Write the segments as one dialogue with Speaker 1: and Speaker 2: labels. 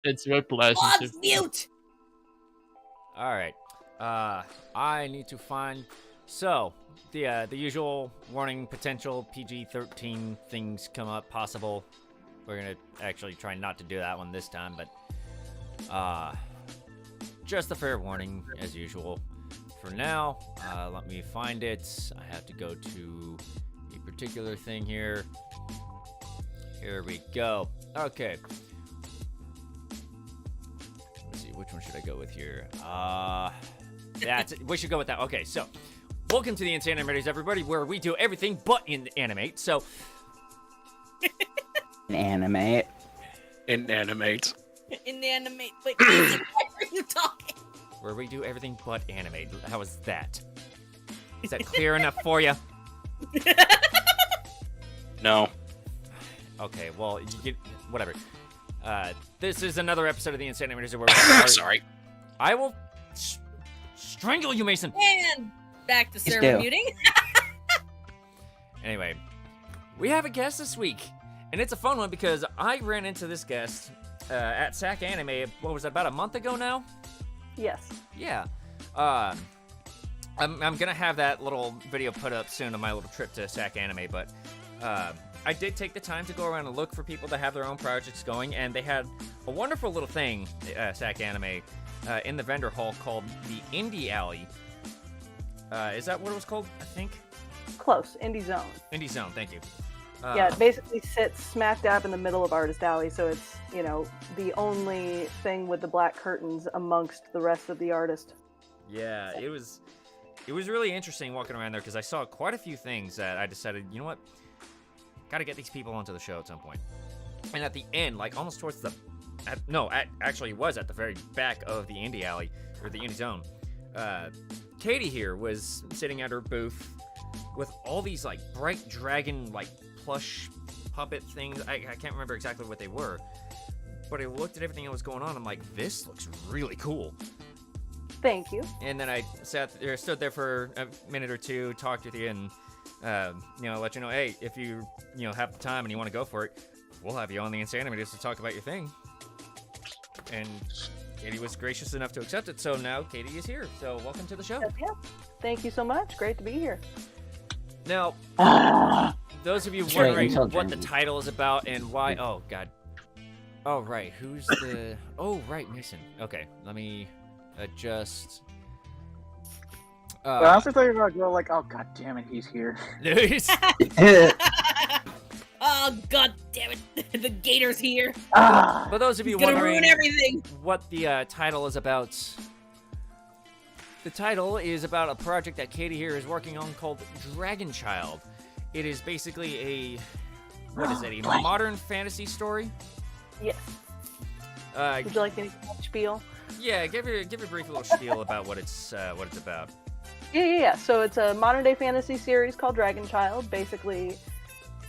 Speaker 1: It's very pleasant.
Speaker 2: Bob's mute!
Speaker 3: Alright. I need to find... So, the usual warning, potential PG-13 things come up, possible. We're gonna actually try not to do that one this time, but... just a fair warning, as usual. For now, let me find it. I have to go to a particular thing here. Here we go. Okay. Let's see, which one should I go with here? That's it. We should go with that. Okay, so welcome to the Insanimators, everybody, where we do everything but animate. So
Speaker 4: Animate.
Speaker 1: Inanimate.
Speaker 2: Inanimate. Wait, Casey, why are you talking?
Speaker 3: where we do everything but animate. How is that? Is that clear enough for you?
Speaker 1: No.
Speaker 3: Okay, well, you get whatever. This is another episode of the Insanimators where
Speaker 1: Sorry.
Speaker 3: I will strangle you, Mason.
Speaker 2: And back to
Speaker 4: Please
Speaker 2: server
Speaker 4: do.
Speaker 2: muting.
Speaker 3: Anyway, we have a guest this week, and it's a fun one because I ran into this guest at SAC Anime. What was that, about a month ago now?
Speaker 5: Yes.
Speaker 3: Yeah. I'm gonna have that little video put up soon of my little trip to SAC Anime, but I did take the time to go around and look for people that have their own projects going, and they had a wonderful little thing, SAC Anime, in the vendor hall called the Indie Alley. Is that what it was called? I think.
Speaker 5: Close. Indie Zone.
Speaker 3: Indie Zone. Thank you.
Speaker 5: Yeah, it basically sits smack dab in the middle of Artist Alley, so it's, you know, the only thing with the black curtains amongst the rest of the artist.
Speaker 3: Yeah, it was really interesting walking around there because I saw quite a few things that I decided, you know what, gotta get these people onto the show at some point. And at the end, like almost towards the, actually it was at the very back of the Indie Alley, or the Indie Zone, Katie here was sitting at her booth with all these like bright dragon like plush puppet things. I can't remember exactly what they were, but I looked at everything that was going on. I'm like, this looks really cool.
Speaker 5: Thank you.
Speaker 3: And then I stood there for a minute or two, talked with you, and let you know, hey, if you have the time and you want to go for it, we'll have you on the Insanimators to talk about your thing. And Katie was gracious enough to accept it, so now Katie is here. So welcome to the show.
Speaker 5: Yeah. Thank you so much. Great to be here.
Speaker 3: Now, those of you
Speaker 4: Straight
Speaker 3: wondering
Speaker 4: until
Speaker 3: what the
Speaker 4: Germany.
Speaker 3: title is about and why, oh god. Oh right, who's the? Oh right, Mason. Okay, let me adjust.
Speaker 6: I honestly thought you were gonna go like, oh god damn it, he's here.
Speaker 2: Oh god damn it! The gator's here.
Speaker 3: For those of you
Speaker 2: He's gonna
Speaker 3: wondering
Speaker 2: ruin everything.
Speaker 3: what the title is about, the title is about a project that Katie here is working on called Dragon Child. It is basically a modern fantasy story?
Speaker 5: Yes. Would you like me to spiel?
Speaker 3: Yeah, give a brief little spiel about what it's about.
Speaker 5: Yeah. So it's a modern day fantasy series called Dragon Child. Basically,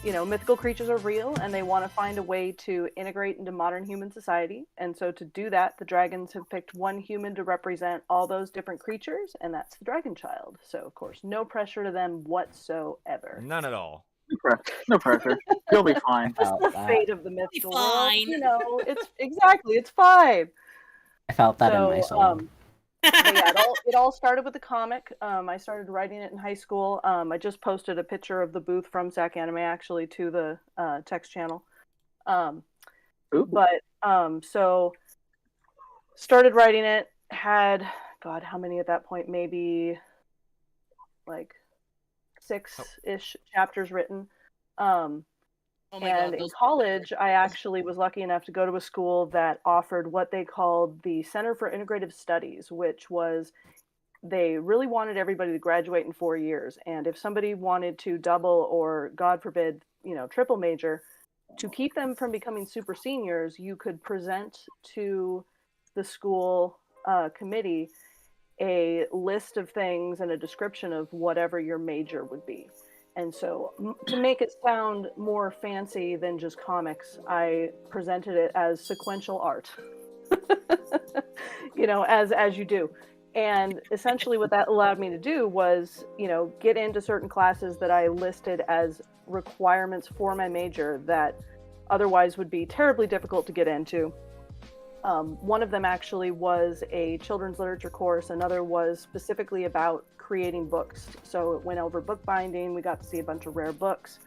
Speaker 5: mythical creatures are real and they want to find a way to integrate into modern human society. And so to do that, the dragons have picked one human to represent all those different creatures, and that's the Dragon Child. So, of course, no pressure to them whatsoever.
Speaker 3: None at all.
Speaker 6: No pressure. You'll be fine.
Speaker 5: That's the
Speaker 4: that.
Speaker 5: fate of the mythical world.
Speaker 2: Fine.
Speaker 5: It's fine.
Speaker 4: I felt that in my soul.
Speaker 5: But yeah, it all started with the comic. I started writing it in high school. I just posted a picture of the booth from SAC Anime actually to the text channel. So started writing it. Had how many at that point? Maybe like 6-ish chapters written.
Speaker 2: Oh my
Speaker 5: And
Speaker 2: god,
Speaker 5: in
Speaker 2: those
Speaker 5: college, I actually was lucky enough to go to a school that offered what they called the Center for Integrative Studies, which was they really wanted everybody to graduate in 4 years. And if somebody wanted to double or, God forbid, triple major, to keep them from becoming super seniors, you could present to the school committee a list of things and a description of whatever your major would be. And so to make it sound more fancy than just comics, I presented it as sequential art, as you do. And essentially what that allowed me to do was, get into certain classes that I listed as requirements for my major that otherwise would be terribly difficult to get into. One of them actually was a children's literature course. Another was specifically about creating books. So it went over bookbinding. We got to see a bunch of rare books.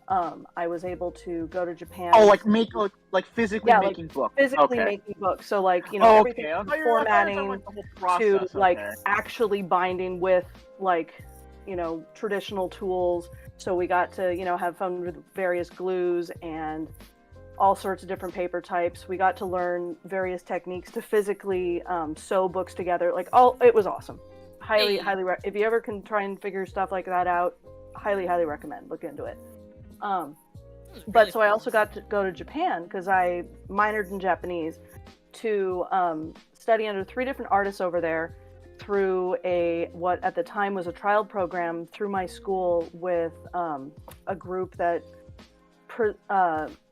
Speaker 5: I was able to go to Japan.
Speaker 6: Oh, like physically making books.
Speaker 5: Physically
Speaker 6: Okay.
Speaker 5: making books. So everything
Speaker 6: I
Speaker 5: from
Speaker 6: thought you were talking
Speaker 5: formatting
Speaker 6: about, the whole process.
Speaker 5: to actually binding with traditional tools. So we got to have fun with various glues and all sorts of different paper types. We got to learn various techniques to physically sew books together. It was awesome. Highly, if you ever can try and figure stuff like that out, highly recommend. Look into it. But so I also got to go to Japan because I minored in Japanese to study under 3 different artists over there through what at the time was a trial program through my school with a group that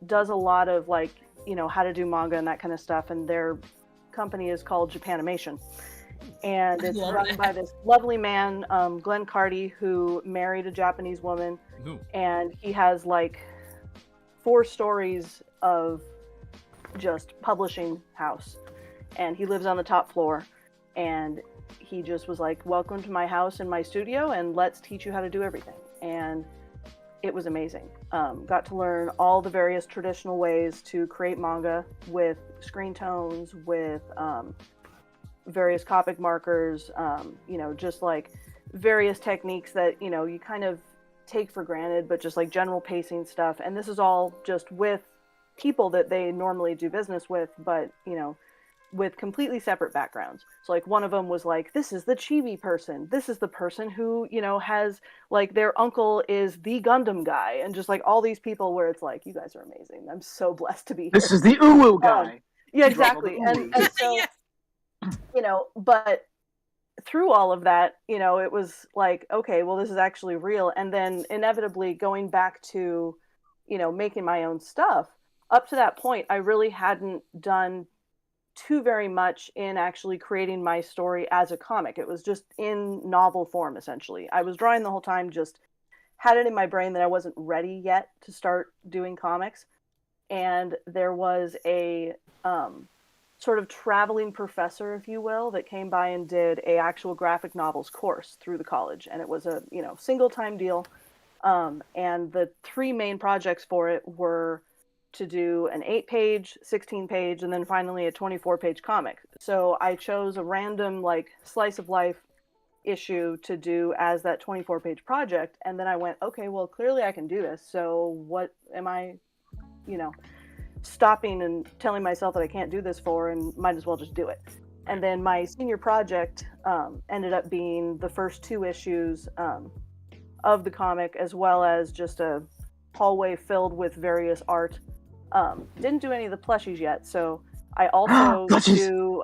Speaker 5: does a lot of how to do manga and that kind of stuff, and their company is called Japanimation, and it's run by this lovely man, Glenn Carty, who married a Japanese woman.
Speaker 3: Ooh.
Speaker 5: And he has 4 stories of just publishing house, and he lives on the top floor, and he just was like, welcome to my house and my studio, and let's teach you how to do everything. And it was amazing. Got to learn all the various traditional ways to create manga with screen tones, with various Copic markers, just various techniques that you kind of take for granted, but just general pacing stuff. And this is all just with people that they normally do business with, but with completely separate backgrounds. So one of them was this is the chibi person, this is the person who has their uncle is the Gundam guy, and just all these people where it's you guys are amazing. I'm so blessed to be here.
Speaker 6: This is the Uwu guy.
Speaker 5: Yeah, exactly. And so but through all of that, it was okay, well, this is actually real. And then inevitably going back to, making my own stuff. Up to that point, I really hadn't done too very much in actually creating my story as a comic. It was just in novel form, essentially. I was drawing the whole time, just had it in my brain that I wasn't ready yet to start doing comics. And there was a sort of traveling professor, if you will, that came by and did a actual graphic novels course through the college. And it was a, single time deal. And the 3 main projects for it were to do an 8-page, 16-page, and then finally a 24-page comic. So I chose a random slice of life issue to do as that 24-page project. And then I went, okay, well, clearly I can do this. So what am I, stopping and telling myself that I can't do this for, and might as well just do it. And then my senior project ended up being the first 2 issues of the comic, as well as just a hallway filled with various art. Didn't do any of the plushies yet, so I also do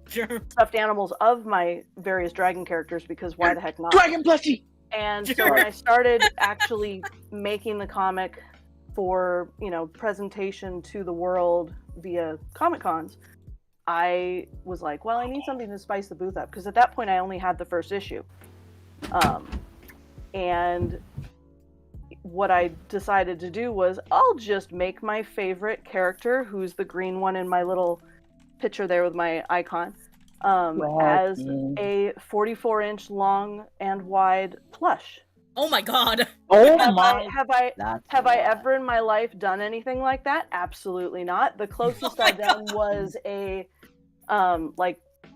Speaker 5: stuffed animals of my various dragon characters, because why the heck not?
Speaker 6: Dragon plushie!
Speaker 5: And so when I started actually making the comic for, presentation to the world via Comic Cons, I was like, well, I need something to spice the booth up, because at that point I only had the first issue. And what I decided to do was, I'll just make my favorite character, who's the green one in my little picture there with my icon, as a 44-inch long and wide plush.
Speaker 2: Oh my god!
Speaker 6: Oh
Speaker 5: Have I ever in my life done anything like that? Absolutely not. The closest I've done was a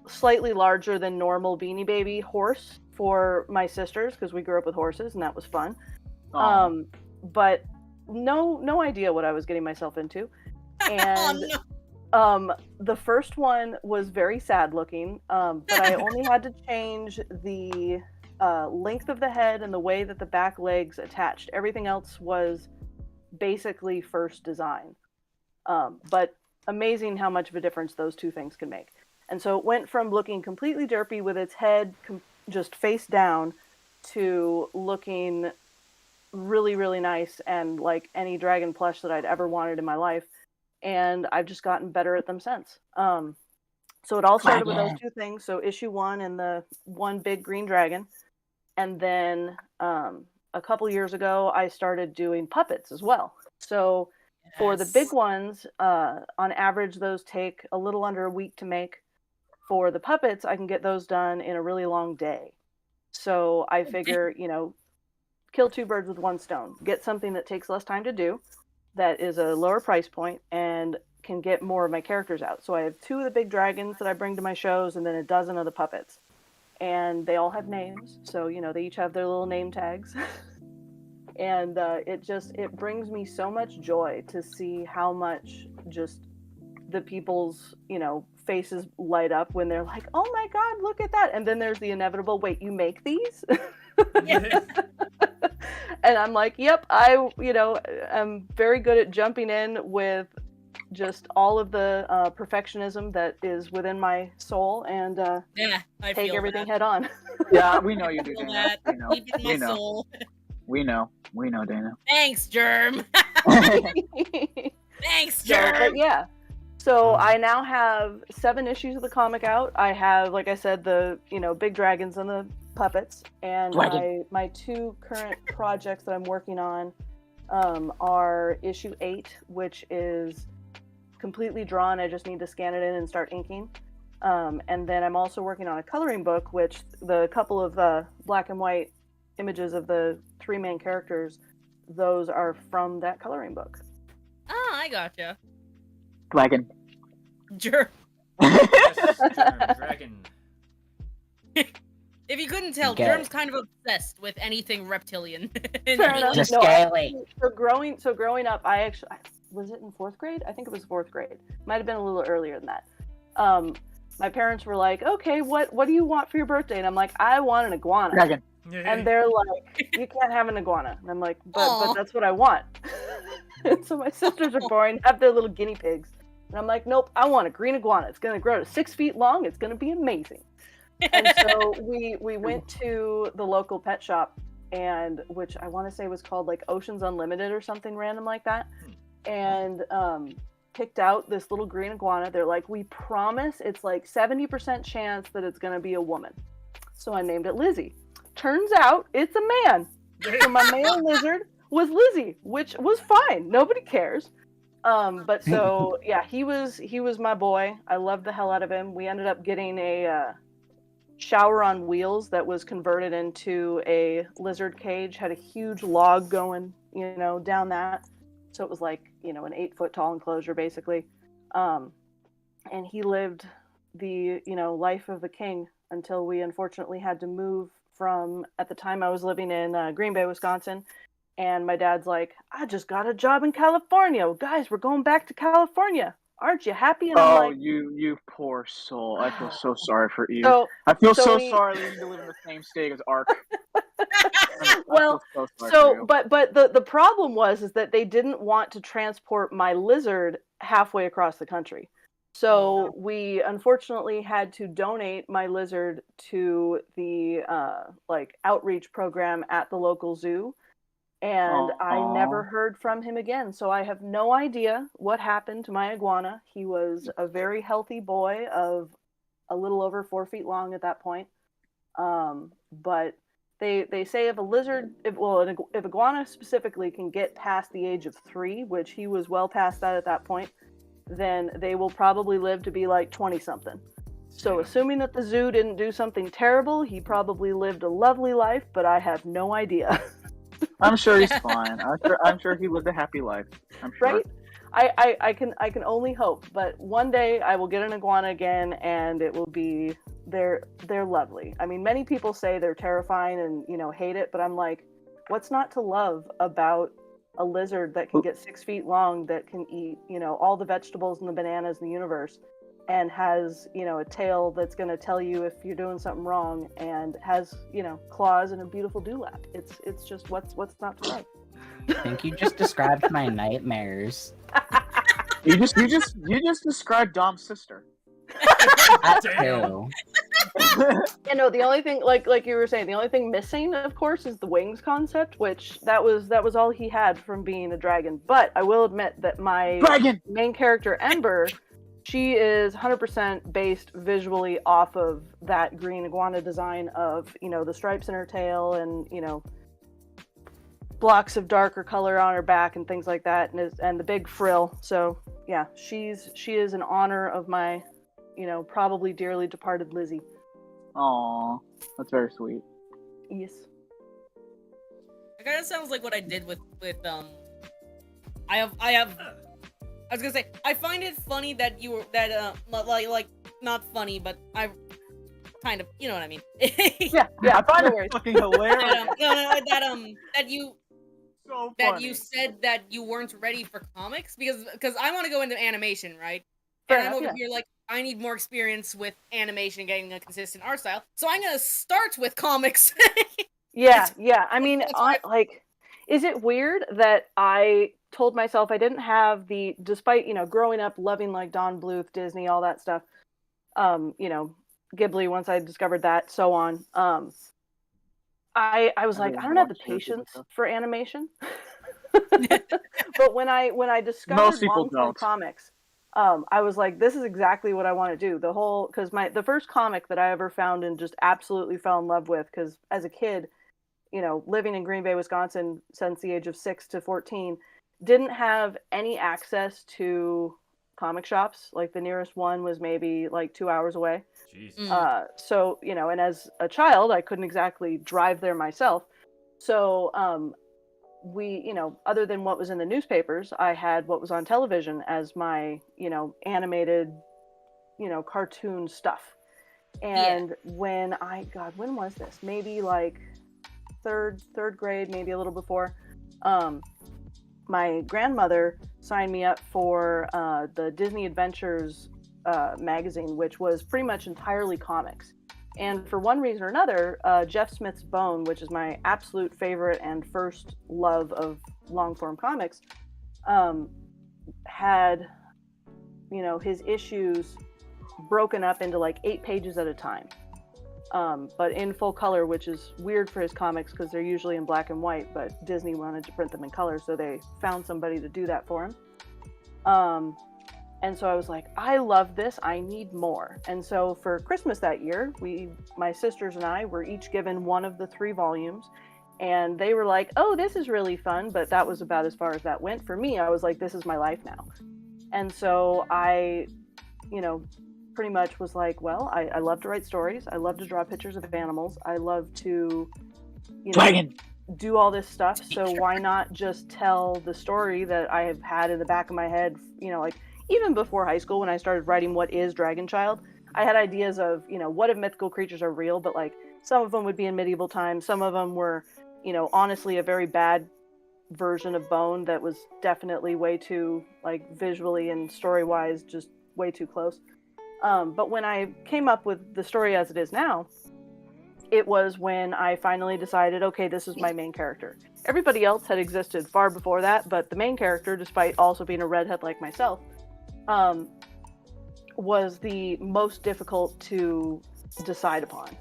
Speaker 5: slightly larger than normal Beanie Baby horse for my sisters, because we grew up with horses and that was fun. But no idea what I was getting myself into. And the first one was very sad looking, but I only had to change the length of the head and the way that the back legs attached. Everything else was basically first design. But amazing how much of a difference those 2 things can make. And so it went from looking completely derpy with its head just face down to looking really, really nice and like any dragon plush that I'd ever wanted in my life. And I've just gotten better at them since. So it all started with those 2 things. So issue 1 and the one big green dragon. And then a couple years ago, I started doing puppets as well. So For the big ones, on average, those take a little under a week to make. For the puppets, I can get those done in a really long day. So I figure, kill two birds with one stone. Get something that takes less time to do, that is a lower price point, and can get more of my characters out. So I have 2 of the big dragons that I bring to my shows, and then a dozen of the puppets. And they all have names, so they each have their little name tags. And it brings me so much joy to see how much just the people's faces light up when they're like, oh my god, look at that. And then there's the inevitable, wait, you make these? And I'm like, yep, I'm very good at jumping in with just all of the perfectionism that is within my soul, and
Speaker 2: I
Speaker 5: take
Speaker 2: feel
Speaker 5: everything
Speaker 2: that.
Speaker 5: head on.
Speaker 6: Yeah, we know you do,
Speaker 2: Feel
Speaker 6: Dana.
Speaker 2: that.
Speaker 6: We know.
Speaker 2: Deep in my
Speaker 6: We know.
Speaker 2: soul.
Speaker 6: We know, Dana.
Speaker 2: Thanks, Germ. Thanks,
Speaker 5: So,
Speaker 2: Germ.
Speaker 5: but yeah. So I now have 7 issues of the comic out. I have, like I said, the big dragons and the puppets, and my 2 current projects that I'm working on are issue 8, which is completely drawn. I just need to scan it in and start inking. And then I'm also working on a coloring book, which the couple of black and white images of the 3 main characters, those are from that coloring book.
Speaker 2: Oh, I gotcha.
Speaker 6: Dragon.
Speaker 2: Germ.
Speaker 3: Yes, dragon.
Speaker 2: If you couldn't tell,
Speaker 4: Okay.
Speaker 2: Germ's kind of obsessed with anything reptilian.
Speaker 5: Fair enough.
Speaker 4: Just
Speaker 5: No,
Speaker 4: scaly.
Speaker 5: So growing up, was it in 4th grade? I think it was 4th grade. Might have been a little earlier than that. My parents were like, okay, what do you want for your birthday? And I'm like, I want an iguana.
Speaker 6: Dragon.
Speaker 5: And they're like, you can't have an iguana. And I'm like, but that's what I want. And so my sisters are born, have their little guinea pigs. And I'm like, nope, I want a green iguana. It's going to grow to 6 feet long. It's going to be amazing. And so we went to the local pet shop, and which I want to say was called like Oceans Unlimited or something random like that. And picked out this little green iguana. They're like, we promise it's like 70% chance that it's going to be a woman. So I named it Lizzie. Turns out it's a man. So my male lizard was Lizzie, which was fine. Nobody cares. But so yeah, he was my boy. I loved the hell out of him. We ended up getting a shower on wheels that was converted into a lizard cage. Had a huge log going, down that. So it was like, an 8-foot tall enclosure basically. And he lived the, life of a king until we unfortunately had to move from, at the time I was living in Green Bay, Wisconsin. And my dad's like, I just got a job in California. Guys, we're going back to California. Aren't you happy? And I'm like,
Speaker 6: you poor soul. I feel so sorry for you.
Speaker 5: So,
Speaker 6: I feel
Speaker 5: so
Speaker 6: so
Speaker 5: we-
Speaker 6: sorry that you need to live in the same state as Ark.
Speaker 5: Well,
Speaker 6: so sorry for you.
Speaker 5: but the problem was that they didn't want to transport my lizard halfway across the country. So we unfortunately had to donate my lizard to the outreach program at the local zoo. And I never heard from him again. So I have no idea what happened to my iguana. He was a very healthy boy of a little over 4 feet long at that point. But they say if a lizard, if iguana specifically can get past the age of 3, which he was well past that at that point, then they will probably live to be like 20-something. So assuming that the zoo didn't do something terrible, he probably lived a lovely life, but I have no idea.
Speaker 6: I'm sure he's fine. I'm sure he lived a happy life. I'm sure.
Speaker 5: Right? I can only hope. But one day I will get an iguana again, and it will be they're lovely. I mean, many people say they're terrifying and hate it, but I'm like, what's not to love about a lizard that can get 6 feet long, that can eat all the vegetables and the bananas in the universe, and has a tail that's going to tell you if you're doing something wrong, and has claws and a beautiful dewlap. It's just what's not to like.
Speaker 4: I think you just described my nightmares.
Speaker 6: You just described Dom's sister.
Speaker 4: That too.
Speaker 5: The only thing, like you were saying, the only thing missing, of course, is the wings concept, which that was all he had from being a dragon. But I will admit that my main character, Ember, she is 100% based visually off of that green iguana design of, the stripes in her tail and, blocks of darker color on her back and things like that, and the big frill. So yeah, she is in honor of my, probably dearly departed Lizzie.
Speaker 6: Aw, that's very sweet.
Speaker 5: Yes.
Speaker 2: It kind of sounds like what I did with I was gonna say, I find it funny that you were, like, not funny, but I kind of, you know what I mean.
Speaker 5: Yeah,
Speaker 6: I find
Speaker 5: no
Speaker 6: it
Speaker 5: worries.
Speaker 6: fucking hilarious.
Speaker 2: That you
Speaker 6: So
Speaker 2: that
Speaker 6: funny.
Speaker 2: you said that you weren't ready for comics because I want to go into animation, right?
Speaker 5: Fair
Speaker 2: And I'm
Speaker 5: enough,
Speaker 2: over here like, I need more experience with animation, getting a consistent art style. So I'm gonna start with comics.
Speaker 5: Yeah. I mean,
Speaker 2: That's why-
Speaker 5: is it weird that I told myself I didn't have despite, growing up loving like Don Bluth, Disney, all that stuff, Ghibli, once I discovered that, so on. I was like, I don't have the patience for animation. But when I discovered
Speaker 6: Most people
Speaker 5: long-form
Speaker 6: don't.
Speaker 5: comics, I was like, this is exactly what I want to do. Because the first comic that I ever found and just absolutely fell in love with, because as a kid, living in Green Bay, Wisconsin since the age of 6 to 14, didn't have any access to comic shops. Like the nearest one was maybe like 2 hours away.
Speaker 3: Jeez.
Speaker 5: So, and as a child, I couldn't exactly drive there myself. So, we, other than what was in the newspapers, I had what was on television as my, animated, cartoon stuff. And when was this? Maybe like third grade, maybe a little before. My grandmother signed me up for the Disney Adventures magazine, which was pretty much entirely comics. And for one reason or another, Jeff Smith's Bone, which is my absolute favorite and first love of long form comics, had, his issues broken up into like 8 pages at a time. But in full color, which is weird for his comics because they're usually in black and white, but Disney wanted to print them in color, so they found somebody to do that for him. And so I was like, I love this, I need more. And so for Christmas that year, my sisters and I were each given one of the 3 volumes, and they were like, oh, this is really fun, but that was about as far as that went. For me, I was like, this is my life now. And so I, pretty much was like, well, I love to write stories. I love to draw pictures of animals. I love to, do all this stuff. So why not just tell the story that I have had in the back of my head, like even before high school when I started writing What is Dragon Child, I had ideas of, what if mythical creatures are real, but like some of them would be in medieval times. Some of them were, honestly a very bad version of Bone that was definitely way too, like visually and story-wise, just way too close. But when I came up with the story as it is now, it was when I finally decided, okay, this is my main character. Everybody else had existed far before that, but the main character, despite also being a redhead like myself, was the most difficult to decide upon.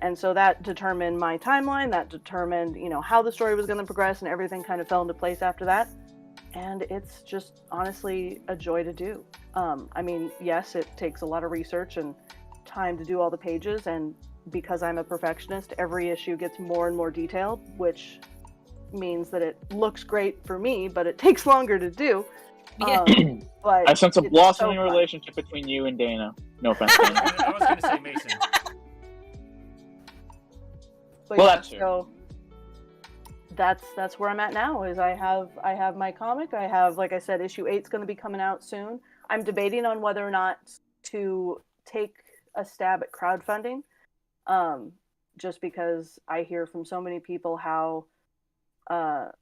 Speaker 5: And so that determined my timeline, that determined, how the story was going to progress, and everything kind of fell into place after that. And it's just honestly a joy to do. I mean, yes, it takes a lot of research and time to do all the pages, and because I'm a perfectionist, every issue gets more and more detailed, which means that it looks great for me, but it takes longer to do.
Speaker 2: Yeah.
Speaker 5: But
Speaker 6: I sense a
Speaker 5: it's
Speaker 6: blossoming
Speaker 5: so fun.
Speaker 6: relationship between you and Dana. No offense, Dana.
Speaker 3: I was gonna say Mason.
Speaker 5: But
Speaker 6: Well,
Speaker 5: yeah,
Speaker 6: that's true.
Speaker 5: so that's where I'm at now. Is I have my comic. I have, like I said, issue 8's going to be coming out soon. I'm debating on whether or not to take a stab at crowdfunding, just because I hear from so many people how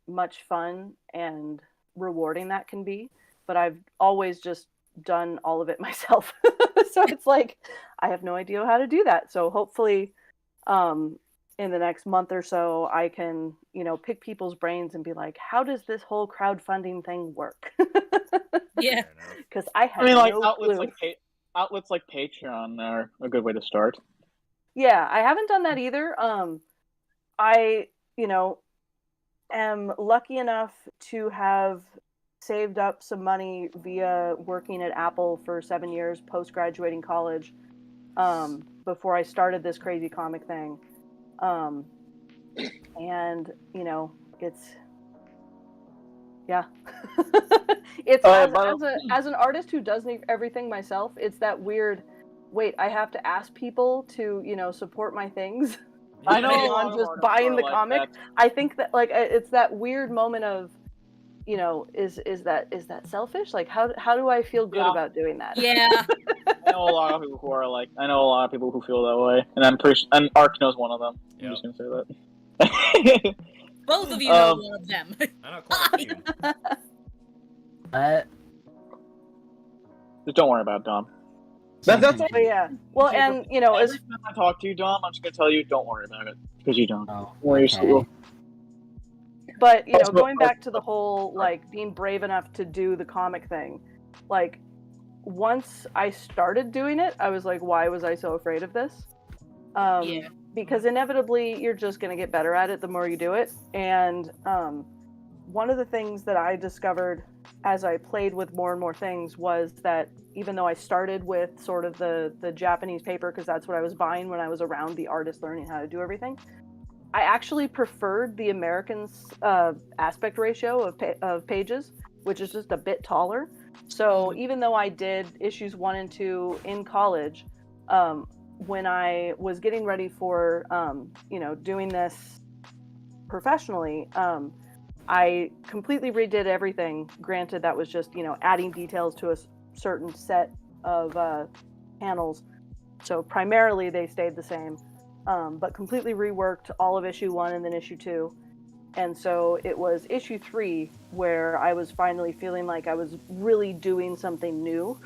Speaker 5: much fun and rewarding that can be. But I've always just done all of it myself, so it's like I have no idea how to do that. So hopefully, in the next month or so, I can, pick people's brains and be like, how does this whole crowdfunding thing work?
Speaker 2: Yeah.
Speaker 5: Because I have
Speaker 6: like
Speaker 5: no
Speaker 6: outlets
Speaker 5: clue.
Speaker 6: outlets like Patreon are a good way to start.
Speaker 5: Yeah, I haven't done that either. I, am lucky enough to have saved up some money via working at Apple for 7 years post graduating college, before I started this crazy comic thing. And it's yeah. It's as an artist who does everything myself, it's that weird. Wait, I have to ask people to support my things.
Speaker 6: I know a
Speaker 5: Beyond
Speaker 6: lot of
Speaker 5: just
Speaker 6: artists
Speaker 5: buying
Speaker 6: are
Speaker 5: the
Speaker 6: like
Speaker 5: comic.
Speaker 6: that.
Speaker 5: I think that it's that weird moment of, is that selfish? Like how do I feel good
Speaker 6: Yeah.
Speaker 5: about doing that?
Speaker 2: Yeah.
Speaker 6: I know a lot of people who are like. I know a lot of people who feel that way, and I'm pretty. And Ark knows one of them. I'm just gonna say that.
Speaker 2: Both of you know
Speaker 6: Um,
Speaker 2: one of them.
Speaker 3: I know quite a few.
Speaker 6: Just don't worry about it, Dom. That's all.
Speaker 5: But yeah. Well, and as
Speaker 6: Every time I talk to you, Dom, I'm just gonna tell you, don't worry about it, because you don't.
Speaker 4: Oh,
Speaker 6: Well, you're
Speaker 4: okay.
Speaker 6: cool.
Speaker 5: but
Speaker 6: Also-
Speaker 5: going back to the whole like being brave enough to do the comic thing, like once I started doing it, I was like, why was I so afraid of this?
Speaker 2: Yeah.
Speaker 5: Because inevitably you're just going to get better at it the more you do it. And one of the things that I discovered as I played with more and more things was that even though I started with sort of the Japanese paper, because that's what I was buying when I was around the artist learning how to do everything, I actually preferred the American aspect ratio of pages, which is just a bit taller. So even though I did issues 1 and 2 in college, when I was getting ready for doing this professionally, I completely redid everything. Granted, that was just adding details to a certain set of panels. So primarily they stayed the same, but completely reworked all of issue 1 and then issue 2. And so it was issue 3 where I was finally feeling like I was really doing something new,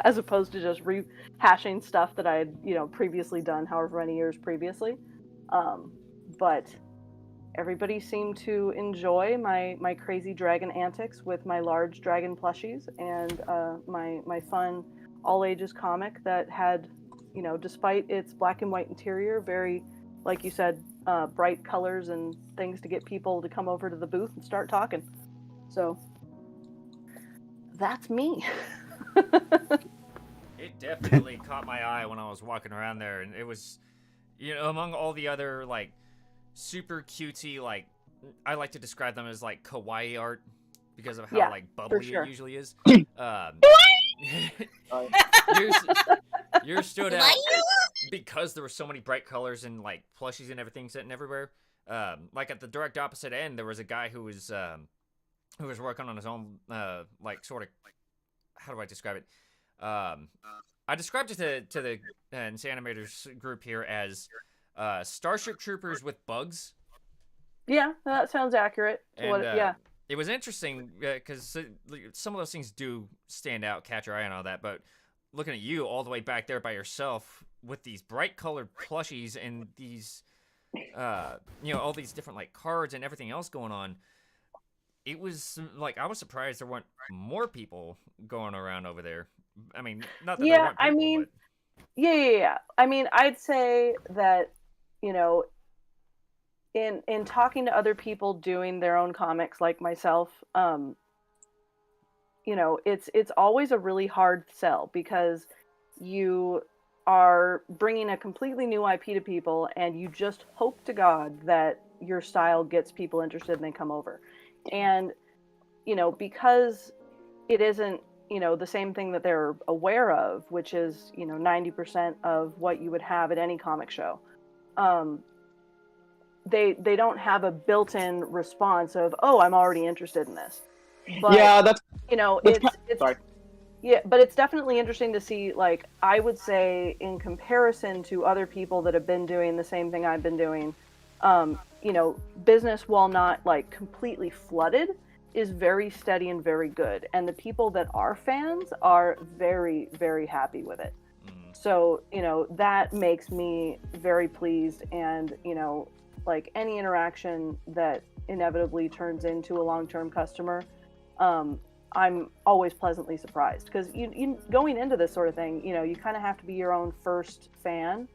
Speaker 5: as opposed to just rehashing stuff that I had, previously done, however many years previously. But everybody seemed to enjoy my crazy dragon antics with my large dragon plushies and my fun all ages comic that had, despite its black and white interior, very, like you said, bright colors and things to get people to come over to the booth and start talking. So that's me.
Speaker 3: It definitely caught my eye when I was walking around there, and it was, among all the other like super cutesy, like I like to describe them as like kawaii art because of how like bubbly
Speaker 5: sure.
Speaker 3: it usually is. Yours stood out because there were so many bright colors and like plushies and everything sitting everywhere. Like at the direct opposite end, there was a guy who was working on his own like sort of, how do I describe it? I described it to the Insanimators group here as Starship Troopers with bugs.
Speaker 5: Yeah, that sounds accurate.
Speaker 3: It was interesting because some of those things do stand out, catch your eye and all that, but looking at you all the way back there by yourself with these bright colored plushies and these, all these different like cards and everything else going on, it was like I was surprised there weren't more people going around over there. I mean, not that there weren't people, but...
Speaker 5: Yeah. I mean, I'd say that, in talking to other people doing their own comics like myself, it's always a really hard sell because you are bringing a completely new IP to people and you just hope to God that your style gets people interested and they come over. And, because it isn't, the same thing that they're aware of, which is, 90% of what you would have at any comic show. They don't have a built-in response of, oh, I'm already interested in this. But,
Speaker 6: yeah, that's
Speaker 5: it's
Speaker 6: sorry.
Speaker 5: Yeah, but it's definitely interesting to see, like, I would say in comparison to other people that have been doing the same thing I've been doing, business, while not like completely flooded, is very steady and very good. And the people that are fans are very, very happy with it. So, that makes me very pleased. And, like any interaction that inevitably turns into a long-term customer, I'm always pleasantly surprised because you going into this sort of thing, you kind of have to be your own first fan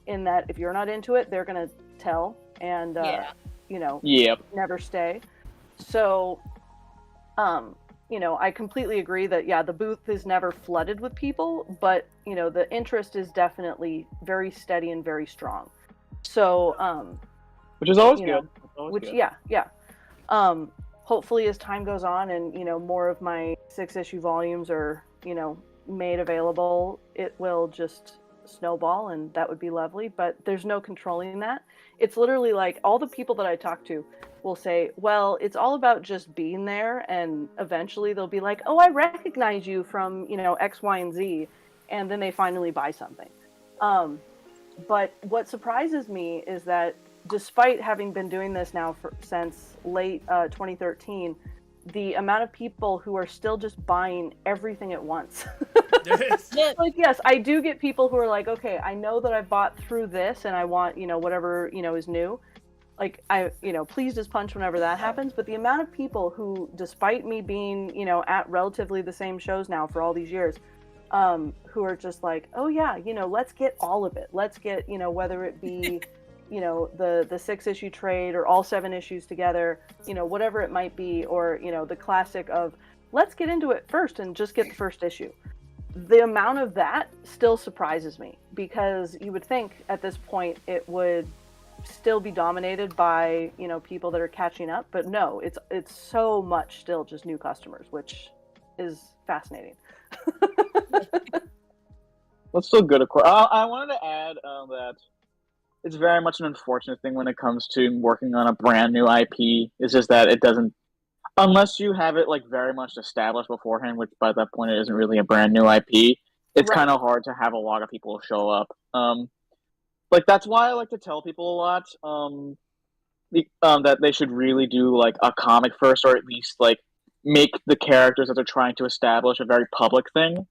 Speaker 5: in that if you're not into it, they're going to tell and, never stay. So, I completely agree that, the booth is never flooded with people, but, the interest is definitely very steady and very strong. So,
Speaker 6: which is always good. always
Speaker 5: which
Speaker 6: good.
Speaker 5: yeah. Hopefully as time goes on and more of my 6-issue volumes are made available, it will just snowball, and that would be lovely. But there's no controlling that. It's literally like all the people that I talk to will say, well, it's all about just being there, and eventually they'll be like, oh, I recognize you from X, Y, and Z, and then they finally buy something. But what surprises me is that despite having been doing this now since late 2013, the amount of people who are still just buying everything at once. Like, yes, I do get people who are like, okay, I know that I bought through this and I want, whatever, is new. Like, please just punch whenever that happens. But the amount of people who, despite me being, at relatively the same shows now for all these years, who are just like, oh yeah, let's get all of it. Let's get, whether it be, the 6-issue trade or all 7 issues together, whatever it might be, or, the classic of let's get into it first and just get the first issue. The amount of that still surprises me, because you would think at this point it would still be dominated by, people that are catching up, but no, it's so much still just new customers, which is fascinating.
Speaker 6: That's still good, of course. I wanted to add that it's very much an unfortunate thing when it comes to working on a brand new IP. It's just that it doesn't, unless you have it like very much established beforehand, which by that point it isn't really a brand new IP. It's
Speaker 5: Right.
Speaker 6: kind of hard to have a lot of people show up. Like that's why I like to tell people a lot that they should really do like a comic first, or at least like make the characters that they're trying to establish a very public thing.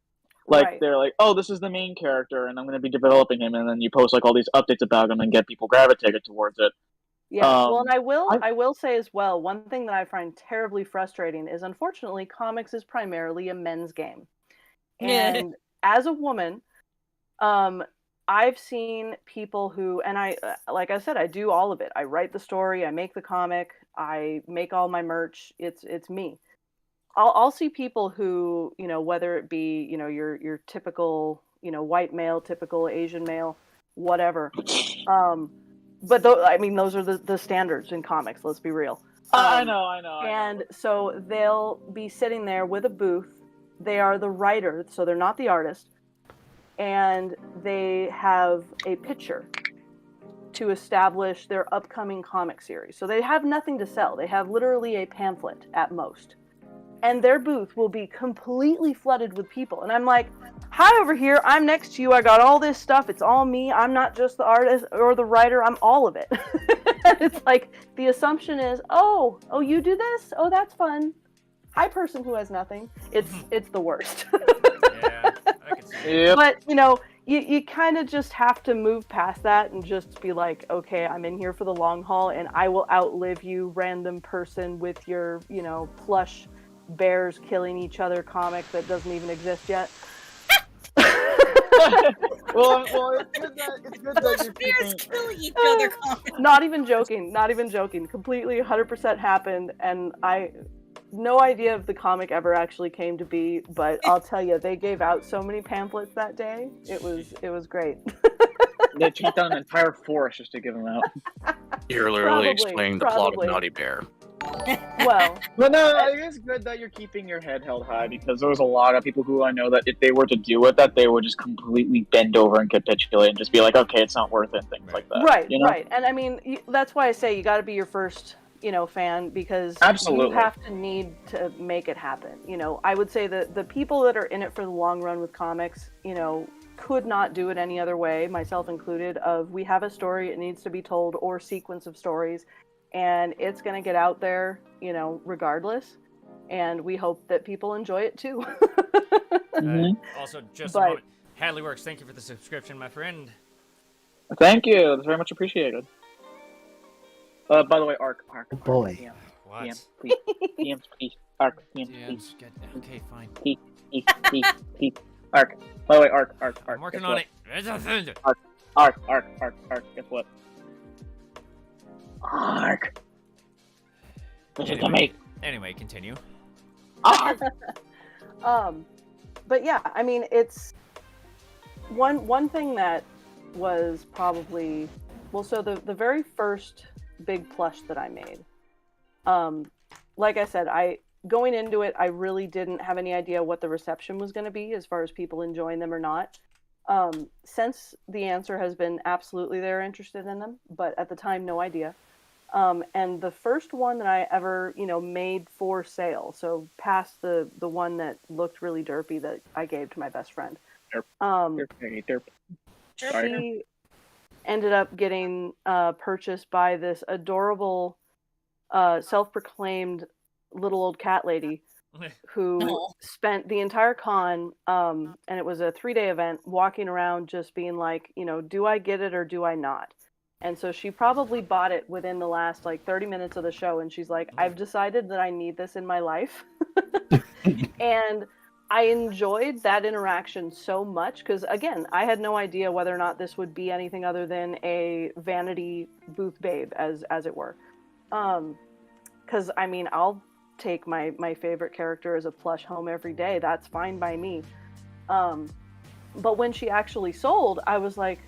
Speaker 6: Like
Speaker 5: Right.
Speaker 6: they're like, oh, this is the main character, and I'm going to be developing him, and then you post like all these updates about him and get people gravitated towards it.
Speaker 5: Yeah, well, and
Speaker 6: I-
Speaker 5: I will say as well, one thing that I find terribly frustrating is, unfortunately, comics is primarily a men's game. And as a woman, I've seen people who, and I, like I said, I do all of it. I write the story, I make the comic, I make all my merch. It's me. I'll see people who, whether it be, your typical, white male, typical Asian male, whatever. But I mean, those are the standards in comics. Let's be real.
Speaker 6: I know.
Speaker 5: And so they'll be sitting there with a booth. They are the writer, so they're not the artist, and they have a picture to establish their upcoming comic series. So they have nothing to sell. They have literally a pamphlet at most. And their booth will be completely flooded with people. And I'm like, hi, over here. I'm next to you. I got all this stuff. It's all me. I'm not just the artist or the writer. I'm all of it. It's like the assumption is, oh, you do this? Oh, that's fun. Hi, person who has nothing. It's the worst.
Speaker 3: Yeah, I can see it.
Speaker 6: Yep.
Speaker 5: But, you kind of just have to move past that and just be like, okay, I'm in here for the long haul, and I will outlive you, random person with your, plush bears killing each other comic that doesn't even exist yet.
Speaker 6: well, it's good that you're
Speaker 2: Bears
Speaker 6: keeping.
Speaker 2: killing each other.
Speaker 5: Not even joking. Completely 100% happened, and no idea if the comic ever actually came to be, but I'll tell you, they gave out so many pamphlets that day. It was great.
Speaker 6: They chopped down an entire forest just to give them out.
Speaker 1: You're literally
Speaker 5: Probably,
Speaker 1: explaining the plot of
Speaker 5: probably.
Speaker 1: Naughty Bear.
Speaker 5: Well,
Speaker 6: But no, it is good that you're keeping your head held high, because there was a lot of people who I know that if they were to deal with that, they would just completely bend over and capitulate and just be like, okay, it's not worth it, things like that.
Speaker 5: right,
Speaker 6: you know?
Speaker 5: right. And I mean, that's why I say you got to be your first, fan, because
Speaker 6: Absolutely.
Speaker 5: you have to need to make it happen. I would say that the people that are in it for the long run with comics, could not do it any other way, myself included, of we have a story, it needs to be told, or sequence of stories, and it's going to get out there, regardless, and we hope that people enjoy it too.
Speaker 3: Also, just
Speaker 5: But-
Speaker 3: a moment. Hadley Works, thank you for the subscription, my friend.
Speaker 6: Thank you. That's very much appreciated. By the way, Arc.
Speaker 4: Boy.
Speaker 6: PM,
Speaker 3: What?
Speaker 6: PM, please. PM, please. Arc. PM, please.
Speaker 3: DMs, get... Okay, fine.
Speaker 6: Please. Arc. By the way, Arc.
Speaker 3: I'm working
Speaker 6: guess
Speaker 3: on
Speaker 6: what?
Speaker 3: it. There's a thing.
Speaker 6: Arc. Guess what? Arc. Listen to me.
Speaker 3: Anyway, continue.
Speaker 6: Arc.
Speaker 5: But yeah, I mean, it's one thing that was probably, well, so the very first big plush that I made. Like I said, going into it, I really didn't have any idea what the reception was going to be as far as people enjoying them or not. Since the answer has been absolutely they're interested in them, but at the time, no idea. And the first one that I ever, made for sale, so past the one that looked really derpy that I gave to my best friend.
Speaker 6: Derp.
Speaker 5: She ended up getting purchased by this adorable, self-proclaimed little old cat lady who
Speaker 2: Aw.
Speaker 5: spent the entire con, and it was a 3-day event, walking around just being like, do I get it or do I not? And so she probably bought it within the last 30 minutes of the show, and she's like, I've decided that I need this in my life. And I enjoyed that interaction so much because, again, I had no idea whether or not this would be anything other than a vanity booth babe, as it were. Because, I'll take my favorite character as a plush home every day. That's fine by me. But when she actually sold, I was like,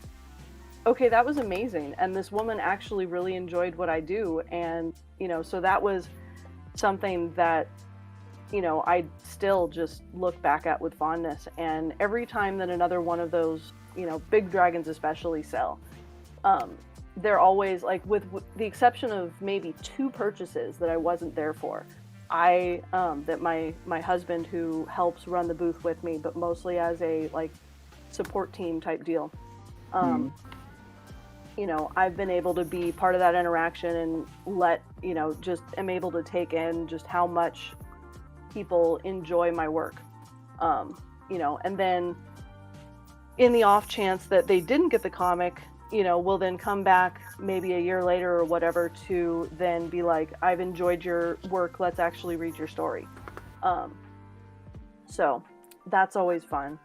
Speaker 5: okay, that was amazing. And this woman actually really enjoyed what I do. And, so that was something that, I still just look back at with fondness. And every time that another one of those, big dragons especially sell, they're always with the exception of maybe 2 purchases that I wasn't there for. That my husband, who helps run the booth with me, but mostly as a support team type deal. I've been able to be part of that interaction and just am able to take in just how much people enjoy my work. And then in the off chance that they didn't get the comic, we'll then come back maybe a year later or whatever to then be like, I've enjoyed your work, let's actually read your story. So that's always fun.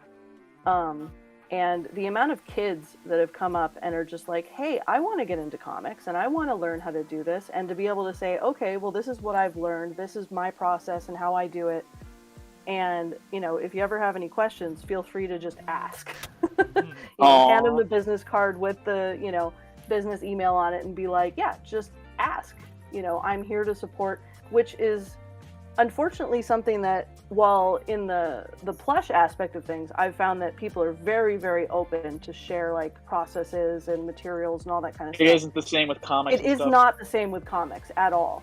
Speaker 5: And the amount of kids that have come up and are just like, hey, I want to get into comics and I want to learn how to do this, and to be able to say, okay, well, this is what I've learned, this is my process and how I do it. And, if you ever have any questions, feel free to just ask. Hand them the business card with the, business email on it and be like, yeah, just ask. I'm here to support, which is unfortunately something that, while in the plush aspect of things, I've found that people are very, very open to share processes and materials and all that kind of stuff.
Speaker 6: It isn't the same with comics.
Speaker 5: It is not the same with comics at all.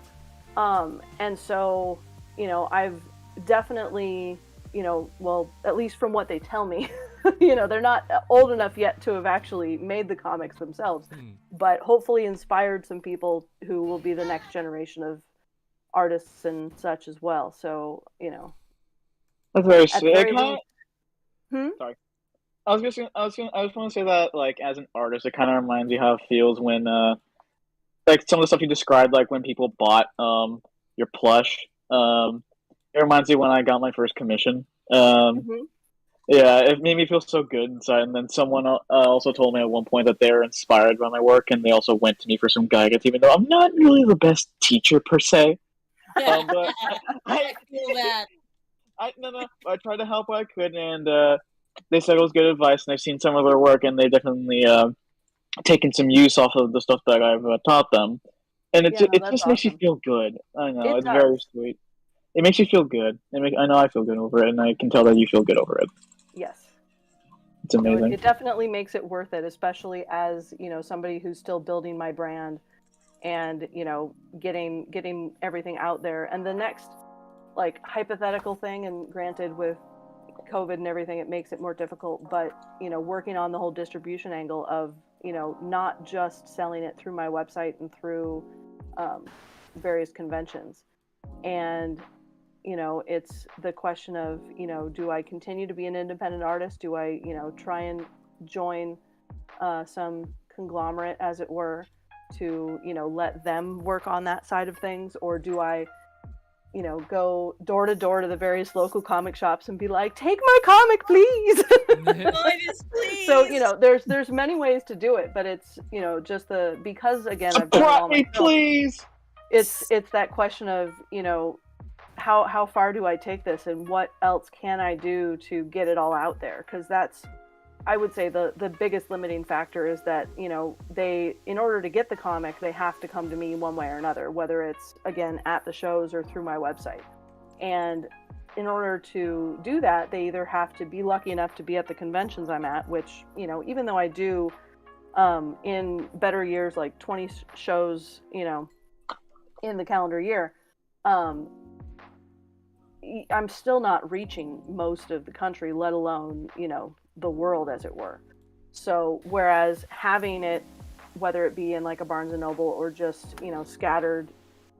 Speaker 5: And so, I've definitely, well, at least from what they tell me, they're not old enough yet to have actually made the comics themselves, but hopefully inspired some people who will be the next generation of artists and such as well. So,
Speaker 6: that's very sweet.
Speaker 5: Sorry.
Speaker 6: I just want to say that, as an artist, it kind of reminds you how it feels when, some of the stuff you described, when people bought your plush. It reminds me when I got my first commission. Yeah, it made me feel so good inside. And then someone also told me at one point that they're inspired by my work, and they also went to me for some guidance, even though I'm not really the best teacher per se. But
Speaker 2: I feel that.
Speaker 6: I tried to help what I could, and they said it was good advice, and I've seen some of their work, and they've definitely taken some use off of the stuff that I've taught them. And it just makes you feel good. I know, it's very sweet. It makes you feel good. I know I feel good over it, and I can tell that you feel good over it.
Speaker 5: Yes.
Speaker 6: It's amazing.
Speaker 5: It definitely makes it worth it, especially as, somebody who's still building my brand and, getting everything out there. And the next, hypothetical thing, and granted with COVID and everything, it makes it more difficult, but, working on the whole distribution angle of, not just selling it through my website and through various conventions. And, it's the question of, do I continue to be an independent artist? Do I, try and join some conglomerate, as it were, to, let them work on that side of things? Or do I, go door to door to the various local comic shops and be like, take my comic, please.
Speaker 2: Please.
Speaker 5: So, there's many ways to do it, but it's, just because again, I've done it all myself,
Speaker 6: please.
Speaker 5: It's that question of, how far do I take this, and what else can I do to get it all out there? Because that's, I would say the biggest limiting factor is that, you know, they, in order to get the comic, they have to come to me one way or another, whether it's, again, at the shows or through my website. And in order to do that, they either have to be lucky enough to be at the conventions I'm at, which, you know, even though I do in better years, like 20 shows, you know, in the calendar year, I'm still not reaching most of the country, let alone, you know, the world, as it were. So whereas having it, whether it be in like a Barnes and Noble or just, you know, scattered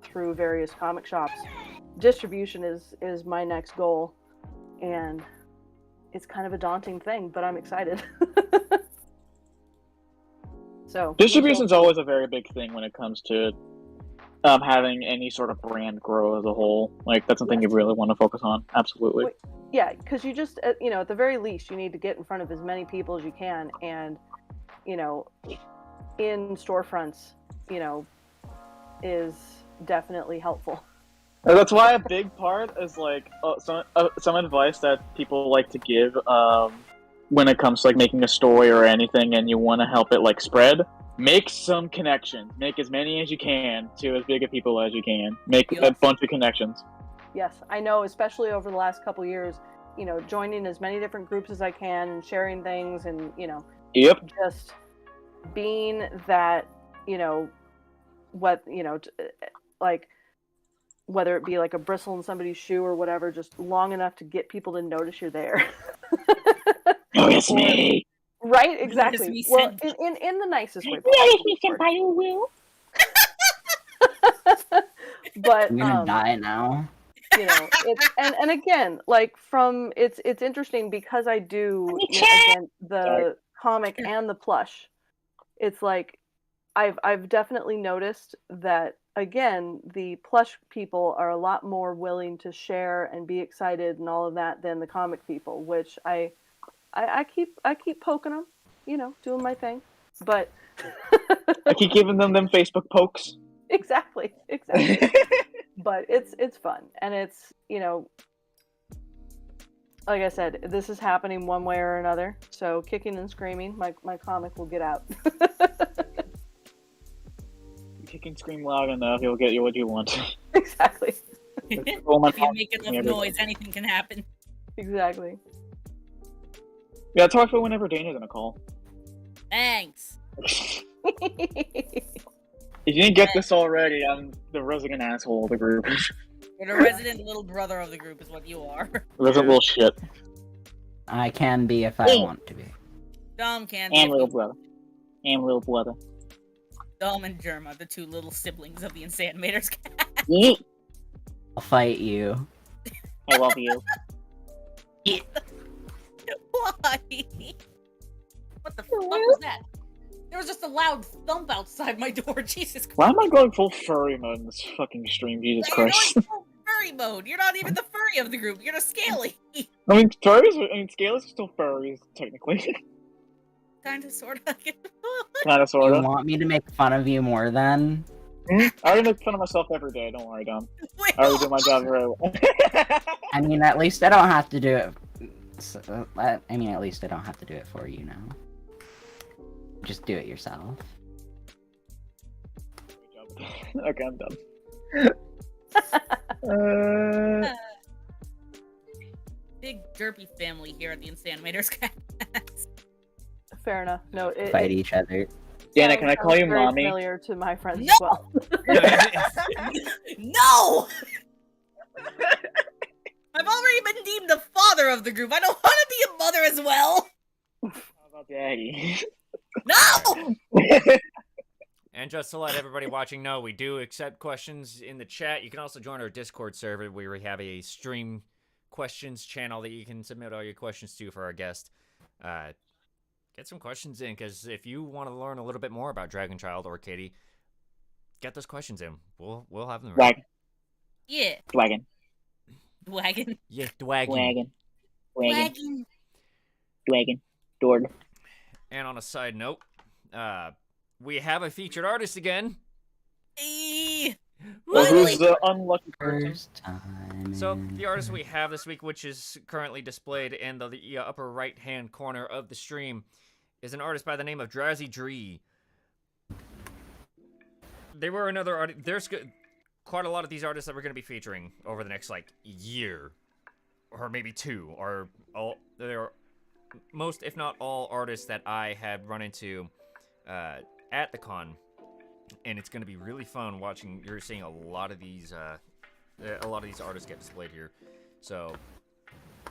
Speaker 5: through various comic shops, distribution is my next goal, and it's kind of a daunting thing, but I'm excited. So
Speaker 6: Distribution's always a very big thing when it comes to having any sort of brand grow as a whole. Like, that's something you really want to focus on. Absolutely.
Speaker 5: Yeah, because you just, you know, at the very least, you need to get in front of as many people as you can, and, you know, in storefronts, you know, is definitely helpful.
Speaker 6: That's why a big part is like some advice that people like to give when it comes to like making a story or anything, and you want to help it like spread. Make some connections. Make as many as you can to as big of people as you can. Make a bunch of connections.
Speaker 5: Yes, I know, especially over the last couple years, you know, joining as many different groups as I can and sharing things, and, you know, just being that, you know, what, you know, like, whether it be like a bristle in somebody's shoe or whatever, just long enough to get people to notice you're there.
Speaker 6: Notice me.
Speaker 5: Right, exactly.
Speaker 2: Me,
Speaker 5: well, in the nicest way possible. But
Speaker 4: I'm gonna die now.
Speaker 5: You know, it's and again, like, from it's interesting because I do, you know, again, the comic and the plush. It's like I've definitely noticed that, again, the plush people are a lot more willing to share and be excited and all of that than the comic people, which I keep poking them, you know, doing my thing, but
Speaker 6: I keep giving them Facebook pokes.
Speaker 5: Exactly. But it's fun, and it's, you know, like I said, this is happening one way or another. So kicking and screaming, my comic will get out.
Speaker 6: You can scream loud enough, you'll get you what you want.
Speaker 5: Exactly.
Speaker 2: If you make enough noise, anything can happen.
Speaker 5: Exactly.
Speaker 6: Yeah, talk for whenever Dana's gonna call.
Speaker 2: Thanks.
Speaker 6: If you didn't get this already, I'm the resident asshole of the group.
Speaker 2: You're the resident little brother of the group, is what you are.
Speaker 6: Resident little shit.
Speaker 4: I can be if I want to be.
Speaker 2: Dom can.
Speaker 6: And little brother. And little brother.
Speaker 2: Dom and Germa, the two little siblings of the Insanimators cat.
Speaker 6: Yeet.
Speaker 4: I'll fight you.
Speaker 6: I love you.
Speaker 2: Why? What the fuck was that? There was just a loud thump outside my door. Jesus Christ.
Speaker 6: Why am I going full furry mode in this fucking stream? Jesus Christ.
Speaker 2: You're going full furry mode. You're not even the furry of the group. You're the scaly.
Speaker 6: I mean, scalers are still furries, technically.
Speaker 2: Kinda, sorta.
Speaker 6: Kinda,
Speaker 4: You
Speaker 6: sorta.
Speaker 4: want me to make fun of you more then?
Speaker 6: I already make fun of myself every day, don't worry, Dom.
Speaker 2: Wait,
Speaker 6: I already do my job very well.
Speaker 4: I mean, at least I don't have to do it. I mean, at least I don't have to do it for you now. Just do it yourself.
Speaker 6: Okay, I'm done.
Speaker 2: Big derpy family here at the Insanimators cats.
Speaker 5: Fair enough. No,
Speaker 4: Fight each other.
Speaker 6: Dana, can I call you
Speaker 5: very
Speaker 6: mommy?
Speaker 5: Familiar to my friends
Speaker 2: No!
Speaker 5: as well.
Speaker 2: No! I've already been deemed the father of the group. I don't want to be a mother as well.
Speaker 6: How about daddy?
Speaker 2: No!
Speaker 3: And just to let everybody watching know, we do accept questions in the chat. You can also join our Discord server where we have a stream questions channel that you can submit all your questions to for our guest. Get some questions in, because if you want to learn a little bit more about Dragon Child or Katie, get those questions in. We'll have them ready.
Speaker 2: Yeah.
Speaker 6: Dwagon.
Speaker 2: Wagon.
Speaker 3: Yeah, Dwagon.
Speaker 6: Wagon. Wagon.
Speaker 2: Wagon.
Speaker 6: Dwagon. Dord.
Speaker 3: And on a side note, we have a featured artist again.
Speaker 6: Well, who's
Speaker 2: Really?
Speaker 6: the unlucky person?
Speaker 4: First time.
Speaker 3: So the artist we have this week, which is currently displayed in the upper right-hand corner of the stream, is an artist by the name of Drowsy Dree. They were another artist. There's quite a lot of these artists that we're going to be featuring over the next like year, or maybe two. Or all they're most, if not all, artists that I have run into at the con, and it's going to be really fun watching. You're seeing a lot of these artists get displayed here. So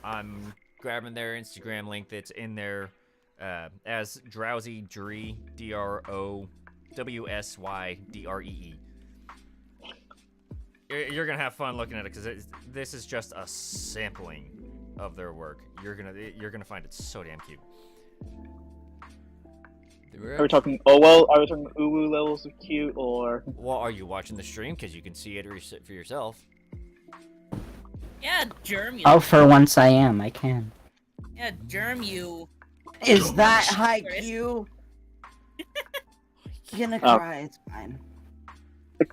Speaker 3: I'm grabbing their Instagram link that's in there as Drowsy Dree, DROWSYDREE. You're gonna have fun looking at it because this is just a sampling of their work. You're gonna find it so damn cute.
Speaker 6: Are we talking Are we talking uwu levels of cute, or?
Speaker 3: Well, are you watching the stream? Because you can see it for yourself.
Speaker 2: Yeah, Germ, you.
Speaker 4: Oh, for once I am. I can.
Speaker 2: Yeah, Germ, you.
Speaker 4: Is that high Q? You're gonna cry. It's fine.
Speaker 6: It's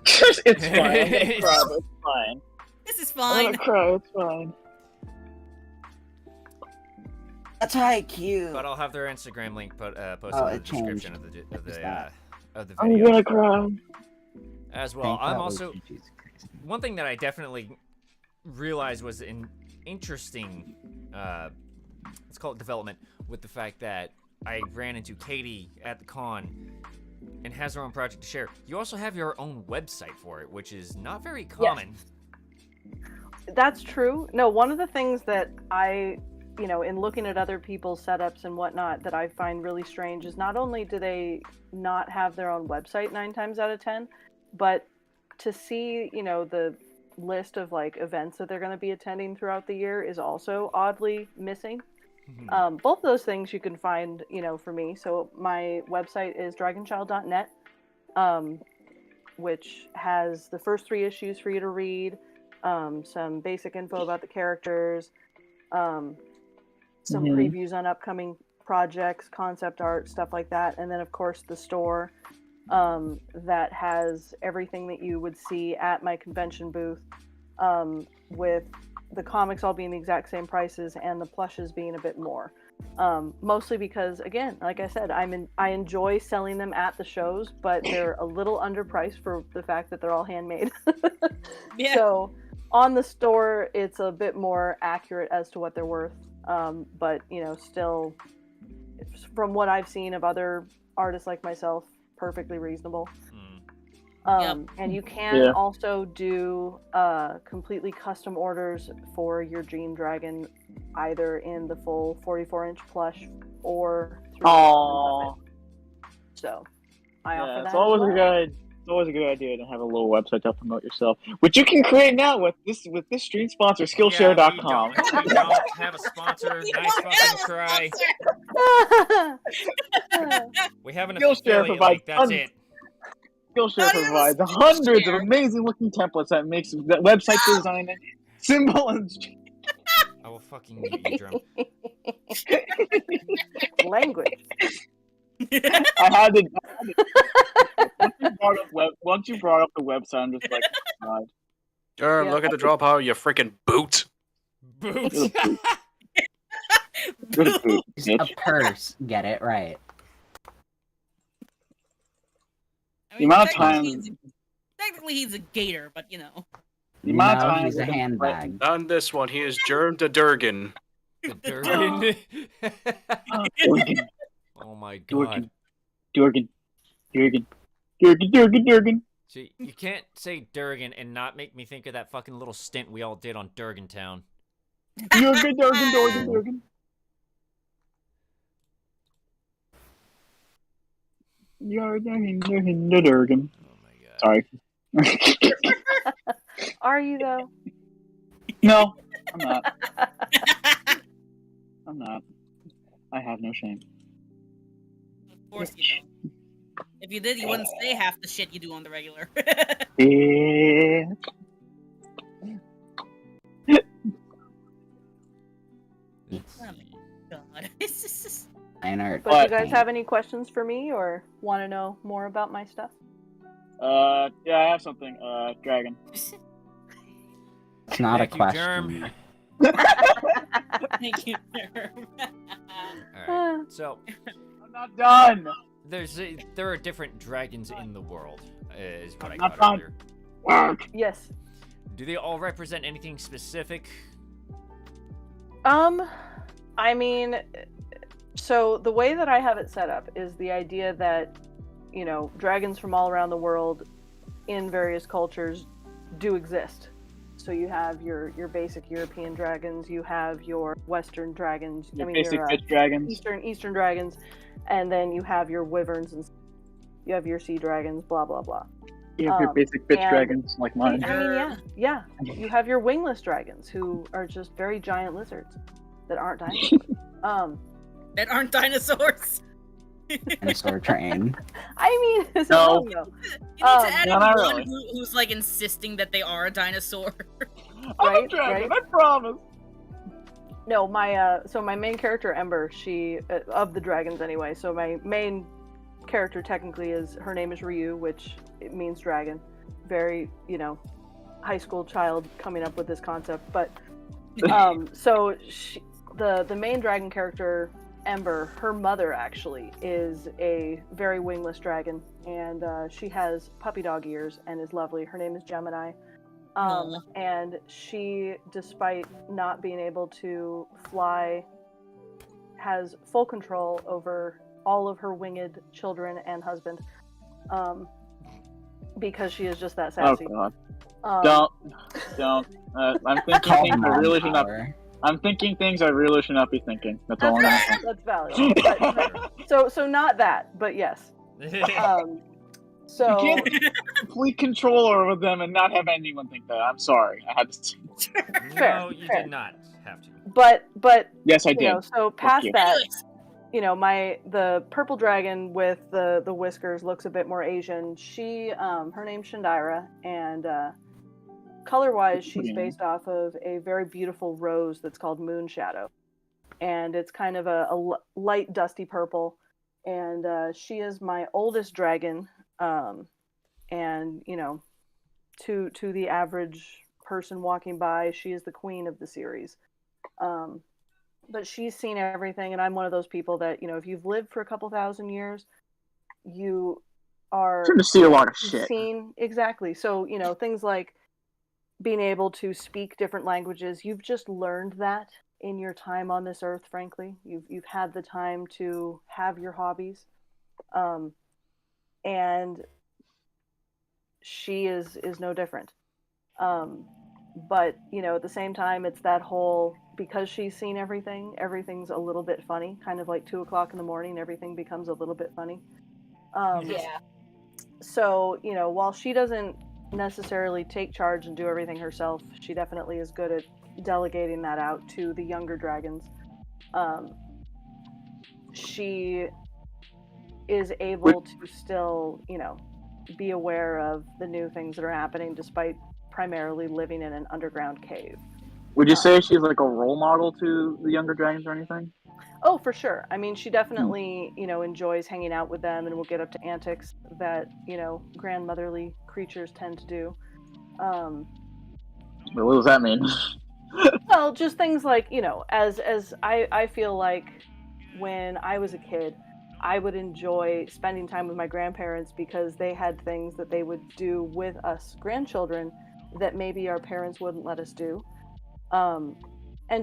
Speaker 6: fine. I'm gonna cry, but it's fine.
Speaker 2: This is
Speaker 6: I'm
Speaker 2: fine.
Speaker 6: gonna cry. It's fine.
Speaker 4: That's high Q.
Speaker 3: But I'll have their Instagram link posted
Speaker 4: Oh,
Speaker 3: in the
Speaker 4: it
Speaker 3: description
Speaker 4: changed.
Speaker 3: of the
Speaker 6: I'm
Speaker 3: video
Speaker 6: gonna cry.
Speaker 3: as well. I'm
Speaker 4: Thank
Speaker 3: also
Speaker 4: God, Jesus Christ.
Speaker 3: one thing that I definitely realized was an interesting, let's call it development, with the fact that I ran into Katie at the con and has her own project to share. You also have your own website for it, which is not very common.
Speaker 5: That's true. No, one of the things that I, in looking at other people's setups and whatnot, that I find really strange is not only do they not have their own website 9 times out of 10, but to see, the list of like events that they're going to be attending throughout the year is also oddly missing. Both those things you can find, for me. So my website is dragonchild.net, which has the first 3 issues for you to read, some basic info about the characters, some previews on upcoming projects, concept art, stuff like that. And then, of course, the store that has everything that you would see at my convention booth, with the comics all being the exact same prices and the plushes being a bit more. Mostly because, again, like I said, I enjoy selling them at the shows, but they're a little underpriced for the fact that they're all handmade.
Speaker 2: Yeah.
Speaker 5: So on the store, it's a bit more accurate as to what they're worth. But, still, from what I've seen of other artists like myself, perfectly reasonable. And you can also do completely custom orders for your Dream Dragon, either in the full 44-inch plush or through
Speaker 6: Aww.
Speaker 5: So I offer that.
Speaker 6: It's always
Speaker 5: as well.
Speaker 6: it's always a good idea to have a little website to promote yourself, which you can create now with this stream sponsor, Skillshare.com.
Speaker 3: Yeah, we don't have a sponsor. Nice fucking try. We have an
Speaker 6: Skillshare
Speaker 3: affiliate
Speaker 6: provides
Speaker 3: link. That's it.
Speaker 6: Skillshare
Speaker 2: Not even
Speaker 6: provides
Speaker 2: a
Speaker 6: hundreds of
Speaker 2: Skillshare.
Speaker 6: amazing looking templates that makes the website design simple and
Speaker 3: I will fucking mute you, Drum.
Speaker 5: Language.
Speaker 6: I had to. Once you brought up the website, I'm just like, oh, God.
Speaker 1: Germ, look at the draw power, you freaking boot.
Speaker 3: Boots.
Speaker 6: Good boot,
Speaker 4: Just a
Speaker 6: bitch.
Speaker 4: purse. Get it right.
Speaker 2: I
Speaker 6: The amount of
Speaker 2: technically he's a gator, but
Speaker 6: The amount of
Speaker 4: No,
Speaker 6: times
Speaker 4: he's a
Speaker 6: I've been
Speaker 4: handbag.
Speaker 1: On this one, he is Germ the Durgan.
Speaker 3: Durgan.
Speaker 6: Durgan,
Speaker 3: Oh my god.
Speaker 6: Durgan.
Speaker 3: See, you can't say Durgan and not make me think of that fucking little stint we all did on Durgan Town.
Speaker 6: Durgan. Durgan.
Speaker 3: Oh my god.
Speaker 6: Sorry.
Speaker 5: Are you though?
Speaker 6: No, I'm not. I have no shame.
Speaker 2: Of course you don't. If you did, you wouldn't say half the shit you do on the regular.
Speaker 6: Yeah.
Speaker 2: God. It's just...
Speaker 4: Fine art.
Speaker 5: But do you guys have any questions for me or want to know more about my stuff?
Speaker 6: Yeah, I have something. Dragon.
Speaker 4: It's not
Speaker 3: Thank
Speaker 4: a
Speaker 3: you, Germ.
Speaker 4: question.
Speaker 2: Thank you, Germ.
Speaker 3: All right. So
Speaker 6: I'm not done.
Speaker 3: there are different dragons in the world. Is what I
Speaker 6: Not
Speaker 3: got
Speaker 6: done.
Speaker 3: earlier.
Speaker 5: Yes.
Speaker 3: Do they all represent anything specific?
Speaker 5: I mean, so the way that I have it set up is the idea that, dragons from all around the world in various cultures do exist. So you have your basic European dragons, you have your Western dragons,
Speaker 6: Basic bitch dragons.
Speaker 5: Eastern dragons, and then you have your wyverns and you have your sea dragons, blah blah blah.
Speaker 6: You have your basic bitch
Speaker 5: and-
Speaker 6: dragons like mine.
Speaker 5: I mean, yeah. You have your wingless dragons who are just very giant lizards that aren't dinosaurs.
Speaker 2: That aren't dinosaurs.
Speaker 4: Dinosaur train.
Speaker 5: I mean, it's
Speaker 6: No.
Speaker 5: wrong though.
Speaker 2: You need to add
Speaker 6: no,
Speaker 2: in
Speaker 6: not
Speaker 2: one
Speaker 6: really.
Speaker 2: who's like insisting that they are a dinosaur.
Speaker 6: I'm a
Speaker 5: Right,
Speaker 6: dragon,
Speaker 5: right.
Speaker 6: I promise.
Speaker 5: No, my main character Ember, she of the dragons anyway. So my main character technically her name is Ryu, which it means dragon. Very, high school child coming up with this concept, but so the main dragon character Ember, her mother actually is a very wingless dragon, and she has puppy dog ears and is lovely. Her name is Gemini.
Speaker 2: Aw.
Speaker 5: And she, despite not being able to fly, has full control over all of her winged children and husband, because she is just that
Speaker 6: Oh
Speaker 5: sassy.
Speaker 6: god.
Speaker 5: Um,
Speaker 6: Don't. I'm thinking
Speaker 4: Called
Speaker 6: things I
Speaker 4: mom
Speaker 6: really should not.
Speaker 4: power.
Speaker 6: I'm thinking things I really should not be thinking. That's all I'm saying.
Speaker 5: That's valid. So not that, but yes. So
Speaker 6: You can't complete control over them and not have anyone think that. I'm sorry. I had to.
Speaker 5: Fair,
Speaker 3: No, you
Speaker 5: fair.
Speaker 3: did not have to.
Speaker 5: but
Speaker 6: Yes, I did.
Speaker 5: so past
Speaker 6: you.
Speaker 5: that,
Speaker 2: Anyways,
Speaker 5: the purple dragon with the whiskers looks a bit more Asian. She her name's Shandira, and color-wise she's
Speaker 6: Yeah.
Speaker 5: based off of a very beautiful rose that's called Moon Shadow, and it's kind of a light dusty purple, and she is my oldest dragon, and to the average person walking by, she is the queen of the series. But she's seen everything, and I'm one of those people that, if you've lived for a couple thousand years, you are
Speaker 6: Trying to see a lot of shit.
Speaker 5: seen exactly. So, things like being able to speak different languages, you've just learned that in your time on this earth, frankly. You've had the time to have your hobbies. And she is no different. But at the same time, it's that whole, because she's seen everything, everything's a little bit funny, kind of like 2:00 in the morning, everything becomes a little bit funny.
Speaker 2: yeah.
Speaker 5: So while she doesn't necessarily take charge and do everything herself, she definitely is good at delegating that out to the younger dragons. She is able to still be aware of the new things that are happening, despite primarily living in an underground cave.
Speaker 6: Would you say she's like a role model to the younger dragons or anything?
Speaker 5: Oh, for sure. I mean, she definitely, enjoys hanging out with them and will get up to antics that, grandmotherly creatures tend to do.
Speaker 6: Well, what does that mean?
Speaker 5: Well, just things like, as I feel like when I was a kid, I would enjoy spending time with my grandparents because they had things that they would do with us grandchildren that maybe our parents wouldn't let us do. And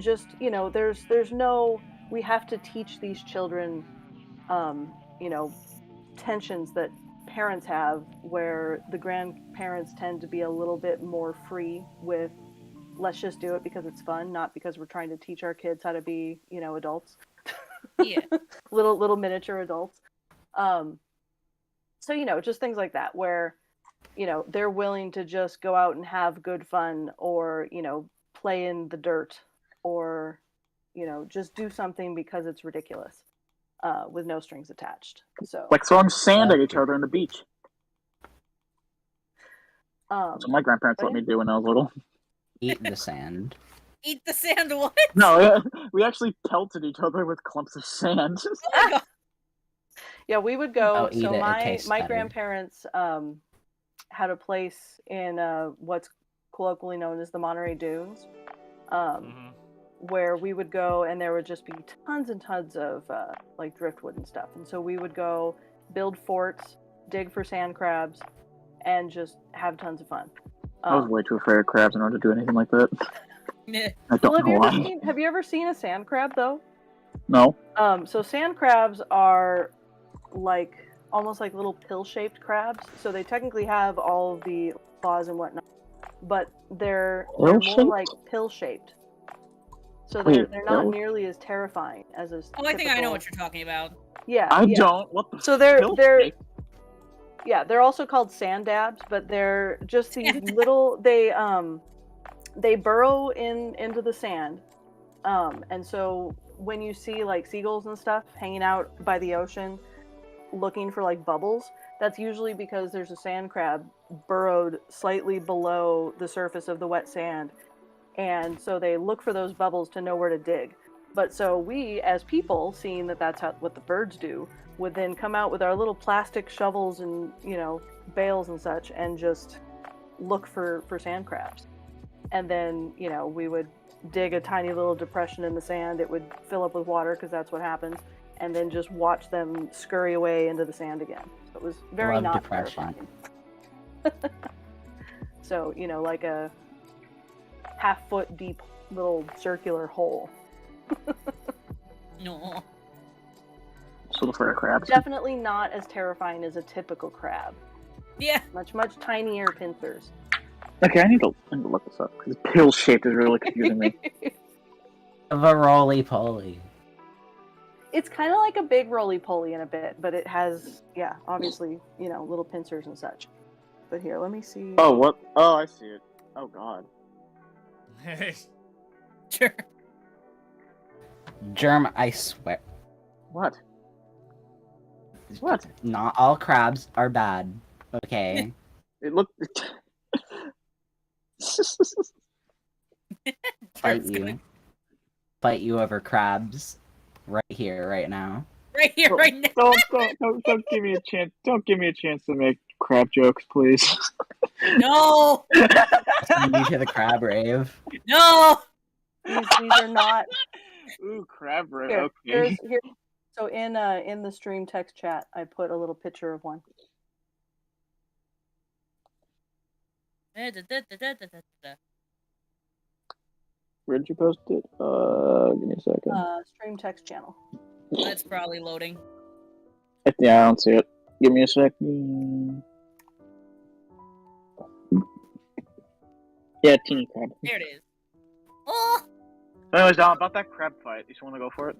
Speaker 5: just, there's no, we have to teach these children, tensions that parents have, where the grandparents tend to be a little bit more free with, let's just do it because it's fun, not because we're trying to teach our kids how to be, adults.
Speaker 2: Yeah.
Speaker 5: little miniature adults. So just things like that, where they're willing to just go out and have good fun, or play in the dirt, or just do something because it's ridiculous, with no strings attached. So
Speaker 6: Like throwing sand at each other on the beach. That's what my grandparents let me do when I was little.
Speaker 4: Eat the sand.
Speaker 2: Eat the sand. What?
Speaker 6: No, we actually pelted each other with clumps of sand.
Speaker 2: Oh my God.
Speaker 5: yeah, we would go.
Speaker 4: Oh, eat
Speaker 5: So
Speaker 4: it. It
Speaker 5: my
Speaker 4: tastes
Speaker 5: my
Speaker 4: better.
Speaker 5: grandparents had a place in what's colloquially known as the Monterey Dunes, where we would go, and there would just be tons and tons of like driftwood and stuff. And so we would go build forts, dig for sand crabs, and just have tons of fun.
Speaker 6: I was way too afraid of crabs in order to do anything like that. I don't know why.
Speaker 5: Have you ever seen a sand crab though?
Speaker 6: No.
Speaker 5: So sand crabs are like almost like little pill-shaped crabs. So they technically have all of the claws and whatnot, but they're more like pill-shaped. So they're not nearly as terrifying as a.
Speaker 2: Oh, I think I know what you're talking about.
Speaker 5: Yeah.
Speaker 6: I don't. What the?
Speaker 5: So they're also called sand dabs, but they're just these little. They burrow into the sand, and so when you see like seagulls and stuff hanging out by the ocean, looking for like bubbles, that's usually because there's a sand crab burrowed slightly below the surface of the wet sand. And so they look for those bubbles to know where to dig. But so we, as people, seeing that that's what the birds do, would then come out with our little plastic shovels and, bales and such, and just look for sand crabs. And then, we would dig a tiny little depression in the sand. It would fill up with water because that's what happens. And then just watch them scurry away into the sand again. So it was very not terrifying. So, like a half-foot deep little circular hole.
Speaker 2: No.
Speaker 6: Still afraid of crabs.
Speaker 5: Definitely not as terrifying as a typical crab.
Speaker 2: Yeah.
Speaker 5: Much tinier pincers.
Speaker 6: Okay, I need to look this up because pill-shaped is really confusing me.
Speaker 4: Of a roly-poly.
Speaker 5: It's kind of like a big roly-poly in a bit, but it has, obviously, little pincers and such. But here, let me see.
Speaker 6: Oh, what? Oh, I see it. Oh, God.
Speaker 2: Sure.
Speaker 4: Germ, I swear.
Speaker 6: What? What?
Speaker 4: Not all crabs are bad. Okay.
Speaker 6: It looked.
Speaker 4: Fight you. Fight you over crabs. Right here, right now.
Speaker 2: Right here, right now.
Speaker 6: Don't give me a chance. Don't give me a chance to make crab jokes, please.
Speaker 2: No.
Speaker 4: Send you to the crab rave.
Speaker 2: No.
Speaker 5: These are not.
Speaker 6: Ooh, crab rave.
Speaker 5: Here,
Speaker 6: Okay.
Speaker 5: So in the stream text chat, I put a little picture of one.
Speaker 6: Where did you post it? Give me a second.
Speaker 5: Stream text channel.
Speaker 2: That's probably loading.
Speaker 6: Yeah, I don't see it. Give me a second. Yeah, teeny crab.
Speaker 2: There it is. Oh.
Speaker 6: Anyways, about that crab fight. You just want to go for it?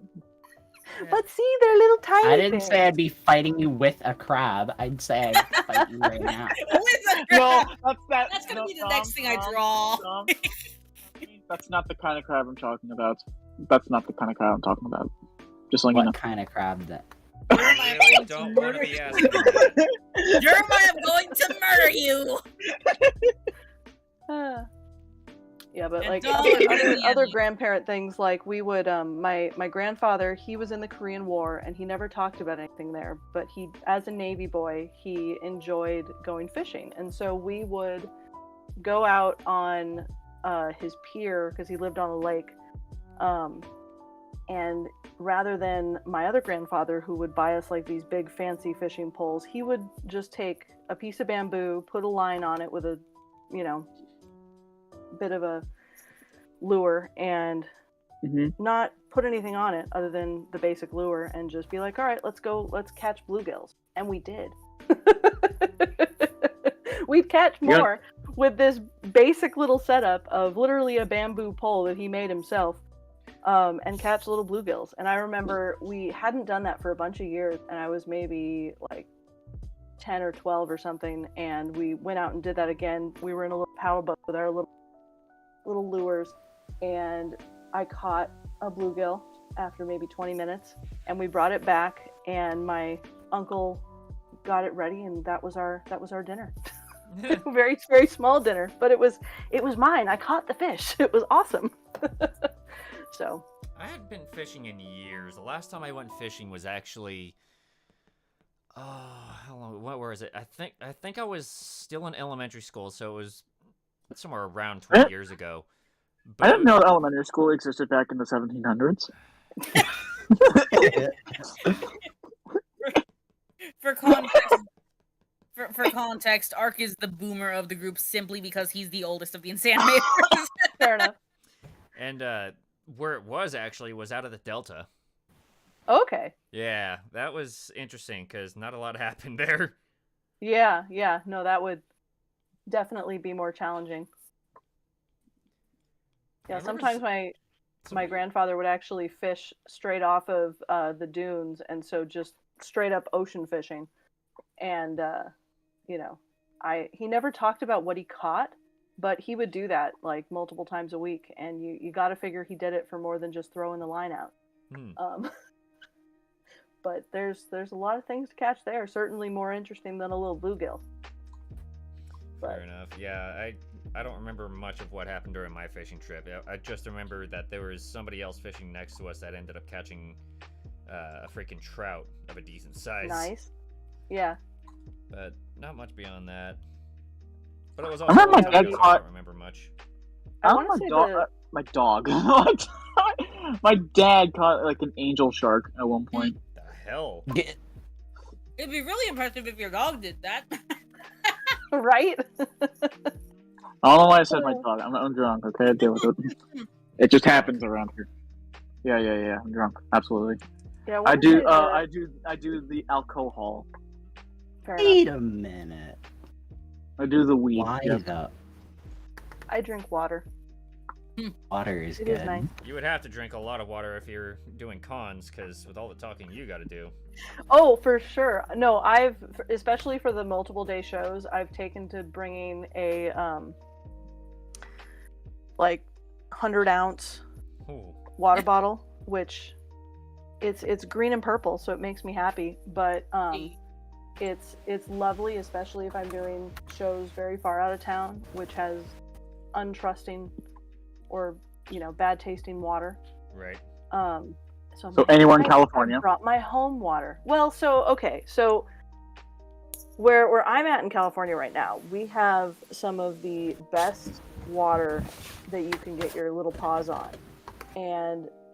Speaker 5: But see, they're little tiny.
Speaker 4: I didn't
Speaker 5: things.
Speaker 4: say I'd be fighting you with a crab. I'd say I'd fight you right now.
Speaker 6: No,
Speaker 2: That's gonna be the next thing I draw.
Speaker 6: That's not the kind of crab I'm talking about. Just letting you know.
Speaker 4: What kind of crab that?
Speaker 3: I really don't want to be asking that.
Speaker 2: Jeremiah, I'm going to murder you.
Speaker 5: Yeah, but
Speaker 2: And
Speaker 5: like
Speaker 2: don't-
Speaker 5: other grandparent things, like we would my grandfather, he was in the Korean War and he never talked about anything there, but he, as a Navy boy, he enjoyed going fishing, and so we would go out on his pier because he lived on a lake, and rather than my other grandfather, who would buy us like these big fancy fishing poles, he would just take a piece of bamboo, put a line on it with a bit of a lure, and not put anything on it other than the basic lure, and just be like, all right, let's catch bluegills. And we did. We'd catch more with this basic little setup of literally a bamboo pole that he made himself, and catch little bluegills. And I remember we hadn't done that for a bunch of years, and I was maybe like 10 or 12 or something, and we went out and did that again. We were in a little paddle boat with our little lures, and I caught a bluegill after maybe 20 minutes, and we brought it back, and my uncle got it ready, and that was our dinner. Very, very small dinner, but it was mine. I caught the fish. It was awesome. So
Speaker 3: I hadn't been fishing in years. The last time I went fishing was actually how long? What was it? I think I was still in elementary school, so it was somewhere around 20 years ago. But
Speaker 6: I didn't know elementary school existed back in the 1700s.
Speaker 2: For context, for context, Ark is the boomer of the group simply because he's the oldest of the Insanimators.
Speaker 5: Fair enough.
Speaker 3: And where it was actually was out of the Delta.
Speaker 5: Okay.
Speaker 3: Yeah, that was interesting because not a lot happened there.
Speaker 5: Yeah, yeah. No, that would definitely be more challenging. Yeah, sometimes my grandfather would actually fish straight off of the dunes, and so just straight up ocean fishing. And you know, he never talked about what he caught, but he would do that like multiple times a week, and you got to figure he did it for more than just throwing the line out. But there's a lot of things to catch there. Certainly more interesting than a little bluegill.
Speaker 3: Fair enough. Yeah, I don't remember much of what happened during my fishing trip. I just remember that there was somebody else fishing next to us that ended up catching a freaking trout of a decent size.
Speaker 5: Nice. Yeah.
Speaker 3: But not much beyond that. But it was
Speaker 6: I
Speaker 3: also a
Speaker 6: remember
Speaker 3: long
Speaker 6: my
Speaker 3: time
Speaker 6: dad
Speaker 3: ago, so I
Speaker 6: caught-
Speaker 3: don't remember much.
Speaker 5: I want to say
Speaker 6: my dog. My dad caught like an angel shark at one point.
Speaker 3: The hell?
Speaker 2: It'd be really impressive if your dog did that.
Speaker 5: right.
Speaker 6: I don't know why I said my dog. I'm drunk. Okay, I deal with it. It just happens around here. Yeah. I'm drunk. Absolutely.
Speaker 5: Yeah.
Speaker 6: I do. I do the alcohol.
Speaker 5: Fair enough.
Speaker 4: Wait a minute.
Speaker 6: I do the weed.
Speaker 4: Why
Speaker 6: yeah.
Speaker 4: the
Speaker 5: I drink water.
Speaker 4: water is
Speaker 5: It
Speaker 4: good?
Speaker 5: is nice.
Speaker 3: You would have to drink a lot of water if you're doing cons, because with all the talking you got to do.
Speaker 5: Oh, for sure. No, especially for the multiple day shows, I've taken to bringing a like 100-ounce
Speaker 3: Ooh.
Speaker 5: water bottle, which it's green and purple, so it makes me happy. But it's lovely, especially if I'm doing shows very far out of town, which has untrusting or bad tasting water.
Speaker 3: Right.
Speaker 5: So
Speaker 6: anywhere in
Speaker 5: I
Speaker 6: California?
Speaker 5: brought my home water. Well, so where I'm at in California right now, we have some of the best water that you can get your little paws on.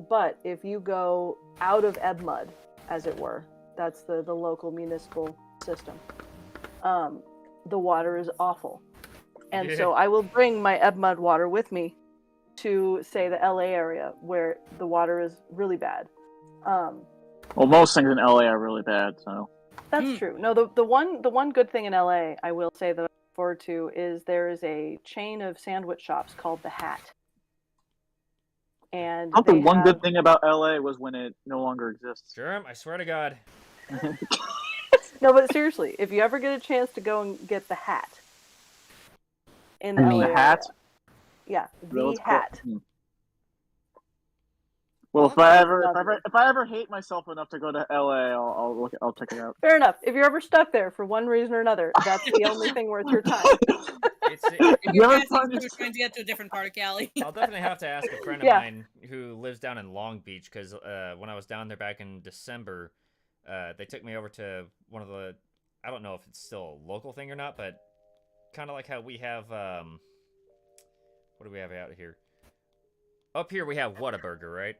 Speaker 5: But if you go out of Ebmud, as it were, that's the local municipal system, the water is awful. And so I will bring my Ebmud water with me to, say, the LA area where the water is really bad.
Speaker 6: Well, most things in LA are really bad, so.
Speaker 5: That's true. No, the one good thing in LA, I will say that I look forward to, is there is a chain of sandwich shops called The Hat. And
Speaker 6: The one good thing about LA was when it no longer exists.
Speaker 3: Germ, I swear to God.
Speaker 5: No, but seriously, if you ever get a chance to go and get The Hat in the LA
Speaker 6: The
Speaker 5: area,
Speaker 6: Hat?
Speaker 5: yeah,
Speaker 6: That
Speaker 5: The
Speaker 6: was
Speaker 5: Hat.
Speaker 6: cool. Well, if I ever hate myself enough to go to LA, I'll check it out.
Speaker 5: Fair enough. If you're ever stuck there for one reason or another, that's the only thing worth your time.
Speaker 2: If
Speaker 6: You
Speaker 2: you're
Speaker 6: ever
Speaker 2: trying
Speaker 6: find
Speaker 2: to get to a different part of Cali.
Speaker 3: I'll definitely have to ask a friend of
Speaker 5: Yeah.
Speaker 3: mine who lives down in Long Beach, because when I was down there back in December, they took me over to one of the, I don't know if it's still a local thing or not, but kind of like how we have, what do we have out here? Up here we have Whataburger, right?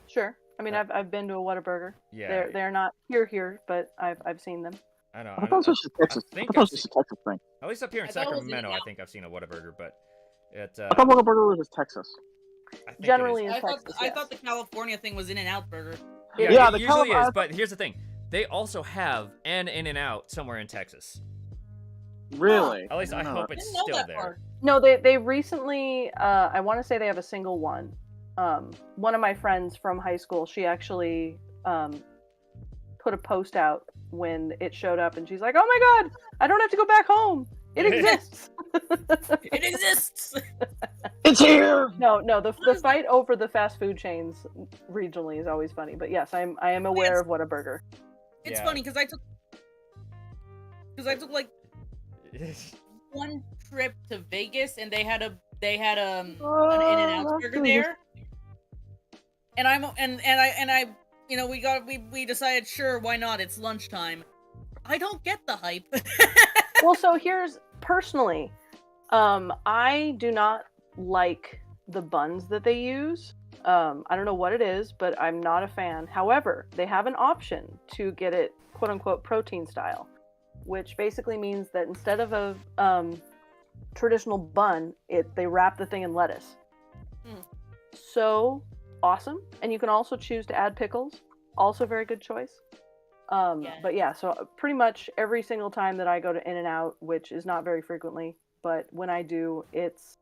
Speaker 5: Sure. I mean, I've been to a Whataburger.
Speaker 3: Yeah.
Speaker 5: They're not here, but I've seen them.
Speaker 3: I know.
Speaker 6: I thought it was just a Texas. I
Speaker 3: think
Speaker 6: thought it was
Speaker 3: I've
Speaker 6: just a Texas thing.
Speaker 3: At least up here in
Speaker 2: I thought it was in
Speaker 3: Sacramento, I
Speaker 2: Al-
Speaker 3: think I've seen a Whataburger, but it.
Speaker 6: I thought Whataburger was just Texas.
Speaker 3: I think
Speaker 5: Generally
Speaker 3: it is.
Speaker 5: in Texas.
Speaker 2: I
Speaker 5: yes.
Speaker 2: thought the California thing was In-N-Out Burger.
Speaker 3: Yeah,
Speaker 6: the
Speaker 3: it usually
Speaker 6: California-
Speaker 3: is, but here's the thing: they also have an In-N-Out somewhere in Texas.
Speaker 6: Really?
Speaker 3: At least I
Speaker 6: don't know
Speaker 3: hope
Speaker 6: that.
Speaker 3: it's
Speaker 2: Didn't know
Speaker 3: still
Speaker 2: that
Speaker 3: there.
Speaker 2: part.
Speaker 5: No, they recently. I want to say they have a single one. One of my friends from high school, she actually put a post out when it showed up, and she's like, "Oh my god, I don't have to go back home. It exists."
Speaker 2: It exists.
Speaker 6: It's here.
Speaker 5: No, the fight over the fast food chains regionally is always funny. But yes, I am aware of Whataburger.
Speaker 2: It's
Speaker 3: Yeah.
Speaker 2: funny because I took like one trip to Vegas, and they had an In-N-Out burger there. And I you know, we decided, sure, why not? It's lunchtime. I don't get the hype.
Speaker 5: Well, so here's personally, I do not like the buns that they use. I don't know what it is, but I'm not a fan. However, they have an option to get it quote unquote protein style, which basically means that instead of a traditional bun, they wrap the thing in lettuce. So awesome. And you can also choose to add pickles. Also very good choice. But yeah, so pretty much every single time that I go to In-N-Out, which is not very frequently, but when I do, it's,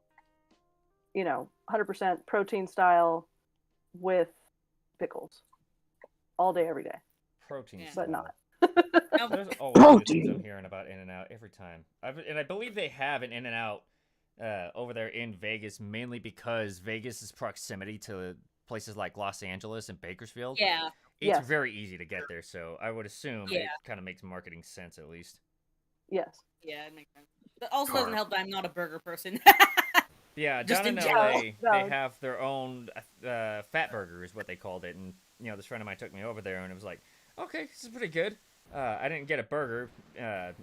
Speaker 5: 100% protein style with pickles. All day, every day.
Speaker 3: Protein
Speaker 2: Yeah.
Speaker 3: style.
Speaker 5: But not.
Speaker 3: There's always good things I'm hearing about In-N-Out every time. And I believe they have an In-N-Out over there in Vegas, mainly because Vegas' proximity to places like Los Angeles and Bakersfield.
Speaker 2: Yeah.
Speaker 3: It's
Speaker 5: Yes.
Speaker 3: very easy to get there, so I would assume
Speaker 2: Yeah.
Speaker 3: it kind of makes marketing sense at least.
Speaker 5: Yes.
Speaker 2: Yeah, it makes sense. It also doesn't help that I'm not a burger person.
Speaker 3: Yeah,
Speaker 2: Just
Speaker 3: down in
Speaker 2: in
Speaker 3: LA,
Speaker 5: general.
Speaker 3: they
Speaker 5: Valid.
Speaker 3: have their own fat burger is what they called it, and this friend of mine took me over there, and it was like, okay, this is pretty good. I didn't get a burger.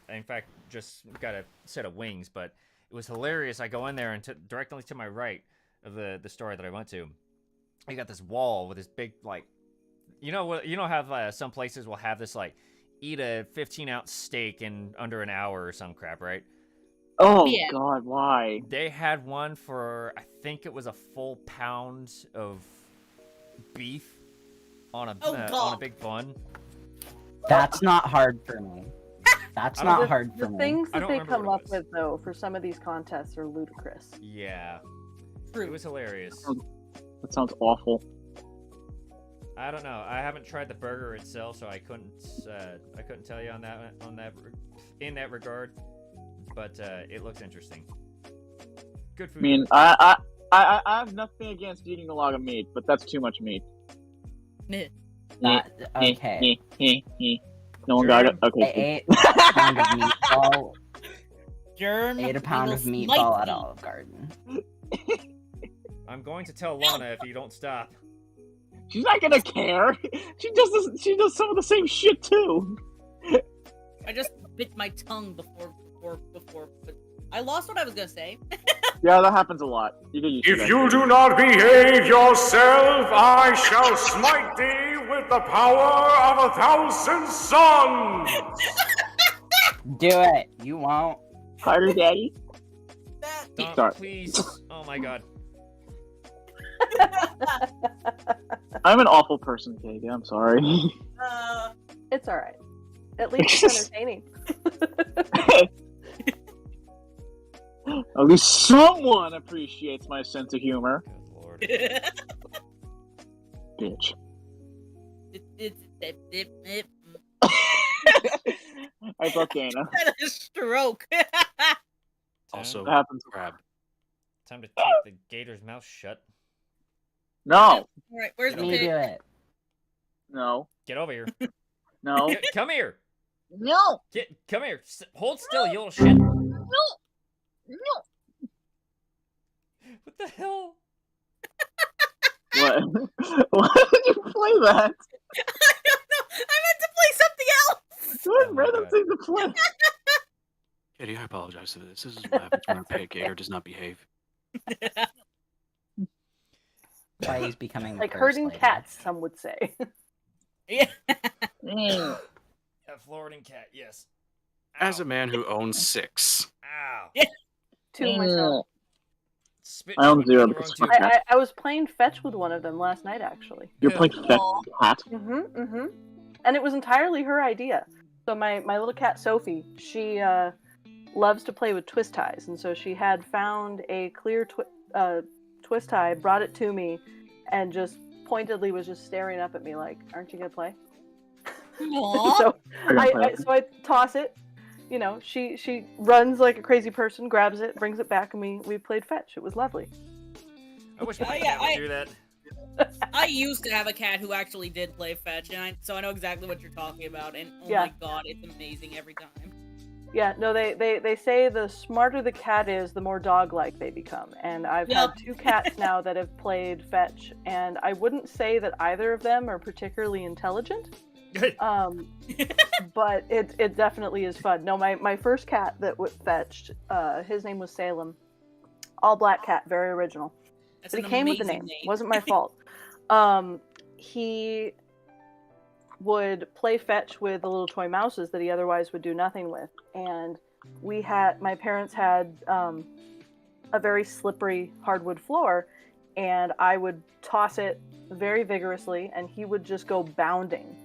Speaker 3: In fact, just got a set of wings, but it was hilarious. I go in there, and directly to my right of the store that I went to, you got this wall with this big, like, how some places will have this, like, eat a 15-ounce steak in under an hour or some crap, right?
Speaker 6: Oh
Speaker 2: Yeah.
Speaker 6: God, why?
Speaker 3: They had one for, I think it was a full pound of beef on a
Speaker 2: God.
Speaker 3: big bun.
Speaker 4: That's not hard for me. That's
Speaker 3: I don't-
Speaker 4: not hard
Speaker 5: The
Speaker 4: for me.
Speaker 5: things
Speaker 3: I
Speaker 5: that
Speaker 3: don't
Speaker 5: they
Speaker 3: remember
Speaker 5: come
Speaker 3: what
Speaker 5: up
Speaker 3: it was.
Speaker 5: with, though, for some of these contests are ludicrous.
Speaker 3: Yeah, it
Speaker 2: True.
Speaker 3: was hilarious.
Speaker 6: That sounds awful.
Speaker 3: I don't know. I haven't tried the burger itself, so I couldn't tell you on that in that regard. But it looks interesting. Good
Speaker 6: I
Speaker 3: food.
Speaker 6: mean, I have nothing against eating a lot of meat, but that's too much meat.
Speaker 2: Meh.
Speaker 4: Okay.
Speaker 6: No one got it.
Speaker 4: I
Speaker 6: Okay.
Speaker 4: ate a pound of meatball.
Speaker 2: Germ.
Speaker 4: Ate a pound
Speaker 2: we
Speaker 4: of
Speaker 2: will
Speaker 4: meatball
Speaker 2: smite
Speaker 4: at
Speaker 2: thee.
Speaker 4: Olive Garden.
Speaker 3: I'm going to tell Lana if you don't stop.
Speaker 6: She's not gonna care. She does some of the same shit too.
Speaker 2: I just bit my tongue before, but I lost what I was gonna say.
Speaker 6: Yeah, that happens a lot. You get used to
Speaker 1: If
Speaker 6: that.
Speaker 1: you do not behave yourself, I shall smite thee with the power of 1,000 suns!
Speaker 4: Do it. You won't.
Speaker 6: Harder, Daddy.
Speaker 3: Don't,
Speaker 6: Sorry.
Speaker 3: please. Oh my god.
Speaker 6: I'm an awful person, Katie. I'm sorry.
Speaker 5: It's all right. At least it's entertaining.
Speaker 6: At least someone appreciates my sense of humor.
Speaker 3: Good lord.
Speaker 6: Bitch.
Speaker 2: I
Speaker 6: I thought Dana.
Speaker 2: had a stroke.
Speaker 1: Also,
Speaker 6: That happens.
Speaker 1: crab.
Speaker 3: Time to tape the gator's mouth shut.
Speaker 6: No.
Speaker 2: All right, where's
Speaker 3: Get
Speaker 2: the
Speaker 4: Me
Speaker 3: over
Speaker 4: do
Speaker 2: pig?
Speaker 4: it.
Speaker 6: No.
Speaker 3: Get over here.
Speaker 6: No.
Speaker 3: Come here.
Speaker 6: No.
Speaker 3: Come here. Hold still, you little shit.
Speaker 6: No.
Speaker 3: What the hell?
Speaker 6: What? Why did you play that?
Speaker 2: I don't know. I meant to play something else.
Speaker 6: What
Speaker 3: Oh my
Speaker 6: random
Speaker 3: God.
Speaker 6: thing to play?
Speaker 1: Katie, I apologize for this. This is what happens when a pet gator does not behave.
Speaker 4: Why he's becoming the
Speaker 5: Like
Speaker 4: first
Speaker 5: herding
Speaker 4: lady.
Speaker 5: cats, some would say.
Speaker 2: Yeah.
Speaker 6: Mm.
Speaker 3: A Floridan cat, yes.
Speaker 1: As
Speaker 3: Ow.
Speaker 1: a man who owns 6,
Speaker 3: Ow.
Speaker 5: To myself.
Speaker 3: Spit
Speaker 6: I own
Speaker 3: shot me
Speaker 6: 0
Speaker 3: in the
Speaker 6: because
Speaker 3: wrong
Speaker 6: fuck
Speaker 3: tooth.
Speaker 6: that.
Speaker 5: I was playing fetch with one of them last night, actually.
Speaker 6: You're playing fetch cat.
Speaker 5: And it was entirely her idea. So my little cat Sophie, she loves to play with twist ties, and so she had found a clear twist tie, brought it to me, and just pointedly was just staring up at me like, "Aren't you gonna play?"
Speaker 2: Aw.
Speaker 5: So
Speaker 6: I gotta play
Speaker 5: so I toss it. She runs like a crazy person, grabs it, brings it back, and we played fetch. It was lovely.
Speaker 3: I wish my
Speaker 2: Yeah,
Speaker 3: cat would do that.
Speaker 2: I used to have a cat who actually did play fetch, and so I know exactly what you're talking about. And oh
Speaker 5: Yeah.
Speaker 2: my god, it's amazing every time.
Speaker 5: Yeah, no, they say the smarter the cat is, the more dog-like they become. And I've had
Speaker 2: Yep.
Speaker 5: 2 cats now that have played fetch, and I wouldn't say that either of them are particularly intelligent. But it definitely is fun. No, my first cat that fetched, his name was Salem. All black cat, very original.
Speaker 2: That's
Speaker 5: But
Speaker 2: an
Speaker 5: he came with the
Speaker 2: amazing
Speaker 5: name. Wasn't my fault. He would play fetch with the little toy mouses that he otherwise would do nothing with. And my parents had a very slippery hardwood floor, and I would toss it very vigorously, and he would just go bounding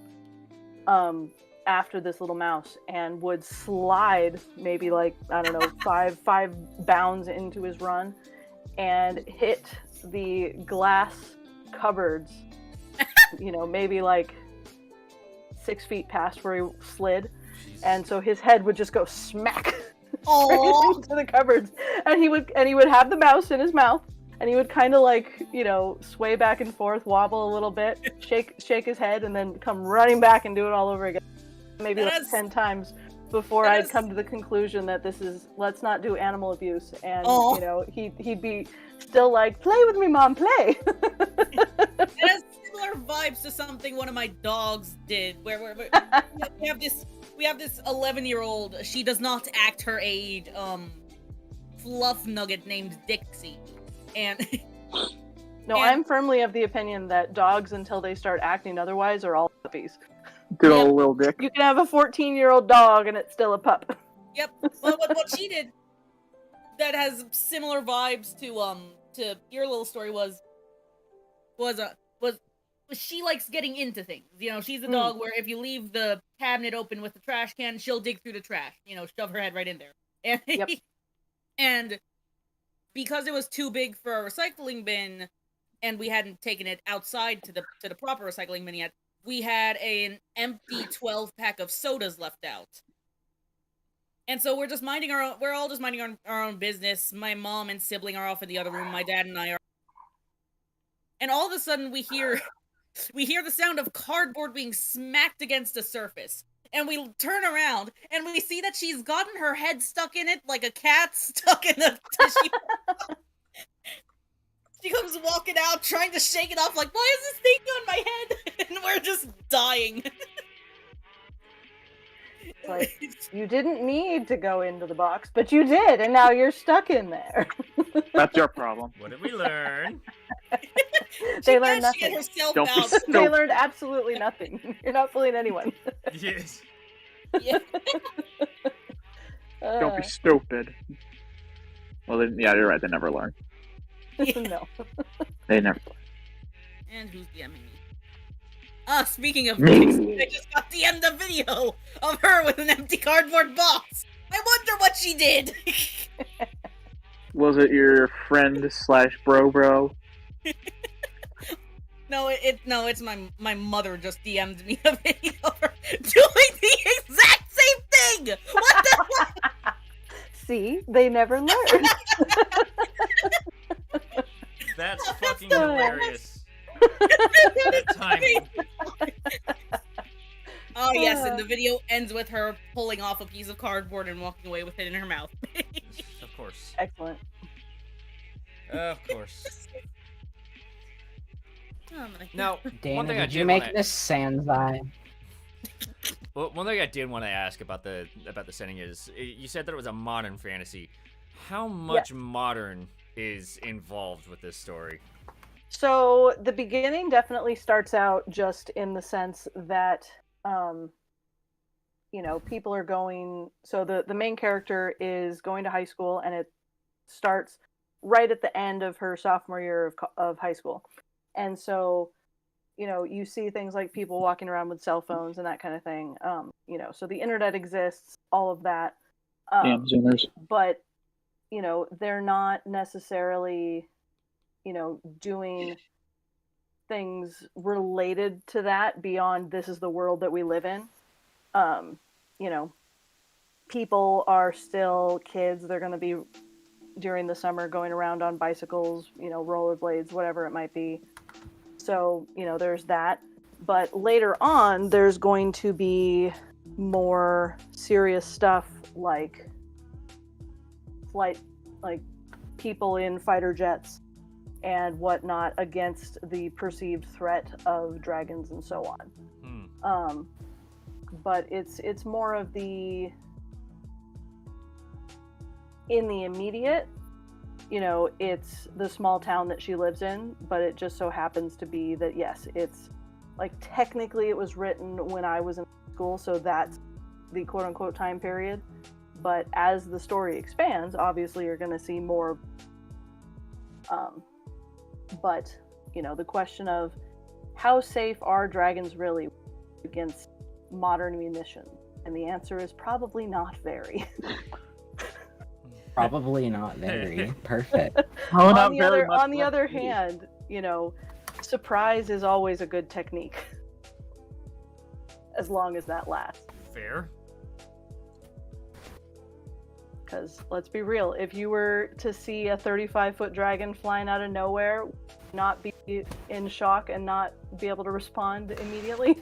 Speaker 5: after this little mouse and would slide maybe like, I don't know, five bounds into his run and hit the glass cupboards, maybe like 6 feet past where he slid. And so his head would just go smack straight into the cupboards, and he would have the mouse in his mouth, and he would kind of like, sway back and forth, wobble a little bit, shake his head, and then come running back and do it all over again. Maybe like 10 times before I'd come to the conclusion that let's not do animal abuse. And, he'd be still like, play with me, Mom, play.
Speaker 2: It has similar vibes to something one of my dogs did, where we have this 11-year-old, she does not act her age, fluff nugget named Dixie. And
Speaker 5: no, I'm firmly of the opinion that dogs, until they start acting otherwise, are all puppies.
Speaker 6: Good old Lil Dick.
Speaker 5: You can have a 14-year-old dog and it's still a pup.
Speaker 2: Yep. Well, what she did that has similar vibes to your little story was she likes getting into things. She's a dog where if you leave the cabinet open with the trash can, she'll dig through the trash. Shove her head right in there. And
Speaker 5: Yep.
Speaker 2: and because it was too big for a recycling bin, and we hadn't taken it outside to the proper recycling bin yet, we had an empty 12-pack of sodas left out. And so we're all just minding our own business. My mom and sibling are off in the other room. My dad and I are. And all of a sudden we hear the sound of cardboard being smacked against a surface. And we turn around and we see that she's gotten her head stuck in it like a cat stuck in a tissue. She comes walking out trying to shake it off like, why is this thing on my head? And we're just dying.
Speaker 5: Like, you didn't need to go into the box, but you did, and now you're stuck in there.
Speaker 6: That's your problem.
Speaker 3: What did we learn?
Speaker 5: They learned
Speaker 2: managed to get
Speaker 5: nothing.
Speaker 2: herself
Speaker 6: Don't be
Speaker 2: out.
Speaker 6: stupid.
Speaker 5: They learned absolutely nothing. You're not fooling anyone.
Speaker 3: Yes.
Speaker 2: Yeah.
Speaker 6: Don't be stupid. Well, you're right. They never learn.
Speaker 5: No.
Speaker 6: They never learn.
Speaker 2: And who's DMing me? Speaking of
Speaker 6: Me.
Speaker 2: things, I just got the end of video of her with an empty cardboard box. I wonder what she did.
Speaker 6: Was it your friend / bro?
Speaker 2: No, it's my mother just DM'd me a video of her doing the exact same thing. What the fuck?
Speaker 5: See, they never learn.
Speaker 3: That's fucking hilarious. The timing.
Speaker 2: Oh yes, and the video ends with her pulling off a piece of cardboard and walking away with it in her mouth.
Speaker 3: Of course.
Speaker 5: Excellent.
Speaker 3: Of course.
Speaker 2: Oh my
Speaker 3: Now,
Speaker 4: Dana,
Speaker 3: one thing I
Speaker 4: did you
Speaker 3: did
Speaker 4: make
Speaker 3: wanna,
Speaker 4: this sans eye?
Speaker 3: well, one thing I did want to ask about the setting is, you said that it was a modern fantasy. How much modern is involved with this story?
Speaker 5: So the beginning definitely starts out just in the sense that, people are going. So the main character is going to high school, and it starts right at the end of her sophomore year of high school, and so, you see things like people walking around with cell phones and that kind of thing. So the internet exists, all of that.
Speaker 6: Damn Zoomers.
Speaker 5: But they're not necessarily doing things related to that beyond this is the world that we live in. People are still kids. They're going to be, during the summer, going around on bicycles, rollerblades, whatever it might be. So, there's that. But later on, there's going to be more serious stuff like flight, like people in fighter jets and whatnot against the perceived threat of dragons and so on. But it's more of the in the immediate, you know, it's the small town that she lives in, but it just so happens to be that, yes, it's like technically it was written when I was in school, so that's the quote unquote time period. But as the story expands, obviously you're going to see more. But, you know, the question of how safe are dragons really against modern munitions? And the answer is probably not very.
Speaker 4: Probably not very. Perfect.
Speaker 6: Oh,
Speaker 5: on
Speaker 6: not
Speaker 5: the
Speaker 6: very
Speaker 5: other,
Speaker 6: much
Speaker 5: on the
Speaker 6: less
Speaker 5: other
Speaker 6: beauty.
Speaker 5: hand, you know, surprise is always a good technique, as long as that lasts.
Speaker 3: Fair.
Speaker 5: Because let's be real, if you were to see a 35-foot dragon flying out of nowhere, not be in shock and not be able to respond immediately?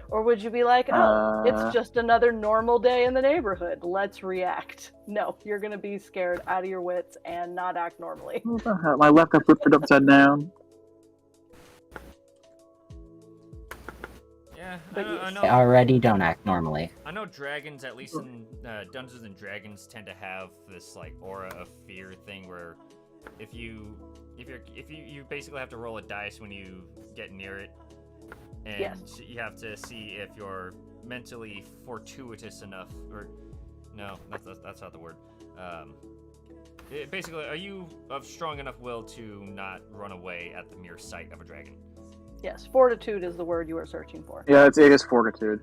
Speaker 5: Or would you be like, oh, it's just another normal day in the neighborhood, let's react? No, you're going to be scared out of your wits and not act normally.
Speaker 6: What the hell? My left got flipped upside down.
Speaker 3: Yeah,
Speaker 5: But
Speaker 3: I
Speaker 5: yes.
Speaker 3: know.
Speaker 4: They already don't act normally.
Speaker 3: I know dragons, at least in Dungeons and Dragons, tend to have this like aura of fear thing where if you basically have to roll a dice when you get near it, and
Speaker 5: Yes.
Speaker 3: you have to see if you're mentally fortuitous enough, or no, that's not the word. Basically, are you of strong enough will to not run away at the mere sight of a dragon?
Speaker 5: Yes, fortitude is the word you are searching for.
Speaker 6: Yeah, it is fortitude.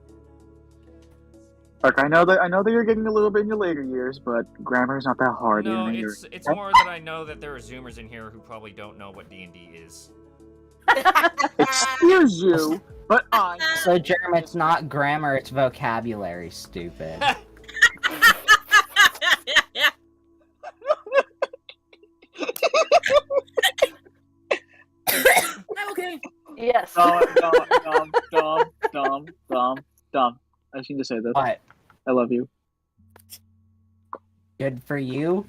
Speaker 6: Look, I know that you're getting a little bit in your later years, but grammar is not that hard.
Speaker 3: No,
Speaker 6: even in
Speaker 3: it's
Speaker 6: your...
Speaker 3: more that I know that there are Zoomers in here who probably don't know what D&D is.
Speaker 6: Excuse you, but I.
Speaker 4: So, Jerem, it's not grammar, it's vocabulary, stupid.
Speaker 2: I'm okay.
Speaker 5: Yes.
Speaker 6: Dumb. I just need to say this.
Speaker 4: What?
Speaker 6: I love you.
Speaker 4: Good for you?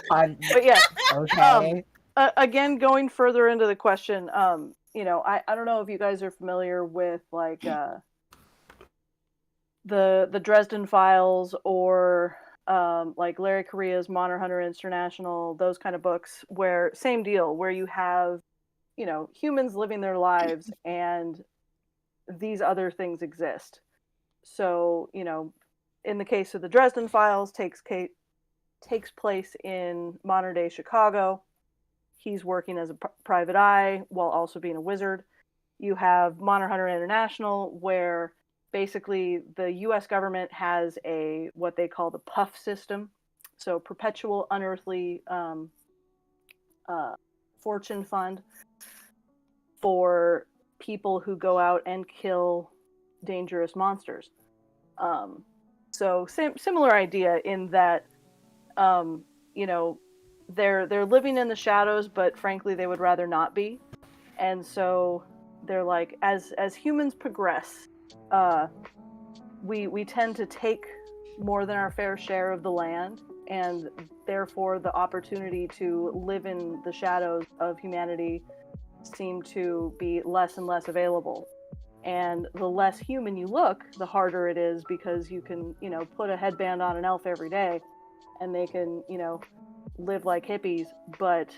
Speaker 5: But yeah,
Speaker 4: Okay.
Speaker 5: again, going further into the question, you know, I don't know if you guys are familiar with like the Dresden Files or like Larry Correa's Monster Hunter International, those kind of books where same deal, where you have, you know, humans living their lives and these other things exist. So, you know, in the case of the Dresden Files, takes place in modern day Chicago. He's working as a private eye while also being a wizard. You have Monster Hunter International, where basically the U.S. government has what they call the PUF system, so Perpetual Unearthly Fortune Fund, for people who go out and kill dangerous monsters. So similar idea in that, you know, they're living in the shadows, but frankly they would rather not be. And so they're like, as humans progress, we tend to take more than our fair share of the land, and therefore the opportunity to live in the shadows of humanity seem to be less and less available. And the less human you look, the harder it is, because you can, you know, put a headband on an elf every day and they can, you know, live like hippies. But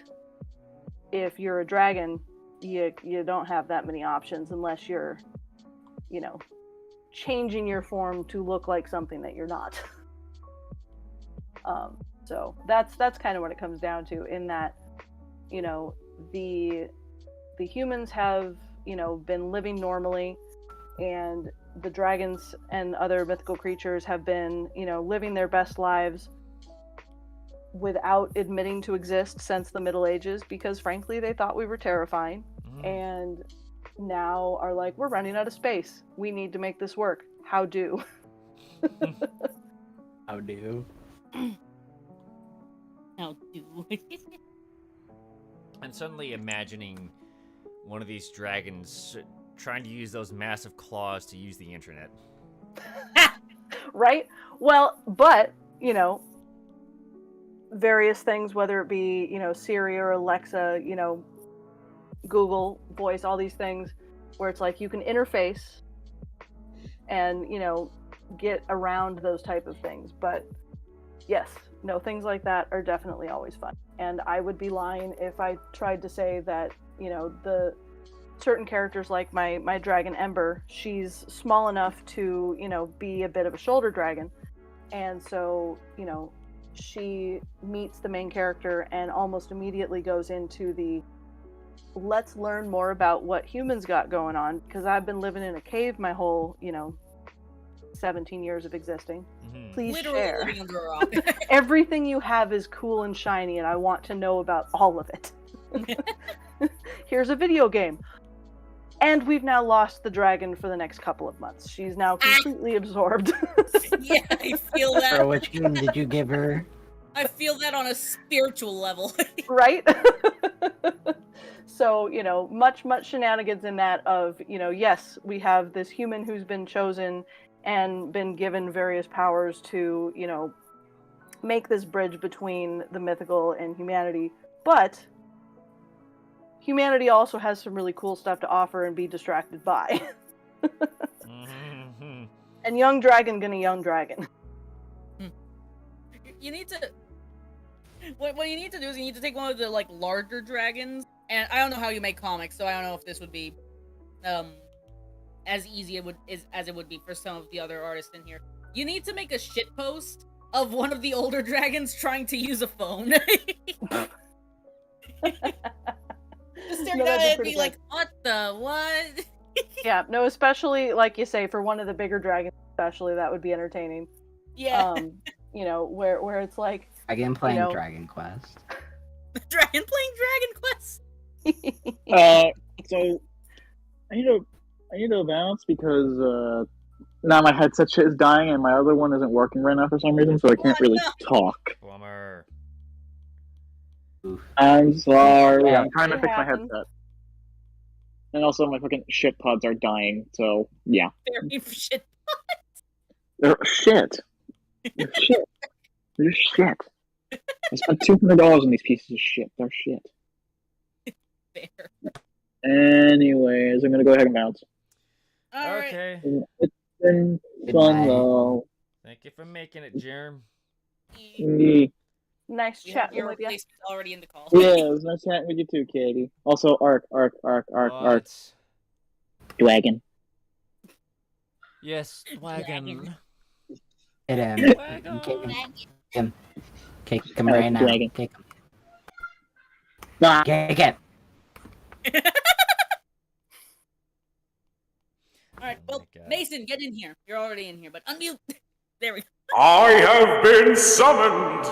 Speaker 5: if you're a dragon, you don't have that many options unless you're, you know, changing your form to look like something that you're not. So that's kind of what it comes down to, in that, you know, the humans have, you know, been living normally, and the dragons and other mythical creatures have been, you know, living their best lives without admitting to exist since the Middle Ages, because frankly they thought we were terrifying. And now are like, we're running out of space, we need to make this work. How do?
Speaker 4: How do?
Speaker 2: How do?
Speaker 3: And suddenly imagining one of these dragons trying to use those massive claws to use the internet.
Speaker 5: Right? Well, but, you know, various things, whether it be, you know, Siri or Alexa, you know, Google Voice, all these things where it's like you can interface and, you know, get around those type of things. But yes, no, things like that are definitely always fun. And I would be lying if I tried to say that, you know, the certain characters like my dragon Ember, she's small enough to, you know, be a bit of a shoulder dragon. And so, you know, she meets the main character and almost immediately goes into the let's learn more about what humans got going on, because I've been living in a cave my whole, you know, 17 years of existing. Please
Speaker 2: Literally
Speaker 5: share.
Speaker 2: living under a rock.
Speaker 5: Everything you have is cool and shiny, and I want to know about all of it. Here's a video game. And we've now lost the dragon for the next couple of months. She's now completely absorbed.
Speaker 2: Yeah, I feel that.
Speaker 4: So which game did you give her?
Speaker 2: I feel that on a spiritual level.
Speaker 5: Right? So, you know, much shenanigans in that of, you know, yes, we have this human who's been chosen and been given various powers to, you know, make this bridge between the mythical and humanity, but humanity also has some really cool stuff to offer and be distracted by. And young dragon gonna young dragon.
Speaker 2: You need to... What you need to do is you need to take one of the, like, larger dragons, and I don't know how you make comics, so I don't know if this would be, as easy as it would be for some of the other artists in here. You need to make a shitpost of one of the older dragons trying to use a phone. Just staring
Speaker 5: No,
Speaker 2: at
Speaker 5: that'd be
Speaker 2: it and
Speaker 5: pretty
Speaker 2: be
Speaker 5: good.
Speaker 2: like, what?
Speaker 5: Yeah, no, especially, like you say, for one of the bigger dragons especially, that would be entertaining.
Speaker 2: Yeah.
Speaker 5: You know, where it's like...
Speaker 4: Dragon playing
Speaker 5: know.
Speaker 4: Dragon Quest.
Speaker 2: Dragon playing Dragon Quest.
Speaker 6: So I need to bounce because now my headset shit is dying and my other one isn't working right now for some reason, so I can't really talk.
Speaker 3: Bummer.
Speaker 4: Oof.
Speaker 6: I'm sorry.
Speaker 4: Yeah.
Speaker 6: I'm trying to
Speaker 5: It
Speaker 6: fix my
Speaker 5: happens.
Speaker 6: headset. And also my fucking shit pods are dying, so yeah.
Speaker 2: Very shit.
Speaker 6: They're shit. They're shit. They're shit. I spent $200 on these pieces of shit. They're shit.
Speaker 2: Fair.
Speaker 6: Anyways, I'm gonna go ahead and bounce.
Speaker 2: Alright.
Speaker 3: Okay.
Speaker 6: It's been fun
Speaker 4: Goodbye.
Speaker 6: though.
Speaker 3: Thank you for making it, Jerm.
Speaker 6: Yeah,
Speaker 5: Nice
Speaker 2: We have
Speaker 5: chatting
Speaker 2: your
Speaker 5: with you.
Speaker 2: replacement already in the call.
Speaker 6: it was nice chatting with you too, Katie. Also, Ark,
Speaker 3: What?
Speaker 6: Dragon.
Speaker 3: Yes, wagon.
Speaker 4: Hit him.
Speaker 3: Wagon.
Speaker 4: Kick him. Kick him right now.
Speaker 6: Dragon.
Speaker 4: Kick him.
Speaker 6: Ah.
Speaker 4: Kick it.
Speaker 2: Alright, well,
Speaker 3: my God.
Speaker 2: Mason, get in here. You're already in here, but unmute. There we go.
Speaker 1: I have been summoned.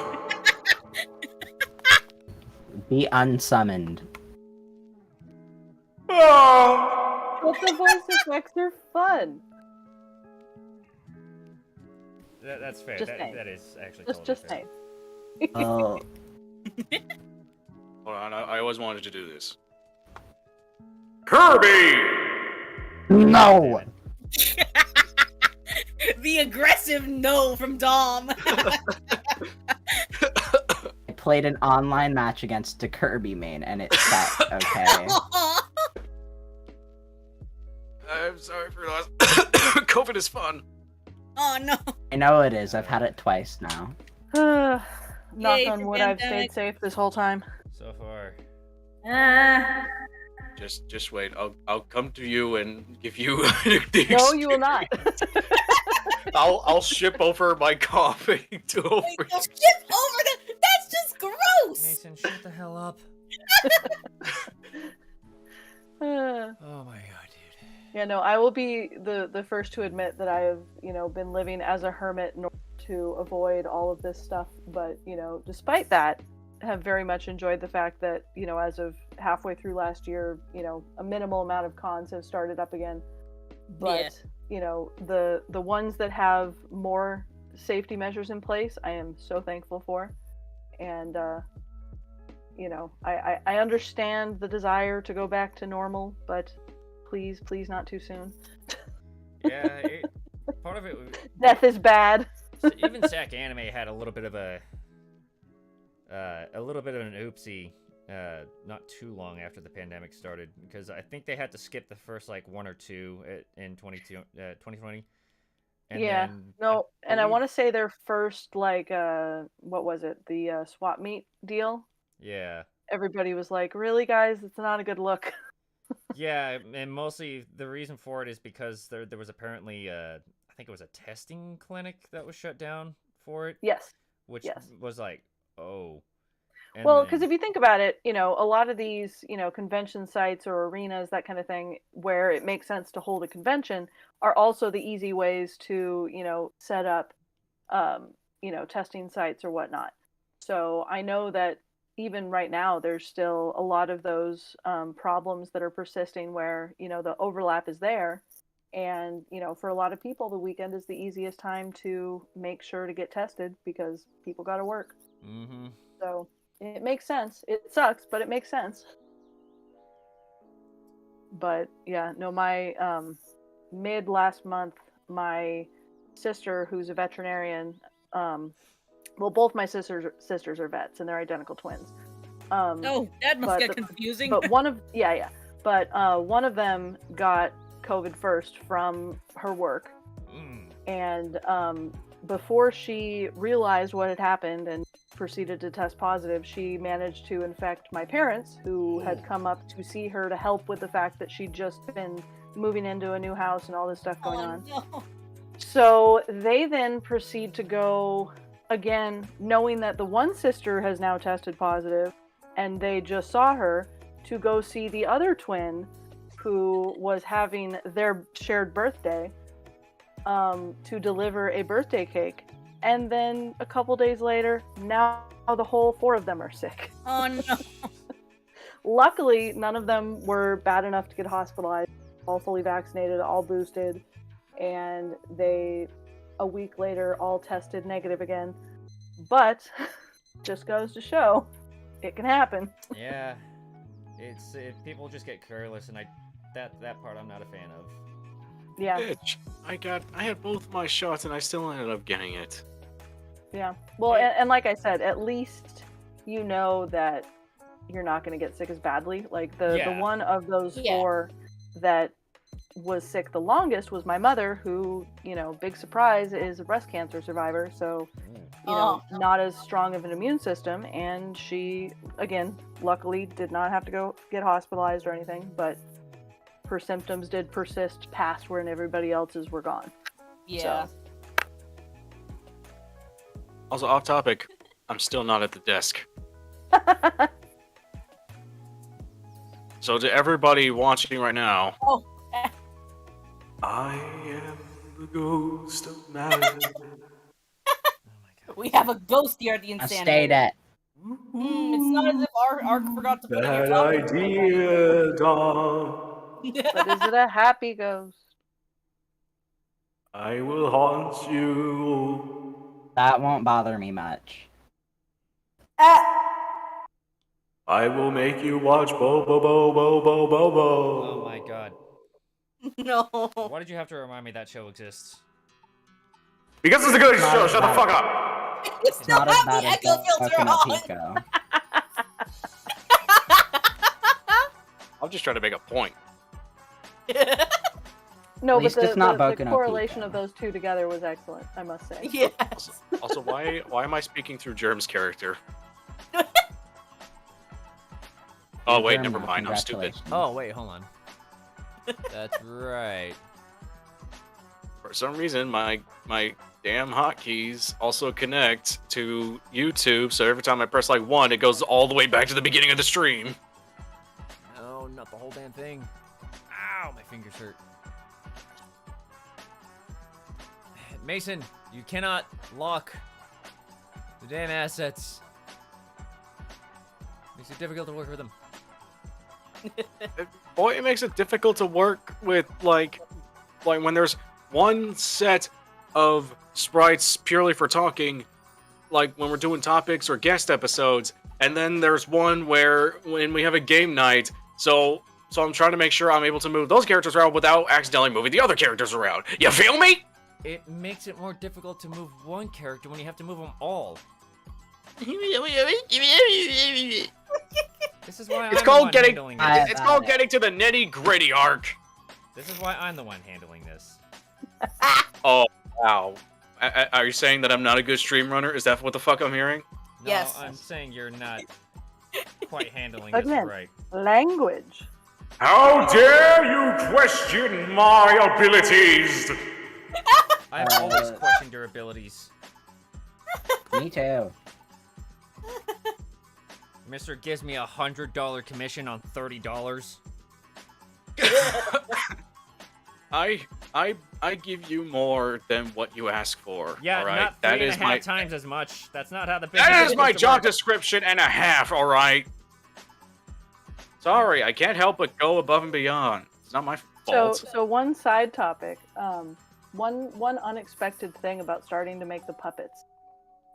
Speaker 4: Be unsummoned.
Speaker 1: Ah.
Speaker 5: But the voice effects are fun.
Speaker 3: That's fair.
Speaker 5: Just saying.
Speaker 3: That is actually
Speaker 5: Just
Speaker 3: totally fair.
Speaker 5: saying.
Speaker 4: Oh,
Speaker 7: Hold on, I always wanted to do this.
Speaker 1: Kirby.
Speaker 4: no!
Speaker 2: The aggressive no from Dom.
Speaker 4: I played an online match against a Kirby main, and it set, okay?
Speaker 7: I'm sorry for loss. COVID is fun.
Speaker 2: Oh no.
Speaker 4: I know it is. I've had it twice now.
Speaker 5: Knock
Speaker 2: Yay
Speaker 5: on
Speaker 2: for
Speaker 5: wood, I've
Speaker 2: pandemic.
Speaker 5: stayed safe this whole time.
Speaker 3: So far.
Speaker 7: Just wait. I'll come to you and give you. the
Speaker 5: No, you will not.
Speaker 7: I'll ship over my coughing to over.
Speaker 2: Wait, don't skip over the. That's just gross.
Speaker 3: Mason, shut the hell up. Oh my god, dude.
Speaker 5: Yeah, no, I will be the first to admit that I have, you know, been living as a hermit in order to avoid all of this stuff. But, you know, despite that, have very much enjoyed the fact that, you know, as of halfway through last year, you know, a minimal amount of cons have started up again. But, you know, the ones that have more safety measures in place, I am so thankful for. And, you know, I understand the desire to go back to normal, but please, please, not too soon.
Speaker 3: Yeah, part of it.
Speaker 5: Death is bad.
Speaker 3: Even Sack Anime had a little bit of an oopsie. Not too long after the pandemic started, because I think they had to skip the first like 1 or 2 in 2020. And
Speaker 5: Yeah,
Speaker 3: then,
Speaker 5: no, and I
Speaker 3: believe-
Speaker 5: want to say their first like what was it? The swap meet deal.
Speaker 3: Yeah.
Speaker 5: Everybody was like, "Really, guys? It's not a good look."
Speaker 3: Yeah, and mostly the reason for it is because there was apparently I think it was a testing clinic that was shut down for it,
Speaker 5: Yes.
Speaker 3: which
Speaker 5: Yes.
Speaker 3: was like, oh. And
Speaker 5: Well,
Speaker 3: then-
Speaker 5: because if you think about it, a lot of these, convention sites or arenas, that kind of thing, where it makes sense to hold a convention, are also the easy ways to, set up, testing sites or whatnot. So I know that even right now, there's still a lot of those problems that are persisting where, the overlap is there. And, for a lot of people, the weekend is the easiest time to make sure to get tested because people got to work.
Speaker 3: Mm-hmm.
Speaker 5: So it makes sense. It sucks, but it makes sense. But yeah, no, my mid last month, my sister, who's a veterinarian, well, both my sisters are vets, and they're identical twins.
Speaker 2: Oh, that must
Speaker 5: but
Speaker 2: get
Speaker 5: the-
Speaker 2: confusing.
Speaker 5: But one of one of them got COVID first from her work, and before she realized what had happened and proceeded to test positive, she managed to infect my parents, who had come up to see her to help with the fact that she'd just been moving into a new house and all this stuff going on.
Speaker 2: No.
Speaker 5: So they then proceed to go again, knowing that the one sister has now tested positive, and they just saw her, to go see the other twin who was having their shared birthday, to deliver a birthday cake. And then a couple days later, now the whole 4 of them are sick.
Speaker 2: Oh no.
Speaker 5: Luckily, none of them were bad enough to get hospitalized. All fully vaccinated, all boosted, and they, a week later, all tested negative again. But just goes to show, it can happen.
Speaker 3: Yeah, people just get careless, and that part I'm not a fan of.
Speaker 5: Yeah,
Speaker 7: Bitch, I had both my shots and I still ended up getting it.
Speaker 5: yeah. Well, and like I said, at least you know that you're not going to get sick as badly. Like the
Speaker 3: Yeah.
Speaker 5: one of those
Speaker 2: Yeah.
Speaker 5: 4 that was sick the longest was my mother, who, big surprise, is a breast cancer survivor. So, not as strong of an immune system. And she, again, luckily did not have to go get hospitalized or anything, but her symptoms did persist past when everybody else's were gone.
Speaker 2: Yeah.
Speaker 5: So,
Speaker 7: Also, off topic, I'm still not at the desk. So to everybody watching right now,
Speaker 2: Oh.
Speaker 7: I am the ghost of madness.
Speaker 3: Oh my god.
Speaker 2: We have a ghost here at the
Speaker 4: I
Speaker 2: Insanimators.
Speaker 4: stayed at.
Speaker 2: It's not as if Ark forgot to put in your
Speaker 7: Bad
Speaker 2: topic.
Speaker 7: idea, Dom.
Speaker 5: but is it a happy ghost?
Speaker 7: I will haunt you.
Speaker 4: That won't bother me much.
Speaker 7: I will make you watch Bo Bo Bo Bo Bo Bo Bo.
Speaker 3: Oh my god.
Speaker 2: No.
Speaker 3: Why did you have to remind me that show exists?
Speaker 1: Because it's a good
Speaker 4: Not
Speaker 1: show,
Speaker 4: as
Speaker 1: shut the
Speaker 4: bad.
Speaker 1: fuck up!
Speaker 2: You
Speaker 4: It's
Speaker 2: still
Speaker 4: not as
Speaker 2: have
Speaker 4: bad
Speaker 2: the
Speaker 4: as
Speaker 2: echo filter
Speaker 4: Coconut
Speaker 2: on.
Speaker 4: Pico.
Speaker 7: I'm just trying to make a point.
Speaker 5: No,
Speaker 4: At
Speaker 5: but
Speaker 4: least
Speaker 5: the,
Speaker 4: it's not
Speaker 5: the
Speaker 4: Boku no
Speaker 5: correlation
Speaker 4: Pico.
Speaker 5: of those 2 together was excellent, I must say.
Speaker 2: Yes.
Speaker 7: Also, why am I speaking through Germ's character? Oh wait,
Speaker 4: German,
Speaker 7: never mind. I'm stupid.
Speaker 4: congratulations.
Speaker 3: Oh wait, hold on. That's right.
Speaker 7: For some reason, my damn hotkeys also connect to YouTube, so every time I press like 1, it goes all the way back to the beginning of the stream.
Speaker 3: No, not the whole damn thing. Ow, my fingers hurt. Mason, you cannot lock the damn assets. Makes it difficult to work with them.
Speaker 7: Boy, it makes it difficult to work with like when there's one set of sprites purely for talking, like when we're doing topics or guest episodes, and then there's one where when we have a game night. So so I'm trying to make sure I'm able to move those characters around without accidentally moving the other characters around. You feel me?
Speaker 3: It makes it more difficult to move one character when you have to move them all. This is why
Speaker 7: It's
Speaker 3: I'm
Speaker 7: called
Speaker 3: the one
Speaker 7: getting.
Speaker 3: handling this.
Speaker 7: It's called getting to the nitty-gritty arc.
Speaker 3: This is why I'm the one handling this.
Speaker 7: Oh wow! Are you saying that I'm not a good stream runner? Is that what the fuck I'm hearing?
Speaker 3: No,
Speaker 2: Yes.
Speaker 3: I'm saying you're not quite handling this
Speaker 5: Again.
Speaker 3: right.
Speaker 5: Language.
Speaker 1: How dare you question my abilities?
Speaker 3: I've always questioned your abilities.
Speaker 4: Me too.
Speaker 3: Mister gives me $100 commission on $30.
Speaker 7: I give you more than what you ask for.
Speaker 3: Yeah,
Speaker 7: all right?
Speaker 3: not
Speaker 7: That
Speaker 3: three
Speaker 7: is
Speaker 3: and a half
Speaker 7: my
Speaker 3: times as much. That's not how the business
Speaker 7: that is my
Speaker 3: supposed to
Speaker 7: job
Speaker 3: work.
Speaker 7: description and a half. All right. Sorry, I can't help but go above and beyond. It's not my fault.
Speaker 5: So one side topic, one unexpected thing about starting to make the puppets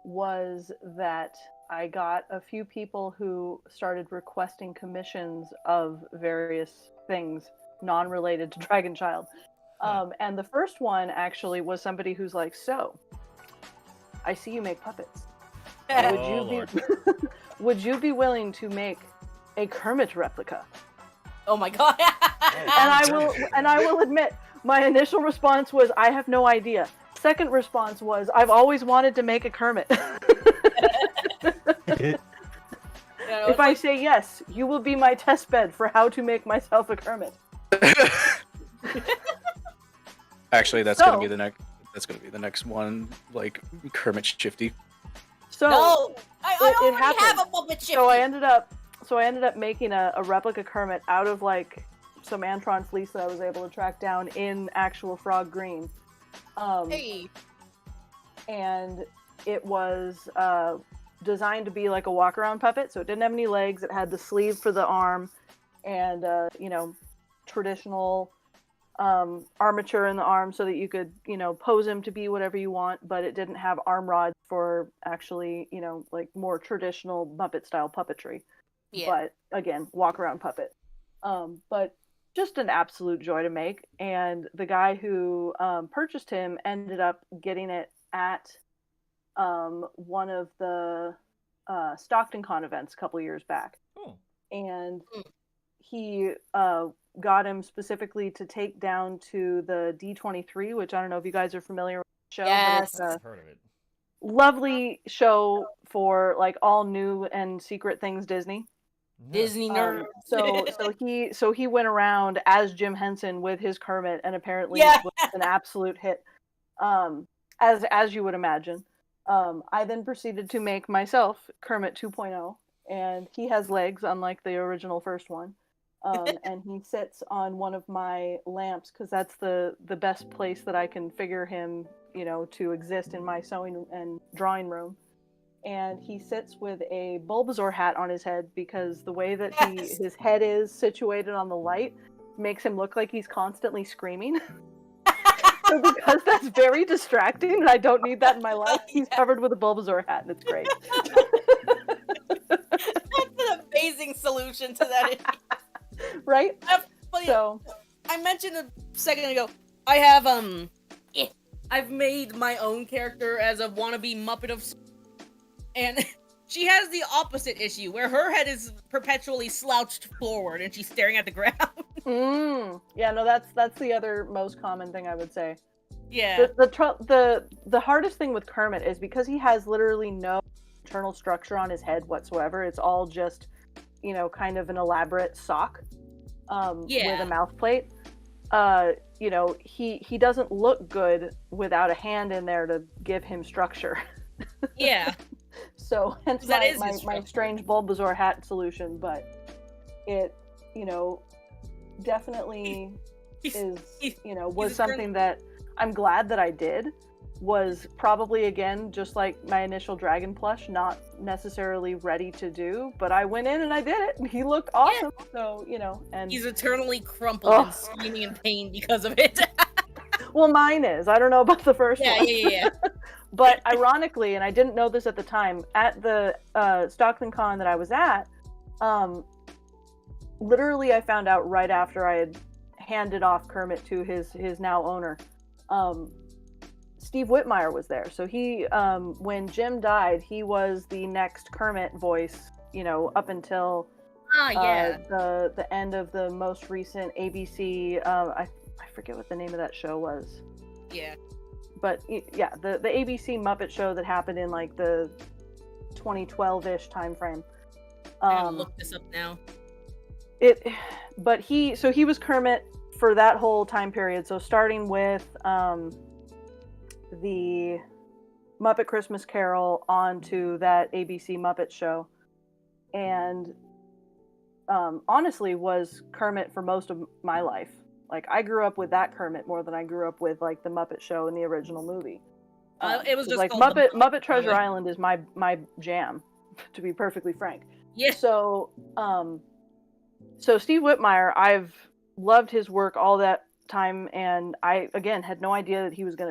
Speaker 5: was that I got a few people who started requesting commissions of various things non-related to Dragon Child. And the first one actually was somebody who's like, so, I see you make puppets.
Speaker 3: Lord.
Speaker 5: Would you be willing to make a Kermit replica?
Speaker 2: Oh my god.
Speaker 5: And I will admit, my initial response was, I have no idea. Second response was, I've always wanted to make a Kermit. If I say yes, you will be my test bed for how to make myself a Kermit.
Speaker 7: Actually, that's
Speaker 5: So-
Speaker 7: gonna be the next. That's gonna be the next one, like Kermit Shifty.
Speaker 5: So
Speaker 2: No, I
Speaker 5: it
Speaker 2: already have
Speaker 5: happened.
Speaker 2: a puppet shifty.
Speaker 5: So I ended up making a replica Kermit out of like some Antron fleece that I was able to track down in actual frog green.
Speaker 2: Hey.
Speaker 5: And it was designed to be like a walk around puppet, so it didn't have any legs. It had the sleeve for the arm and traditional armature in the arm so that you could pose him to be whatever you want, but it didn't have arm rods for actually like more traditional Muppet style puppetry.
Speaker 2: Yeah.
Speaker 5: But again, walk around puppet. But just an absolute joy to make. And the guy who purchased him ended up getting it at one of the Stockton Con events a couple years back.
Speaker 3: Oh.
Speaker 5: And he got him specifically to take down to the D23, which I don't know if you guys are familiar with the show. But it's
Speaker 2: Yes.
Speaker 5: a
Speaker 3: I've heard of it.
Speaker 5: lovely show for like all new and secret things Disney.
Speaker 2: Disney nerd.
Speaker 5: So he went around as Jim Henson with his Kermit, and apparently
Speaker 2: Yeah.
Speaker 5: it was an absolute hit. As you would imagine. I then proceeded to make myself Kermit 2.0, and he has legs unlike the original first one. And he sits on one of my lamps because that's the best place that I can figure him, to exist in my sewing and drawing room. And he sits with a Bulbasaur hat on his head because the way that
Speaker 2: Yes.
Speaker 5: his head is situated on the light makes him look like he's constantly screaming. So because that's very distracting and I don't need that in my life, he's covered with a Bulbasaur hat and it's great.
Speaker 2: That's an amazing solution to that issue.
Speaker 5: Right?
Speaker 2: But yeah,
Speaker 5: So
Speaker 2: I mentioned a second ago, I have I've made my own character as a wannabe Muppet of and she has the opposite issue where her head is perpetually slouched forward and she's staring at the ground.
Speaker 5: yeah, no, that's the other most common thing I would say.
Speaker 2: Yeah.
Speaker 5: The hardest thing with Kermit is because he has literally no internal structure on his head whatsoever. It's all just, kind of an elaborate sock with a mouth plate. He doesn't look good without a hand in there to give him structure.
Speaker 2: Yeah.
Speaker 5: So hence
Speaker 2: That is his
Speaker 5: my
Speaker 2: structure.
Speaker 5: strange Bulbasaur hat solution, but it, definitely is, was
Speaker 2: he's a
Speaker 5: something that I'm glad that I did. Was probably, again, just like my initial dragon plush, not necessarily ready to do, but I went in and I did it, and he looked awesome. So, and
Speaker 2: He's eternally crumpled and screaming in pain because of it.
Speaker 5: well, mine is. I don't know about the first
Speaker 2: Yeah.
Speaker 5: one. But ironically, and I didn't know this at the time, at the Stockton Con that I was at, literally I found out right after I had handed off Kermit to his now owner. Steve Whitmire was there. So he, when Jim died, he was the next Kermit voice, up until the end of the most recent ABC. I forget what the name of that show was.
Speaker 2: Yeah.
Speaker 5: But yeah, the ABC Muppet show that happened in like the 2012-ish time frame.
Speaker 2: I gotta look this up now.
Speaker 5: But he was Kermit for that whole time period. So starting with the Muppet Christmas Carol on to that ABC Muppet show, and honestly was Kermit for most of my life. Like, I grew up with that Kermit more than I grew up with like the Muppet Show and the original movie.
Speaker 2: It was just
Speaker 5: like
Speaker 2: called
Speaker 5: Muppet Treasure Island is my jam, to be perfectly frank.
Speaker 2: Yeah.
Speaker 5: So Steve Whitmire, I've loved his work all that time, and I again had no idea that he was gonna.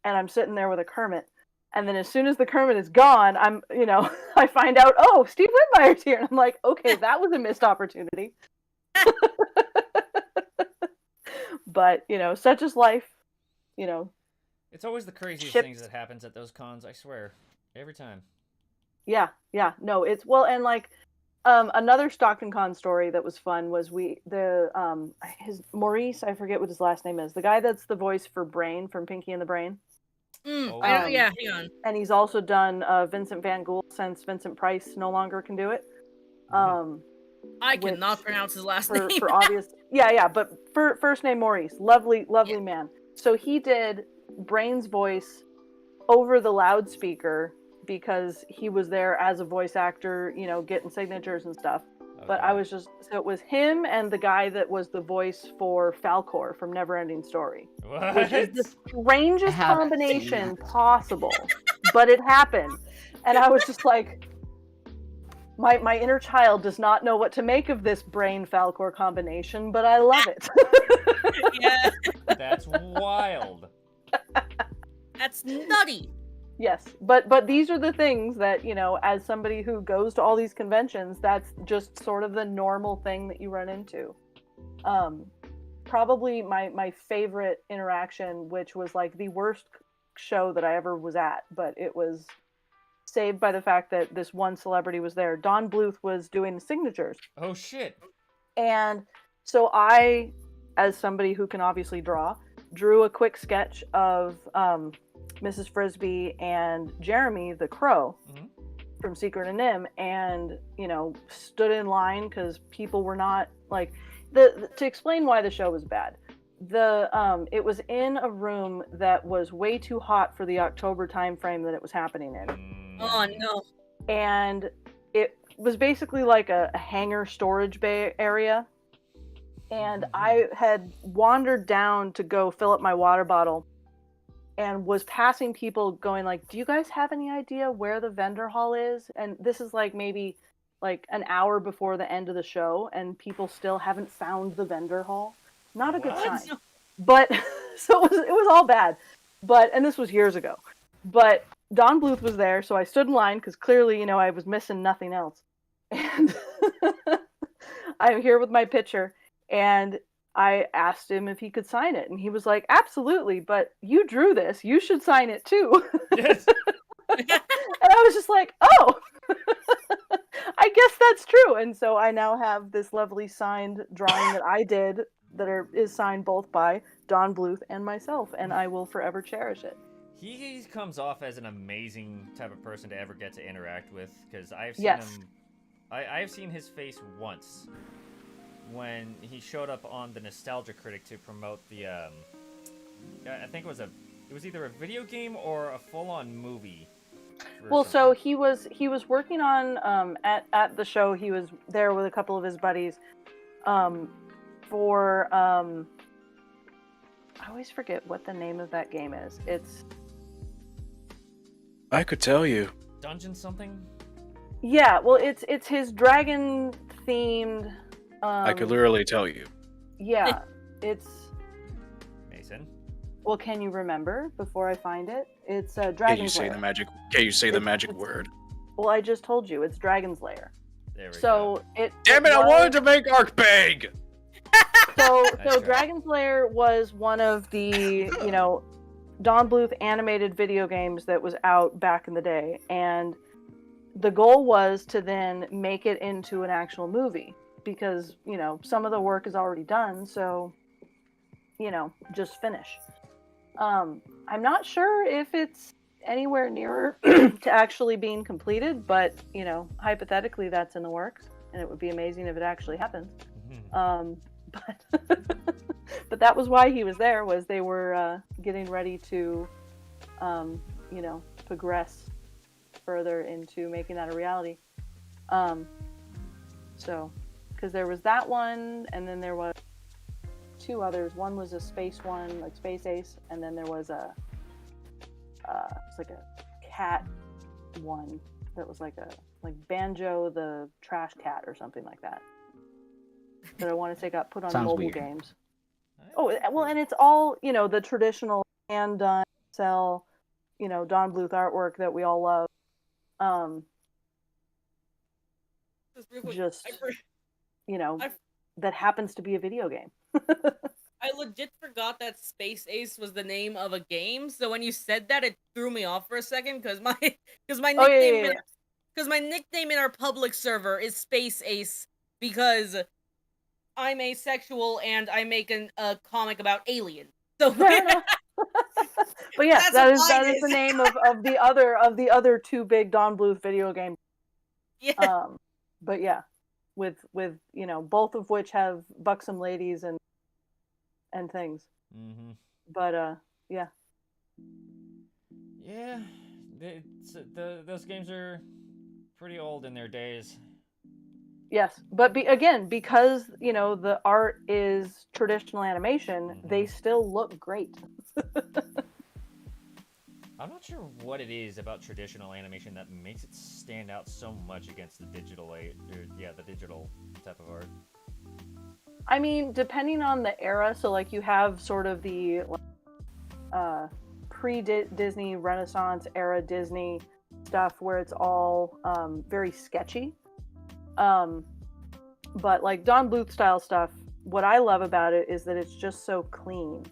Speaker 5: And I'm sitting there with a Kermit, and then as soon as the Kermit is gone, I'm I find out, oh, Steve Whitmire's here, and I'm like, okay, that was a missed opportunity. But such is life.
Speaker 3: It's always the craziest
Speaker 5: Chips.
Speaker 3: things that happens at those cons, I swear. Every time.
Speaker 5: Yeah. No, it's and like another Stockton Con story that was fun was his Maurice, I forget what his last name is, the guy that's the voice for Brain from Pinky and the Brain.
Speaker 2: Yeah, hang on.
Speaker 5: And he's also done Vincent Van Gogh since Vincent Price no longer can do it.
Speaker 2: I cannot pronounce his last name.
Speaker 5: For obvious. Yeah, but first name Maurice. Lovely man. So he did Brain's voice over the loudspeaker because he was there as a voice actor, getting signatures and stuff. Okay. But so it was him and the guy that was the voice for Falcor from Neverending Story.
Speaker 3: What?
Speaker 5: Which is the strangest combination possible. But it happened. And I was just like, my inner child does not know what to make of this Brain Falcor combination, but I love it.
Speaker 2: Yeah.
Speaker 3: That's wild.
Speaker 2: That's nutty.
Speaker 5: Yes, but these are the things that, as somebody who goes to all these conventions, that's just sort of the normal thing that you run into. Probably my favorite interaction, which was like the worst show that I ever was at, but it was saved by the fact that this one celebrity was there. Don Bluth was doing the signatures.
Speaker 3: Oh, shit.
Speaker 5: And so I, as somebody who can obviously draw, drew a quick sketch of Mrs. Frisbee and Jeremy the Crow from Secret of Nim, and stood in line because people were not like to explain why the show was bad. It was in a room that was way too hot for the October time frame that it was happening in.
Speaker 2: Oh no.
Speaker 5: And it was basically like a hangar storage bay area. And I had wandered down to go fill up my water bottle and was passing people going like, do you guys have any idea where the vendor hall is? And this is like maybe like an hour before the end of the show, and people still haven't found the vendor hall. Not a good sign. But so it was all bad. And this was years ago. But Don Bluth was there, so I stood in line because clearly, I was missing nothing else. And I'm here with my picture, and I asked him if he could sign it, and he was like, absolutely, but you drew this. You should sign it too.
Speaker 3: Yes.
Speaker 5: And I was just like, oh, I guess that's true. And so I now have this lovely signed drawing that I did that is signed both by Don Bluth and myself, and I will forever cherish it.
Speaker 3: He comes off as an amazing type of person to ever get to interact with, because I've seen him. I've seen his face once when he showed up on the Nostalgia Critic to promote the. I think it was either a video game or a full-on movie.
Speaker 5: Well, so he was working on at the show. He was there with a couple of his buddies for I always forget what the name of that game is.
Speaker 7: I could tell you.
Speaker 3: Dungeon something?
Speaker 5: Yeah, well, it's his dragon themed.
Speaker 7: I could literally tell you.
Speaker 5: Yeah, it's.
Speaker 3: Mason.
Speaker 5: Well, can you remember before I find it? It's Dragon's Lair.
Speaker 7: Can you say the magic word?
Speaker 5: Well, I just told you it's Dragon's Lair.
Speaker 3: There we go.
Speaker 5: So
Speaker 7: Damn it! I
Speaker 5: was-
Speaker 7: wanted to make Ark big.
Speaker 5: So
Speaker 3: Nice try.
Speaker 5: Dragon's Lair was one of the Don Bluth animated video games that was out back in the day, and the goal was to then make it into an actual movie because some of the work is already done, so just finish. I'm not sure if it's anywhere nearer to actually being completed, but hypothetically that's in the works, and it would be amazing if it actually happens. But but that was why he was there, was they were getting ready to progress further into making that a reality. So because there was that one, and then there was two others. One was a space one, like Space Ace, and then there was it's like a cat one that was like Banjo the Trash Cat or something like that. That I want to say got put on
Speaker 4: Sounds
Speaker 5: mobile
Speaker 4: weird.
Speaker 5: games. Oh, well, and it's all, the traditional hand done, cell, Don Bluth artwork that we all love.
Speaker 2: Just real quick,
Speaker 5: Just,
Speaker 2: I-
Speaker 5: that happens to be a video game.
Speaker 2: I legit forgot that Space Ace was the name of a game, so when you said that, it threw me off for a second because my
Speaker 5: Oh,
Speaker 2: nickname
Speaker 5: yeah.
Speaker 2: because my nickname in our public server is Space Ace because I'm asexual and I make a comic about aliens. So
Speaker 5: Fair enough. But yes,
Speaker 2: That's
Speaker 5: that
Speaker 2: what
Speaker 5: is the
Speaker 2: mine
Speaker 5: name of the other two big Don Bluth video games.
Speaker 2: yeah.
Speaker 5: But yeah, with both of which have buxom ladies and things.
Speaker 3: Mm-hmm.
Speaker 5: But yeah.
Speaker 3: Yeah, those games are pretty old in their days.
Speaker 5: Yes, but again, because the art is traditional animation, they still look great.
Speaker 3: I'm not sure what it is about traditional animation that makes it stand out so much against the digital the digital type of art.
Speaker 5: I mean, depending on the era, so like you have sort of the pre-Disney Renaissance era Disney stuff where it's all very sketchy. But like Don Bluth style stuff, what I love about it is that it's just so clean.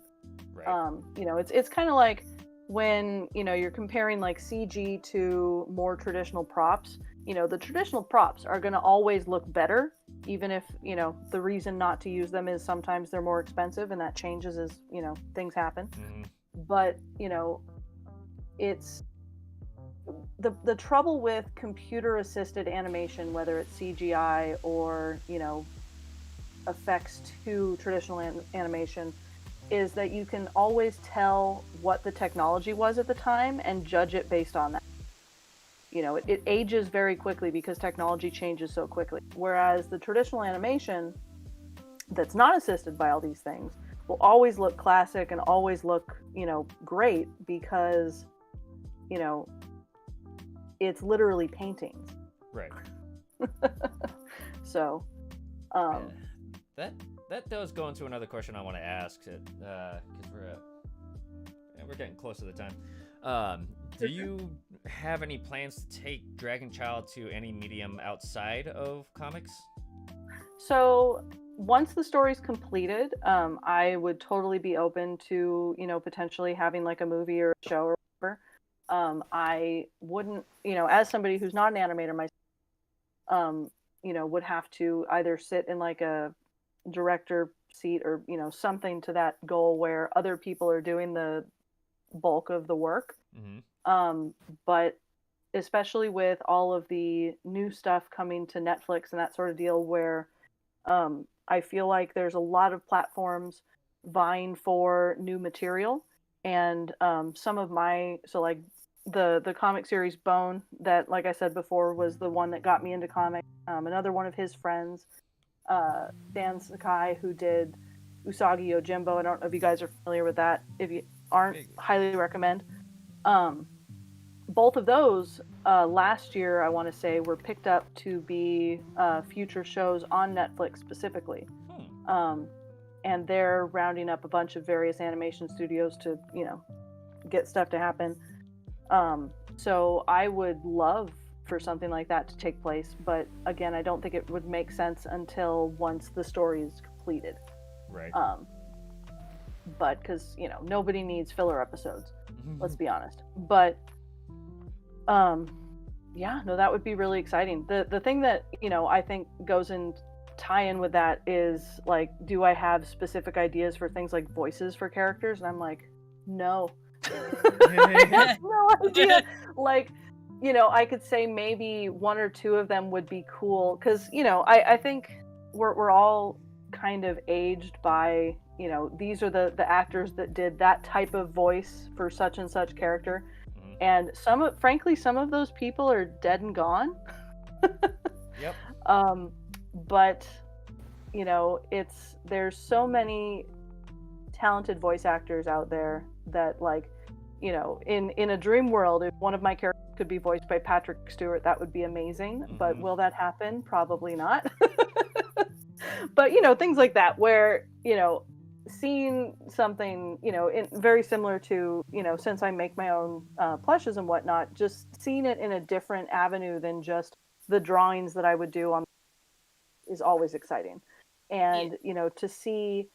Speaker 3: Right.
Speaker 5: It's kind of like when you're comparing like CG to more traditional props. The traditional props are going to always look better, even if the reason not to use them is sometimes they're more expensive, and that changes as things happen.
Speaker 3: Mm-hmm.
Speaker 5: But it's the trouble with computer assisted animation, whether it's CGI or effects to traditional animation, is that you can always tell what the technology was at the time and judge it based on that. It ages very quickly because technology changes so quickly. Whereas the traditional animation that's not assisted by all these things will always look classic and always look, great because, it's literally paintings.
Speaker 3: Right.
Speaker 5: So,
Speaker 3: That does go into another question I want to ask, because we're getting close to the time. Do you have any plans to take Dragon Child to any medium outside of comics?
Speaker 5: So once the story's completed, I would totally be open to, potentially having like a movie or a show or whatever. I wouldn't, as somebody who's not an animator myself, would have to either sit in like a director seat or, something to that goal where other people are doing the bulk of the work.
Speaker 3: Mm-hmm.
Speaker 5: But especially with all of the new stuff coming to Netflix and that sort of deal where I feel like there's a lot of platforms vying for new material, and some of like the comic series Bone, that like I said before was the one that got me into comics. Another one of his friends, Dan Sakai, who did Usagi Yojimbo. I don't know if you guys are familiar with that. If you aren't, highly recommend. Both of those last year, I want to say, were picked up to be future shows on Netflix specifically. And they're rounding up a bunch of various animation studios to, get stuff to happen. So I would love for something like that to take place. But again, I don't think it would make sense until once the story is completed.
Speaker 3: Right.
Speaker 5: But because nobody needs filler episodes. Let's be honest. But yeah, no, that would be really exciting. The thing that I think goes in tie in with that is like, do I have specific ideas for things like voices for characters? And I'm like, no. I have no idea. Like, I could say maybe one or two of them would be cool because I think we're all kind of aged by these are the actors that did that type of voice for such and such character, and frankly some of those people are dead and gone.
Speaker 3: Yep.
Speaker 5: But there's so many talented voice actors out there that like in a dream world, if one of my characters could be voiced by Patrick Stewart, that would be amazing. But will that happen? Probably not. But things like that where seeing something very similar to since I make my own plushes and whatnot, just seeing it in a different avenue than just the drawings that I would do on is always exciting. And to see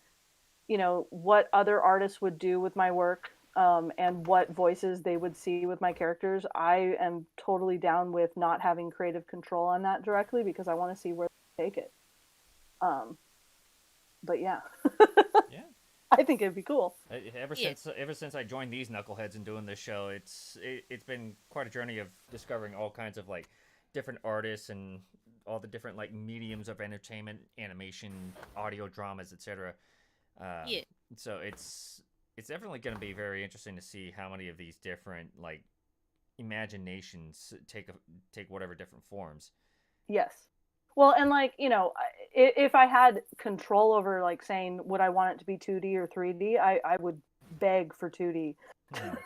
Speaker 5: what other artists would do with my work, and what voices they would see with my characters, I am totally down with not having creative control on that directly because I want to see where they take it. But yeah.
Speaker 3: Yeah.
Speaker 5: I think it'd be cool.
Speaker 3: Ever since I joined these knuckleheads and doing this show, it's been quite a journey of discovering all kinds of like different artists and all the different like mediums of entertainment, animation, audio dramas, etc. So it's definitely going to be very interesting to see how many of these different like imaginations take whatever different forms.
Speaker 5: Yes. Well, and like if I had control over like saying would I want it to be 2D or 3D, I would beg for 2D.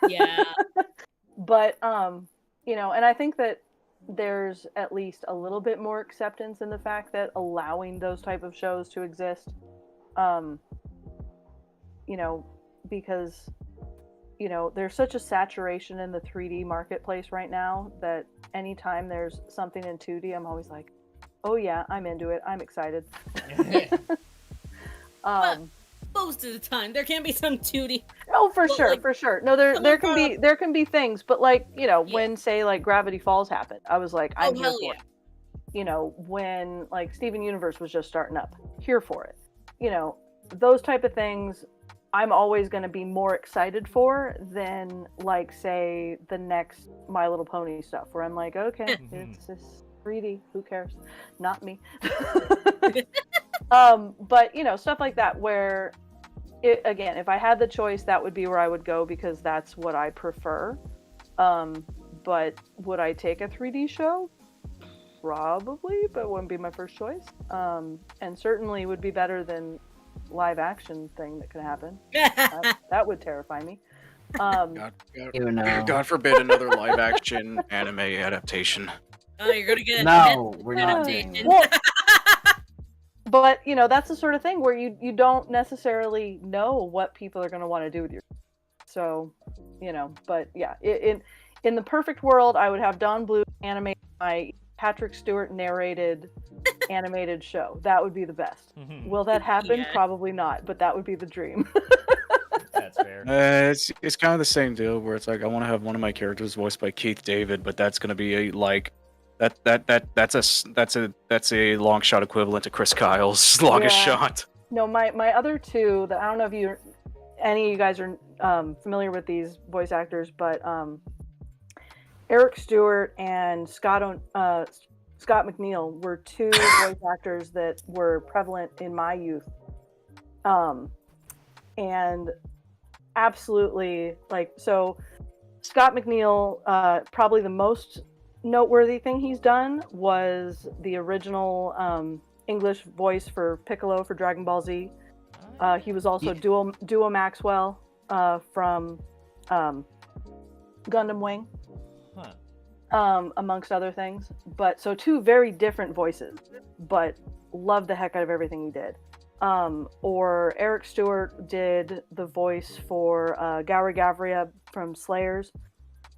Speaker 2: Yeah.
Speaker 5: But and I think that there's at least a little bit more acceptance in the fact that allowing those type of shows to exist, because there's such a saturation in the 3D marketplace right now that anytime there's something in 2D, I'm always like, oh yeah, I'm into it. I'm excited.
Speaker 2: Most of the time, there can be some 2D.
Speaker 5: Oh, for sure,
Speaker 2: like,
Speaker 5: for sure. No, there can be things, but like when say like Gravity Falls happened, I was like, I'm here for it. When like Steven Universe was just starting up, here for it. Those type of things, I'm always going to be more excited for than like say the next My Little Pony stuff, where I'm like, okay, it's this 3D, who cares? Not me. But stuff like that where again, if I had the choice, that would be where I would go because that's what I prefer. But would I take a 3D show? Probably, but it wouldn't be my first choice. And certainly would be better than live action thing that could happen. That would terrify me.
Speaker 7: God forbid another live action anime adaptation.
Speaker 2: Oh, you're gonna get
Speaker 4: we're not doing
Speaker 2: adaptation.
Speaker 5: Well, but that's the sort of thing where you don't necessarily know what people are going to want to do with your. So, but yeah, in the perfect world, I would have Don Bluth animate my Patrick Stewart narrated animated show. That would be the best. Will that happen?
Speaker 2: Yeah.
Speaker 5: Probably not, but that would be the dream.
Speaker 3: That's fair.
Speaker 7: It's kind of the same deal where it's like I want to have one of my characters voiced by Keith David, but that's going to be that's a long shot equivalent to Chris Kyle's longest shot.
Speaker 5: No, my other two that I don't know if any of you guys are familiar with these voice actors, but Eric Stewart and Scott McNeil were two voice actors that were prevalent in my youth, and absolutely so. Scott McNeil, probably the most noteworthy thing he's done was the original English voice for Piccolo for Dragon Ball Z. He was also Duo Maxwell from Gundam Wing, amongst other things. But so two very different voices, but love the heck out of everything he did. Or Eric Stewart did the voice for Gauri Gavria from Slayers,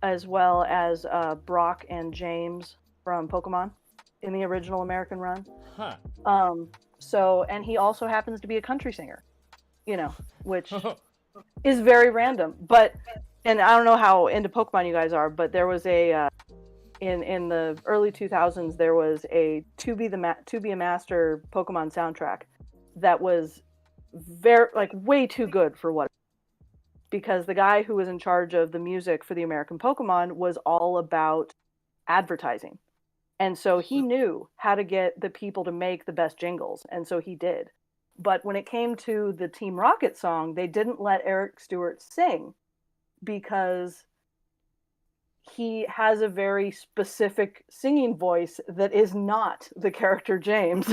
Speaker 5: as well as Brock and James from Pokemon in the original American run.
Speaker 3: Huh.
Speaker 5: So, and he also happens to be a country singer, which is very random. But, and I don't know how into Pokemon you guys are, but there was a in the early 2000s there was a To Be a Master Pokemon soundtrack that was way too good for what. Because the guy who was in charge of the music for the American Pokemon was all about advertising. And so he knew how to get the people to make the best jingles, and so he did. But when it came to the Team Rocket song, they didn't let Eric Stewart sing because he has a very specific singing voice that is not the character James.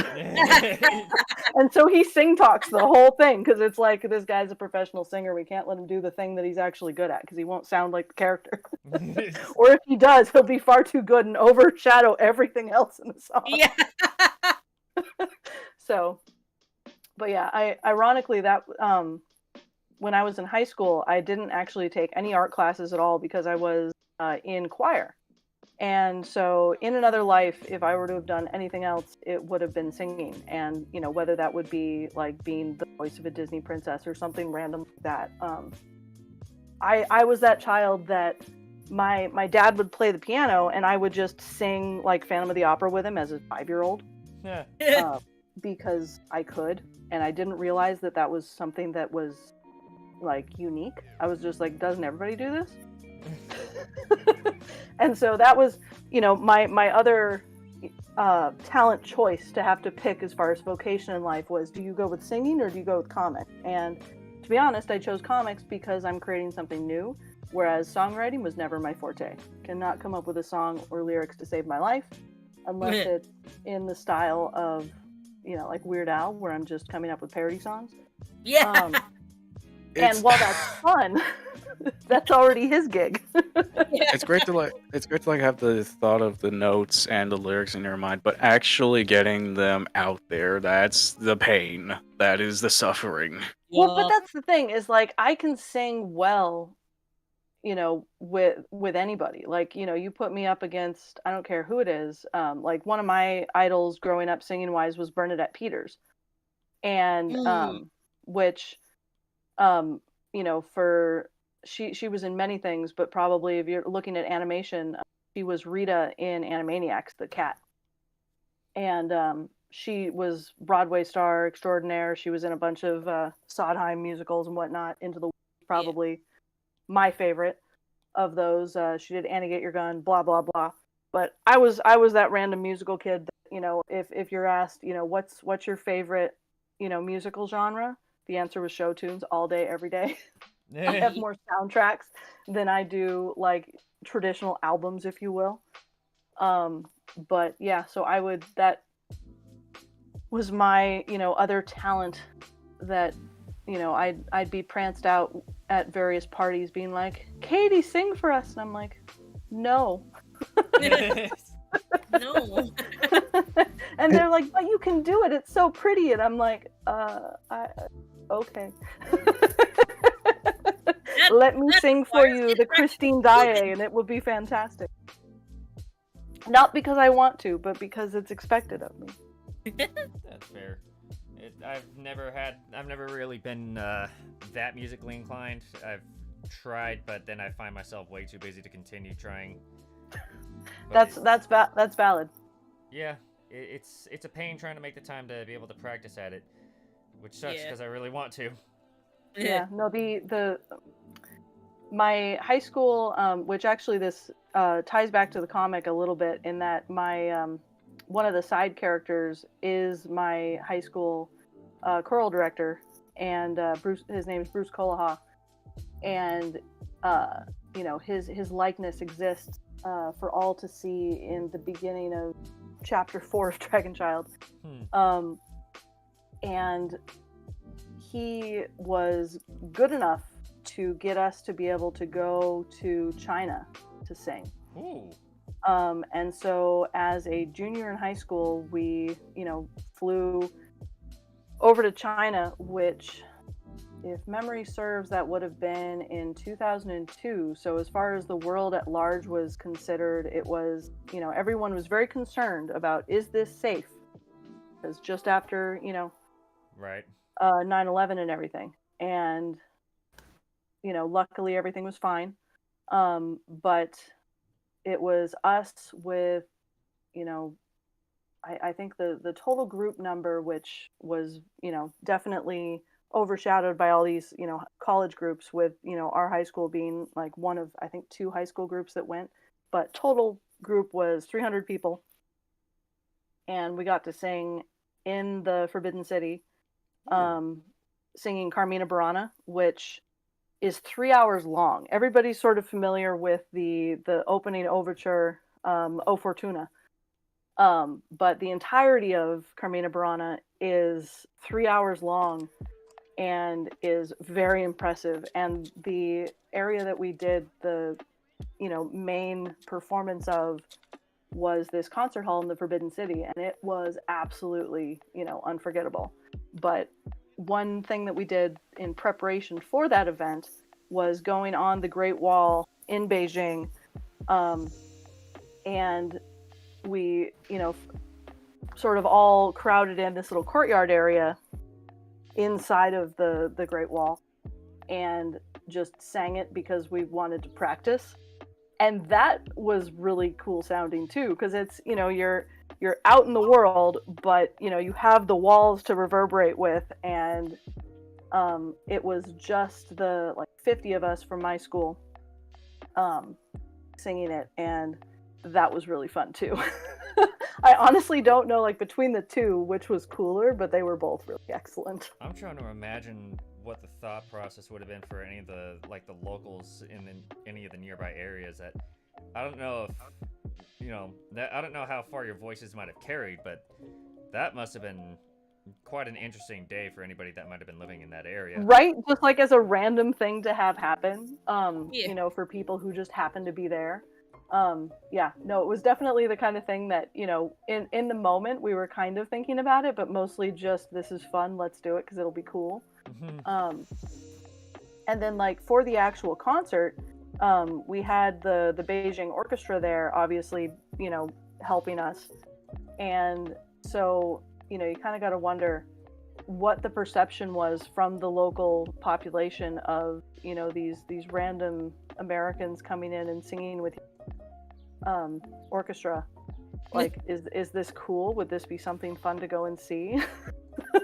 Speaker 5: And so he sing talks the whole thing because it's like, this guy's a professional singer. We can't let him do the thing that he's actually good at because he won't sound like the character. Or if he does, he'll be far too good and overshadow everything else in the song.
Speaker 2: Yeah.
Speaker 5: So, but yeah, ironically that when I was in high school, I didn't actually take any art classes at all because I was in choir. And so in another life, if I were to have done anything else, it would have been singing. And, whether that would be like being the voice of a Disney princess or something random like that. I was that child that my dad would play the piano and I would just sing like Phantom of the Opera with him as a 5-year-old.
Speaker 3: Yeah.
Speaker 5: Because I could. And I didn't realize that was something that was like unique. I was just like, doesn't everybody do this? And so that was, my other talent choice to have to pick as far as vocation in life was, do you go with singing or do you go with comics? And to be honest, I chose comics because I'm creating something new, whereas songwriting was never my forte. Cannot come up with a song or lyrics to save my life unless it's in the style of, like Weird Al, where I'm just coming up with parody songs.
Speaker 2: Yeah.
Speaker 5: And while that's fun, that's already his gig.
Speaker 8: It's great to have the thought of the notes and the lyrics in your mind, but actually getting them out there, that's the pain. That is the suffering.
Speaker 5: Well, but that's the thing is like I can sing well, with anybody. Like, you put me up against, I don't care who it is. Like one of my idols growing up singing wise was Bernadette Peters. And which for she was in many things, but probably if you're looking at animation, she was Rita in Animaniacs, the cat. And she was Broadway star extraordinaire. She was in a bunch of Sondheim musicals and whatnot. Into the Woods, probably my favorite of those. She did Annie Get Your Gun, blah blah blah. But I was that random musical kid that, if you're asked, what's your favorite, musical genre, the answer was show tunes all day, every day. I have more soundtracks than I do like traditional albums, if you will. But yeah, so that was my, other talent that, I'd be pranced out at various parties being like, Katie, sing for us. And I'm like, no.
Speaker 2: No.
Speaker 5: And they're like, but you can do it. It's so pretty. And I'm like, okay. Let me sing for you the Christine Daae and it will be fantastic. Not because I want to, but because it's expected of me.
Speaker 3: That's fair. I've never really been that musically inclined. I've tried, but then I find myself way too busy to continue trying.
Speaker 5: That's valid.
Speaker 3: Yeah, it's a pain trying to make the time to be able to practice at it, which sucks because I really want to.
Speaker 5: Yeah, no, my high school, which actually this ties back to the comic a little bit in that my one of the side characters is my high school choral director, and his name is Bruce Colaha, and his likeness exists for all to see in the beginning of chapter 4 of Dragon Child. And he was good enough to get us to be able to go to China to sing.
Speaker 3: Ooh.
Speaker 5: And so as a junior in high school, we, flew over to China, which if memory serves, that would have been in 2002. So as far as the world at large was considered, it was, everyone was very concerned about, is this safe? Because just after,
Speaker 3: Right.
Speaker 5: 9/11 and everything. And, luckily everything was fine. But it was us with, I think the total group number, which was, definitely overshadowed by all these, college groups with, our high school being like one of, I think, 2 high school groups that went. But total group was 300 people. And we got to sing in the Forbidden City, singing Carmina Burana, which is 3 hours long. Everybody's sort of familiar with the opening overture, O Fortuna. But the entirety of Carmina Burana is 3 hours long and is very impressive. And the area that we did the, main performance of was this concert hall in the Forbidden City, and it was absolutely, unforgettable. But one thing that we did in preparation for that event was going on the Great Wall in Beijing, and we, sort of all crowded in this little courtyard area inside of the Great Wall and just sang it because we wanted to practice. And that was really cool sounding too, because it's, you're out in the world, but you have the walls to reverberate with. And it was just the 50 of us from my school singing it, and that was really fun too. I honestly don't know, between the two, which was cooler, but they were both really excellent.
Speaker 3: I'm trying to imagine what the thought process would have been for any of the the locals in any of the nearby areas. That I don't know if I don't know how far your voices might have carried, but that must have been quite an interesting day for anybody that might have been living in that area.
Speaker 5: Right? Just as a random thing to have happen,
Speaker 2: Yeah.
Speaker 5: for people who just happen to be there. Yeah, no, it was definitely the kind of thing that, in the moment we were kind of thinking about it, but mostly just, this is fun, let's do it because it'll be cool. And then for the actual concert, we had the Beijing orchestra there, obviously, helping us. And so, you kind of got to wonder what the perception was from the local population of, these random Americans coming in and singing with orchestra. Is this cool? Would this be something fun to go and see?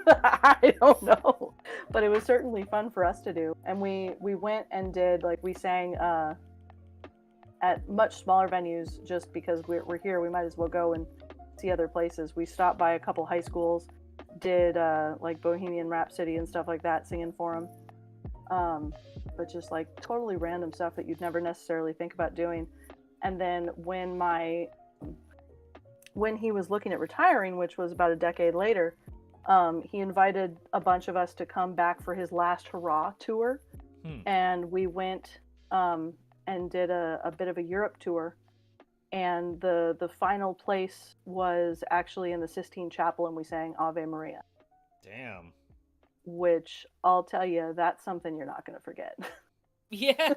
Speaker 5: I don't know, but it was certainly fun for us to do. And we went and did, we sang at much smaller venues, just because we're here, we might as well go and see other places. We stopped by a couple high schools, did Bohemian Rhapsody and stuff like that, singing for them. But just totally random stuff that you'd never necessarily think about doing. And then when he was looking at retiring, which was about a decade later, he invited a bunch of us to come back for his last hurrah tour. And we went and did a bit of a Europe tour. And the final place was actually in the Sistine Chapel, and we sang Ave Maria.
Speaker 3: Damn.
Speaker 5: Which, I'll tell you, that's something you're not going to forget.
Speaker 2: Yeah.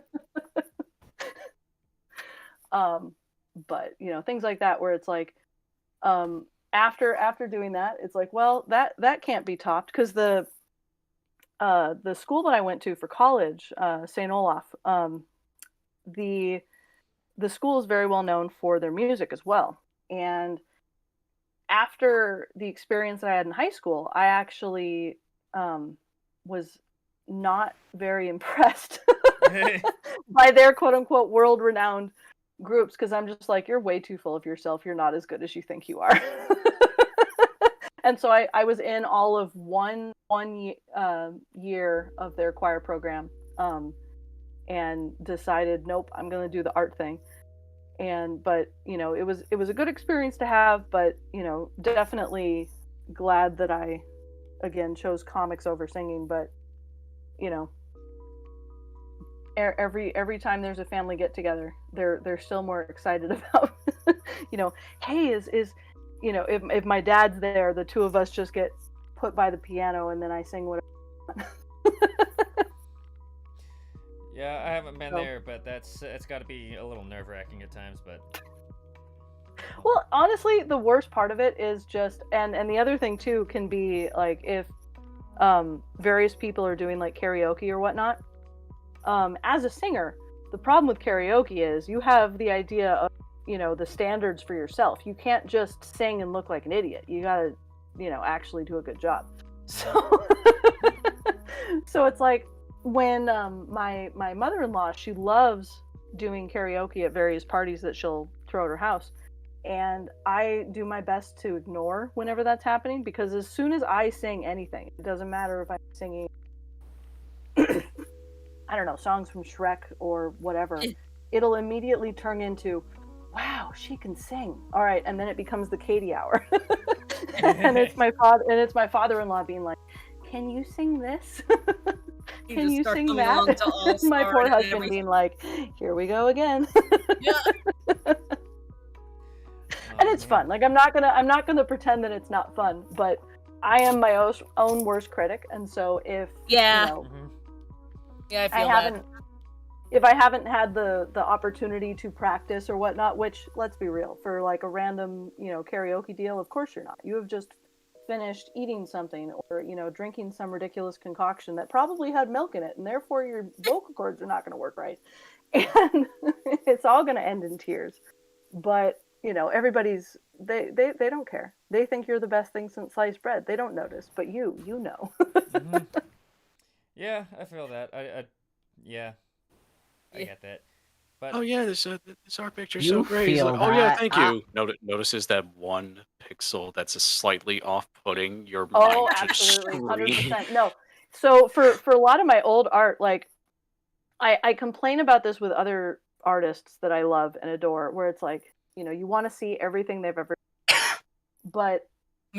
Speaker 5: But things like that, where it's after doing that, it's well, that can't be topped, because the school that I went to for college, St. Olaf, the school is very well known for their music as well. And after the experience that I had in high school, I actually was not very impressed by their quote-unquote world-renowned groups, because I'm just you're way too full of yourself. You're not as good as you think you are. And so I was in all of one year of their choir program, and decided, nope, I'm going to do the art thing. But it was a good experience to have, but definitely glad that I again chose comics over singing. But every time there's a family get together, they're still more excited about hey, is if my dad's there, the two of us just get put by the piano and then I sing whatever.
Speaker 3: Yeah, I haven't been
Speaker 5: So-
Speaker 3: there, but it's got to be a little nerve-wracking at times. But
Speaker 5: Well, honestly, the worst part of it is just, and the other thing too can be like if various people are doing like karaoke or whatnot. As a singer, the problem with karaoke is you have the idea of, the standards for yourself. You can't just sing and look like an idiot. You gotta, actually do a good job. So, so it's like when my mother-in-law, she loves doing karaoke at various parties that she'll throw at her house. And I do my best to ignore whenever that's happening, because as soon as I sing anything, it doesn't matter if I'm singing, I don't know, songs from Shrek or whatever, it'll immediately turn into, wow, she can sing. All right, and then it becomes the Katie hour. And it's my father-in-law being like, can you sing this?
Speaker 2: You
Speaker 5: Can
Speaker 2: just
Speaker 5: you
Speaker 2: start
Speaker 5: sing
Speaker 2: coming on
Speaker 5: that?
Speaker 2: to All
Speaker 5: My
Speaker 2: Star
Speaker 5: poor
Speaker 2: and
Speaker 5: husband
Speaker 2: everything.
Speaker 5: being like, here we go again.
Speaker 2: Yeah.
Speaker 5: And it's fun. Like I'm not gonna pretend that it's not fun, but I am my own worst critic, and so if
Speaker 2: Yeah.
Speaker 3: Mhm.
Speaker 2: Yeah, I
Speaker 5: I
Speaker 2: feel
Speaker 5: haven't if I haven't had the opportunity to practice or whatnot, which let's be real, for like a random karaoke deal, of course you're not. You have just finished eating something or drinking some ridiculous concoction that probably had milk in it, and therefore your vocal cords are not going to work right, and it's all going to end in tears. But everybody's they don't care. They think you're the best thing since sliced bread. They don't notice, but you know.
Speaker 3: Mhm. Yeah, I feel that. Yeah, I
Speaker 2: Yeah.
Speaker 3: get that. But
Speaker 8: Oh yeah, this art picture's
Speaker 4: You
Speaker 8: so great. He's like,
Speaker 4: feel
Speaker 8: oh yeah,
Speaker 4: that?
Speaker 8: thank you. Notices that one pixel that's a slightly off-putting. Your
Speaker 5: Oh,
Speaker 8: mind should
Speaker 5: absolutely,
Speaker 8: scream.
Speaker 5: 100%. No, so for a lot of my old art, like I complain about this with other artists that I love and adore, where it's like you want to see everything they've ever, but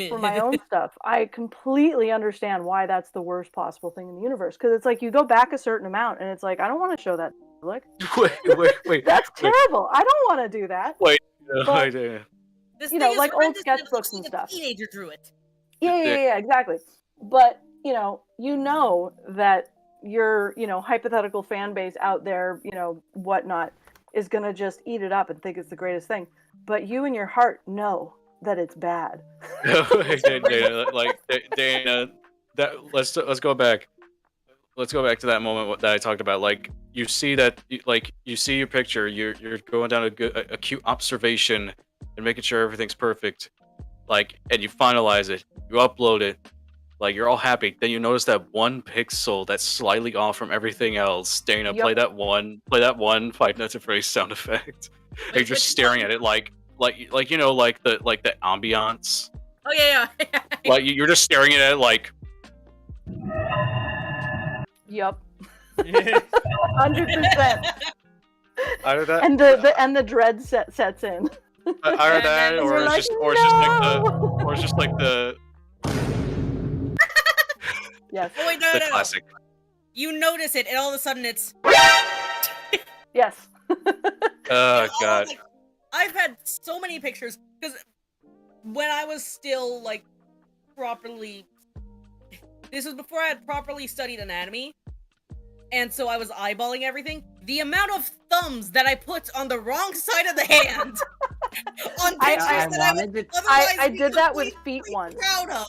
Speaker 5: for my own stuff, I completely understand why that's the worst possible thing in the universe. Because it's like you go back a certain amount, and it's like I don't want to show that to the public.
Speaker 8: Wait.
Speaker 5: That's terrible. I don't want to do that.
Speaker 8: Wait,
Speaker 5: But-
Speaker 8: wait.
Speaker 2: This
Speaker 5: You
Speaker 2: thing
Speaker 5: know,
Speaker 2: is
Speaker 5: like old
Speaker 2: horrendous and it looks
Speaker 5: sketchbooks and
Speaker 2: like
Speaker 5: stuff.
Speaker 2: a teenager drew it.
Speaker 5: Yeah, exactly. But that your hypothetical fan base out there, whatnot, is gonna just eat it up and think it's the greatest thing. But you in your heart know that it's bad.
Speaker 8: Dana, like Dana, let's go back. Let's go back to that moment that I talked about. Like you see that, like you see your picture, you're going down a cute observation and making sure everything's perfect. Like, and you finalize it, you upload it, like you're all happy. Then you notice that one pixel that's slightly off from everything else. Dana,
Speaker 5: Yup.
Speaker 8: play that one Five Nights at Freddy's sound effect. And you're
Speaker 2: Wait,
Speaker 8: just
Speaker 2: which
Speaker 8: staring
Speaker 2: one?
Speaker 8: at it like the ambiance.
Speaker 2: Oh yeah.
Speaker 8: Like you're just staring at it like.
Speaker 5: Yup,
Speaker 3: yeah.
Speaker 5: 100%.
Speaker 8: Either that,
Speaker 5: And the dread sets in.
Speaker 8: either that,
Speaker 2: And
Speaker 8: or
Speaker 5: you're
Speaker 8: it's
Speaker 5: like,
Speaker 8: just like the
Speaker 5: Yes,
Speaker 2: Oh wait, no.
Speaker 8: the classic.
Speaker 2: You notice it, and all of a sudden it's.
Speaker 5: yes.
Speaker 8: Oh god.
Speaker 2: Like, I've had so many pictures because when I was still like properly, this was before I had properly studied anatomy, and so I was eyeballing everything. The amount of thumbs that I put on the wrong side of the hand on
Speaker 5: I
Speaker 2: pictures that I would
Speaker 4: wanted to-
Speaker 2: otherwise
Speaker 5: I
Speaker 2: be
Speaker 5: did that with
Speaker 2: completely
Speaker 5: feet once.
Speaker 2: proud of.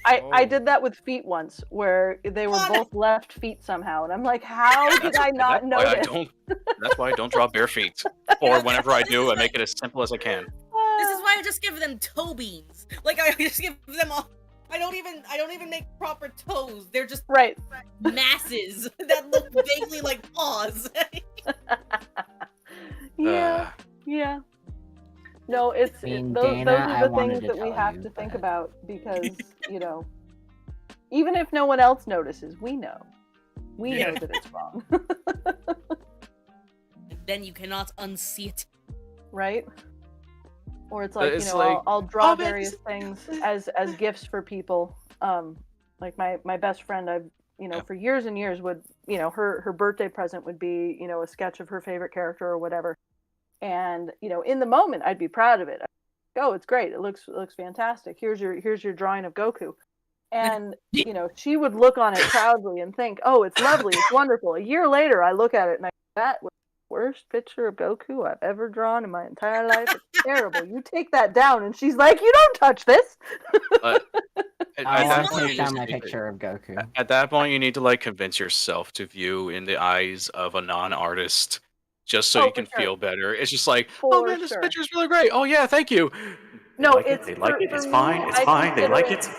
Speaker 5: I
Speaker 3: Oh.
Speaker 5: did that with feet once, where they were
Speaker 2: Come on.
Speaker 5: both left feet somehow, and I'm like, how did I not know
Speaker 8: Why
Speaker 5: this?
Speaker 8: that's why I don't draw bare feet. Or whenever I do, I make it as simple as I can.
Speaker 2: This is why I just give them toe beans. Like I just give them all. I don't even make proper toes. They're just
Speaker 5: Right.
Speaker 2: masses that look vaguely like paws.
Speaker 5: Yeah. Yeah. No, those
Speaker 4: Dana, I
Speaker 5: are the
Speaker 4: wanted
Speaker 5: things
Speaker 4: to
Speaker 5: that we
Speaker 4: tell
Speaker 5: have
Speaker 4: you,
Speaker 5: to think
Speaker 4: but-
Speaker 5: about because, even if no one else notices, we know. We
Speaker 3: Yeah.
Speaker 5: know that it's wrong.
Speaker 2: Then you cannot unsee it.
Speaker 5: Right? Or it's like,
Speaker 8: It's like,
Speaker 5: I'll draw
Speaker 8: oh, man,
Speaker 5: various things as gifts for people. Like my best friend, I've for years and years would, her birthday present would be, a sketch of her favorite character or whatever. And, in the moment I'd be proud of it. Oh, it's great. It looks fantastic. Here's your drawing of Goku. And, you know, she would look on it proudly and think, oh, it's lovely, it's wonderful. A year later, I look at it and I go, that was the worst picture of Goku I've ever drawn in my entire life. It's terrible. You take that down. And she's like, you don't touch this.
Speaker 8: At
Speaker 4: I
Speaker 8: that
Speaker 4: want to
Speaker 8: point, you
Speaker 4: take down
Speaker 8: just
Speaker 4: my
Speaker 8: need to-
Speaker 4: picture of Goku.
Speaker 8: At that point, you need to like convince yourself to view in the eyes of a non-artist, just so
Speaker 5: Oh,
Speaker 8: you
Speaker 5: for
Speaker 8: can
Speaker 5: sure.
Speaker 8: feel better. It's just like, oh
Speaker 5: For
Speaker 8: man, this
Speaker 5: sure.
Speaker 8: picture is really great. Oh yeah, thank you.
Speaker 5: No,
Speaker 1: like
Speaker 5: it's
Speaker 1: it. They like it.
Speaker 5: for
Speaker 1: It's
Speaker 5: me,
Speaker 1: fine. It's
Speaker 5: I
Speaker 1: fine. They
Speaker 5: consider
Speaker 1: like
Speaker 5: it-
Speaker 1: it.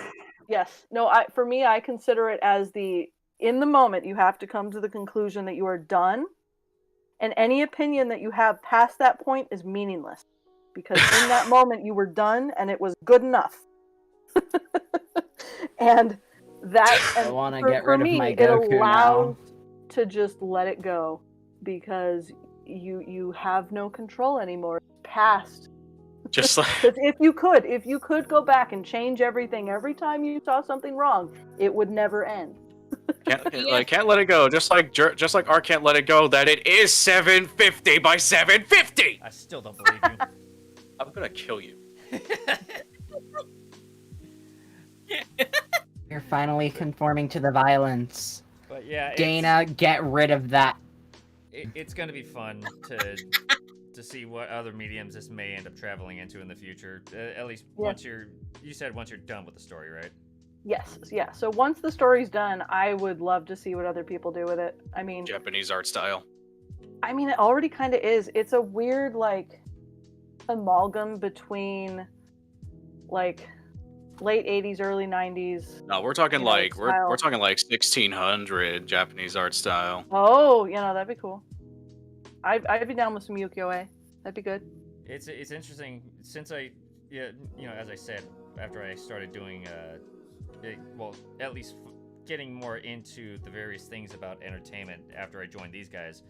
Speaker 5: Yes. No, for me, I consider it as in the moment, you have to come to the conclusion that you are done. And any opinion that you have past that point is meaningless. Because in that moment, you were done and it was good enough. And that,
Speaker 4: I
Speaker 5: and
Speaker 4: want to
Speaker 5: for,
Speaker 4: get
Speaker 5: for
Speaker 4: rid of
Speaker 5: me,
Speaker 4: my
Speaker 5: it
Speaker 4: Goku
Speaker 5: allows
Speaker 4: now.
Speaker 5: to just let it go. Because you have no control anymore. It's past.
Speaker 8: Just like
Speaker 5: Because if you could go back and change everything every time you saw something wrong, it would never end.
Speaker 8: can't let it go. Just like Art can't let it go that it is 750 by 750.
Speaker 3: I still don't believe you.
Speaker 8: I'm gonna kill you.
Speaker 4: You're finally conforming to the violence.
Speaker 3: But yeah,
Speaker 4: Dana, get rid of that.
Speaker 3: it's gonna be fun to see what other mediums this may end up traveling into in the future. At least
Speaker 5: Yeah.
Speaker 3: once you're done with the story, right?
Speaker 5: Yes, yeah. So once the story's done, I would love to see what other people do with it. I mean,
Speaker 8: Japanese art style.
Speaker 5: it already kind of is. It's a weird like amalgam between like late 80s, early 90s.
Speaker 8: No, we're talking
Speaker 5: You know,
Speaker 8: like
Speaker 5: style.
Speaker 8: we're talking like 1600 Japanese art style.
Speaker 5: Oh, that'd be cool. I'd be down with some ukiyo-e. That'd be good.
Speaker 3: It's interesting since as I said, after I started doing at least getting more into the various things about entertainment after I joined these guys,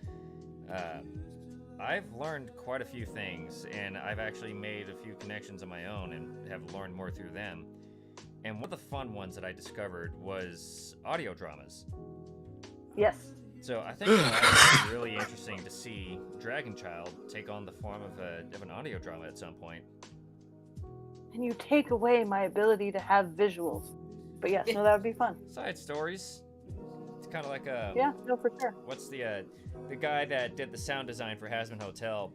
Speaker 3: I've learned quite a few things, and I've actually made a few connections of my own and have learned more through them. And one of the fun ones that I discovered was audio dramas.
Speaker 5: Yes.
Speaker 3: So I think it'll actually be really interesting to see Dragon Child take on the form of an audio drama at some point.
Speaker 5: And you take away my ability to have visuals. But yes, no, that would be fun.
Speaker 3: Side stories. It's kind of like
Speaker 5: Yeah, no, for sure.
Speaker 3: what's the guy that did the sound design for Hazman Hotel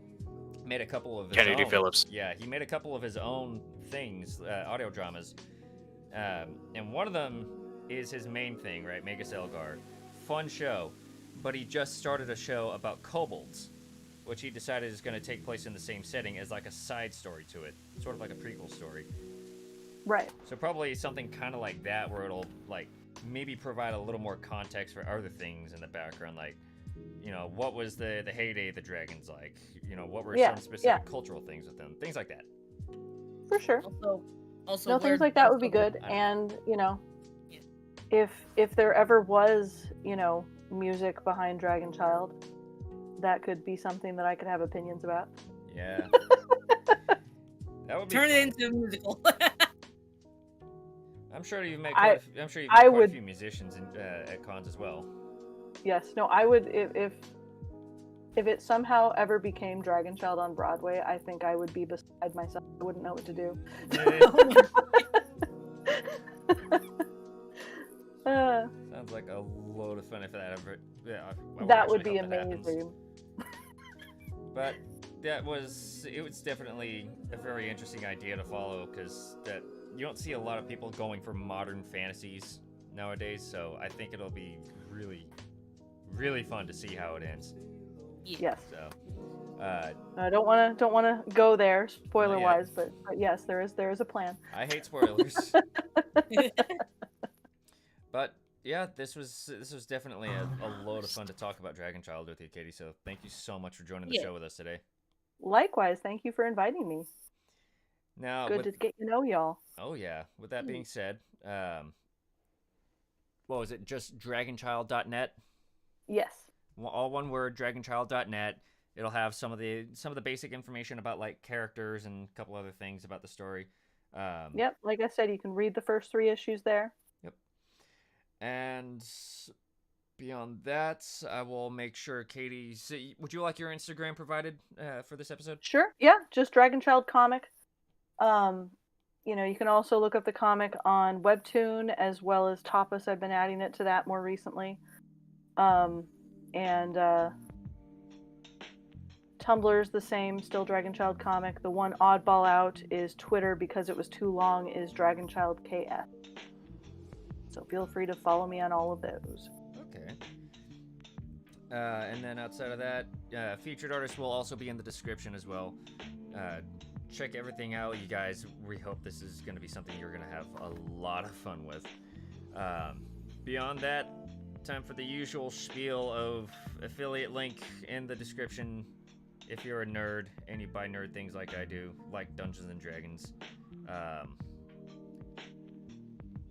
Speaker 3: made a couple of his
Speaker 8: Kennedy
Speaker 3: own.
Speaker 8: Phillips.
Speaker 3: Yeah, he made a couple of his own things, audio dramas. And one of them is his main thing, right? Magus Elgar. Fun show. But he just started a show about kobolds, which he decided is going to take place in the same setting as like a side story to it. Sort of like a prequel story.
Speaker 5: Right.
Speaker 3: So probably something kind of like that, where it'll like maybe provide a little more context for other things in the background, like, what was the heyday of the dragons like? What were some specific cultural things with them? Things like that.
Speaker 5: For sure.
Speaker 2: Also,
Speaker 5: No, things like that would be good. And, if there ever was, music behind Dragon Child, that could be something that I could have opinions about.
Speaker 3: Yeah. That would be
Speaker 2: turn
Speaker 3: fun.
Speaker 2: it into a musical.
Speaker 3: I'm sure you've met
Speaker 5: I
Speaker 3: quite a
Speaker 5: would-
Speaker 3: few musicians at cons as well.
Speaker 5: Yes. No, I would if it somehow ever became Dragon Child on Broadway, I think I would be beside myself. I wouldn't know what to do.
Speaker 3: Sounds like a load of fun if that ever. Yeah, I
Speaker 5: That would
Speaker 3: actually
Speaker 5: be
Speaker 3: hope that happens.
Speaker 5: amazing.
Speaker 3: But it was definitely a very interesting idea to follow, because that you don't see a lot of people going for modern fantasies nowadays. So I think it'll be really, really fun to see how it ends.
Speaker 5: Yes.
Speaker 3: So.
Speaker 5: I don't want to go there spoiler wise, but yes, there is a plan.
Speaker 3: I hate spoilers. But yeah, this was definitely a load of fun to talk about Dragon Child with you, Katie. So thank you so much for joining the show with us today.
Speaker 5: Likewise, thank you for inviting me.
Speaker 3: Now,
Speaker 5: Good to get to know y'all.
Speaker 3: Oh yeah. With that being said, what was it? Just dragonchild.net?
Speaker 5: Yes.
Speaker 3: All one word, dragonchild.net. It'll have some of the basic information about like characters and a couple other things about the story.
Speaker 5: Yep, like I said, you can read the first 3 issues there.
Speaker 3: Yep. And beyond that, I will make sure Katie. Would you like your Instagram provided for this episode?
Speaker 5: Sure. Yeah, just Dragon Child Comic. you can also look up the comic on Webtoon as well as Tapas. I've been adding it to that more recently. And Tumblr's the same, still Dragon Child Comic. The one oddball out is Twitter because it was too long, is Dragon Child KF. So feel free to follow me on all of those.
Speaker 3: Okay. And then outside of that, featured artists will also be in the description as well. Check everything out, you guys. We hope this is going to be something you're going to have a lot of fun with. Beyond that, time for the usual spiel of affiliate link in the description. If you're a nerd and you buy nerd things like I do, like Dungeons and Dragons.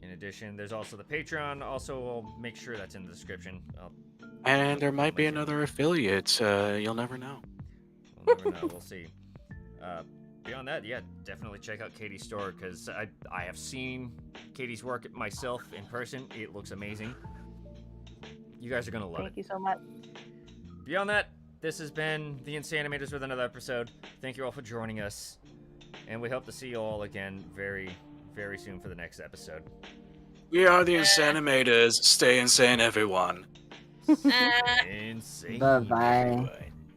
Speaker 3: In addition, there's also the Patreon. Also, I'll make sure that's in the description.
Speaker 7: And there might be another affiliate. You'll never know.
Speaker 3: We'll never know. We'll see. Beyond that, yeah, definitely check out Katie's store because I have seen Katie's work myself in person. It looks amazing. You guys are gonna love it.
Speaker 5: Thank you so much.
Speaker 3: Beyond that, this has been the Insanimators with another episode. Thank you all for joining us, and we hope to see you all again very, very soon for the next episode.
Speaker 7: We are the Insanimators. Stay insane, everyone.
Speaker 3: Insane.
Speaker 4: Bye-bye.
Speaker 3: everyone.